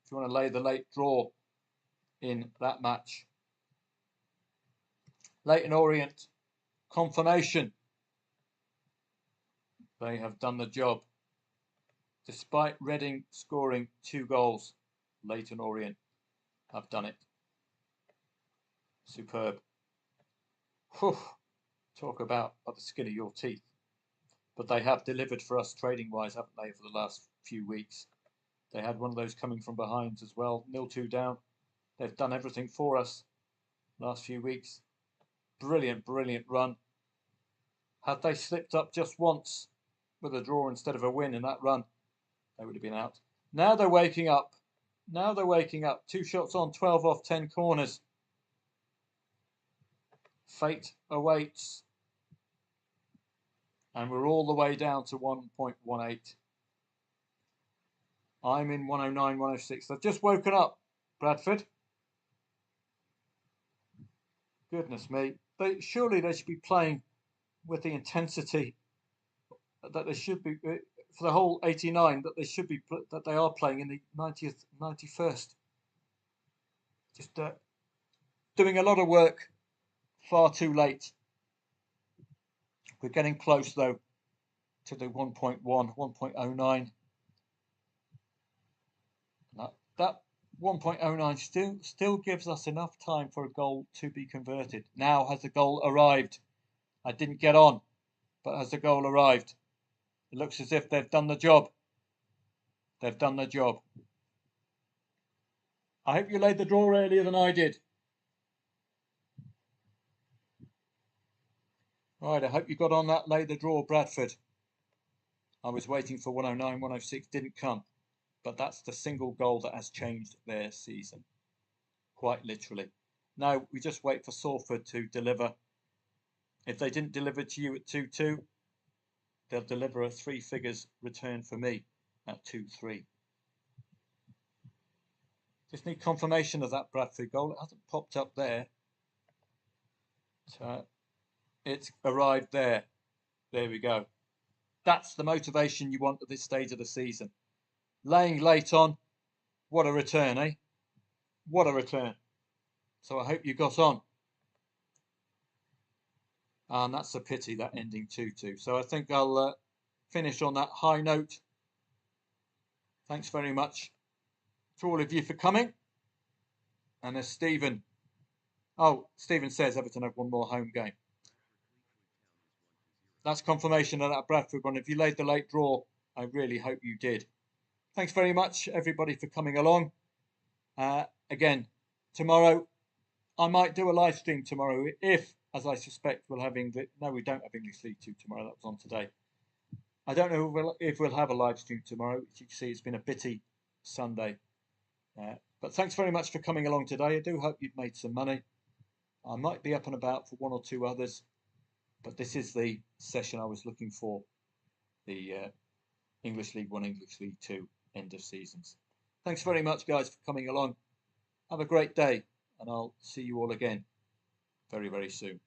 If you want to lay the late draw in that match. Leyton Orient, confirmation. They have done the job. Despite Reading scoring 2 goals, Leyton Orient have done it. Superb. Whew. Talk about at the skin of your teeth. But they have delivered for us trading-wise, haven't they, for the last few weeks. They had one of those coming from behind as well, 0-2 down. They've done everything for us last few weeks. Brilliant, brilliant run. Had they slipped up just once with a draw instead of a win in that run, they would have been out. Now they're waking up. Now they're waking up. 2 shots on, 12 off 10 corners. Fate awaits. And we're all the way down to 1.18. I'm in 109, 106. They've just woken up, Bradford. Goodness me. Surely they should be playing with the intensity that they should be for the whole 89 that they are playing in the 90th, 91st. Just doing a lot of work far too late. We're getting close though to the 1.1, 1.09. That 1.09 still gives us enough time for a goal to be converted. Now has the goal arrived? I didn't get on, but has the goal arrived? It looks as if they've done the job. They've done the job. I hope you laid the draw earlier than I did. Right, I hope you got on that lay the draw, Bradford. I was waiting for 109, 106, didn't come. But that's the single goal that has changed their season. Quite literally. Now we just wait for Salford to deliver. If they didn't deliver to you at 2-2, they'll deliver a 3 figures return for me at 2-3. Just need confirmation of that Bradford goal. It hasn't popped up there. It's arrived there. There we go. That's the motivation you want at this stage of the season. Laying late on. What a return, eh? What a return. So I hope you got on. And that's a pity, that ending 2-2. So I think I'll finish on that high note. Thanks very much to all of you for coming. And as Stephen says Everton have one more home game. That's confirmation of that Bradford one. If you laid the late draw, I really hope you did. Thanks very much, everybody, for coming along. Again, tomorrow, I might do a live stream tomorrow if, as I suspect, we'll have English. No, we don't have English League 2 tomorrow. That was on today. I don't know if we'll have a live stream tomorrow. As you can see, it's been a bitty Sunday. But thanks very much for coming along today. I do hope you've made some money. I might be up and about for 1 or 2 others. But this is the session I was looking for. The English League 1, English League 2 end of seasons. Thanks very much, guys, for coming along. Have a great day, and I'll see you all again very, very soon.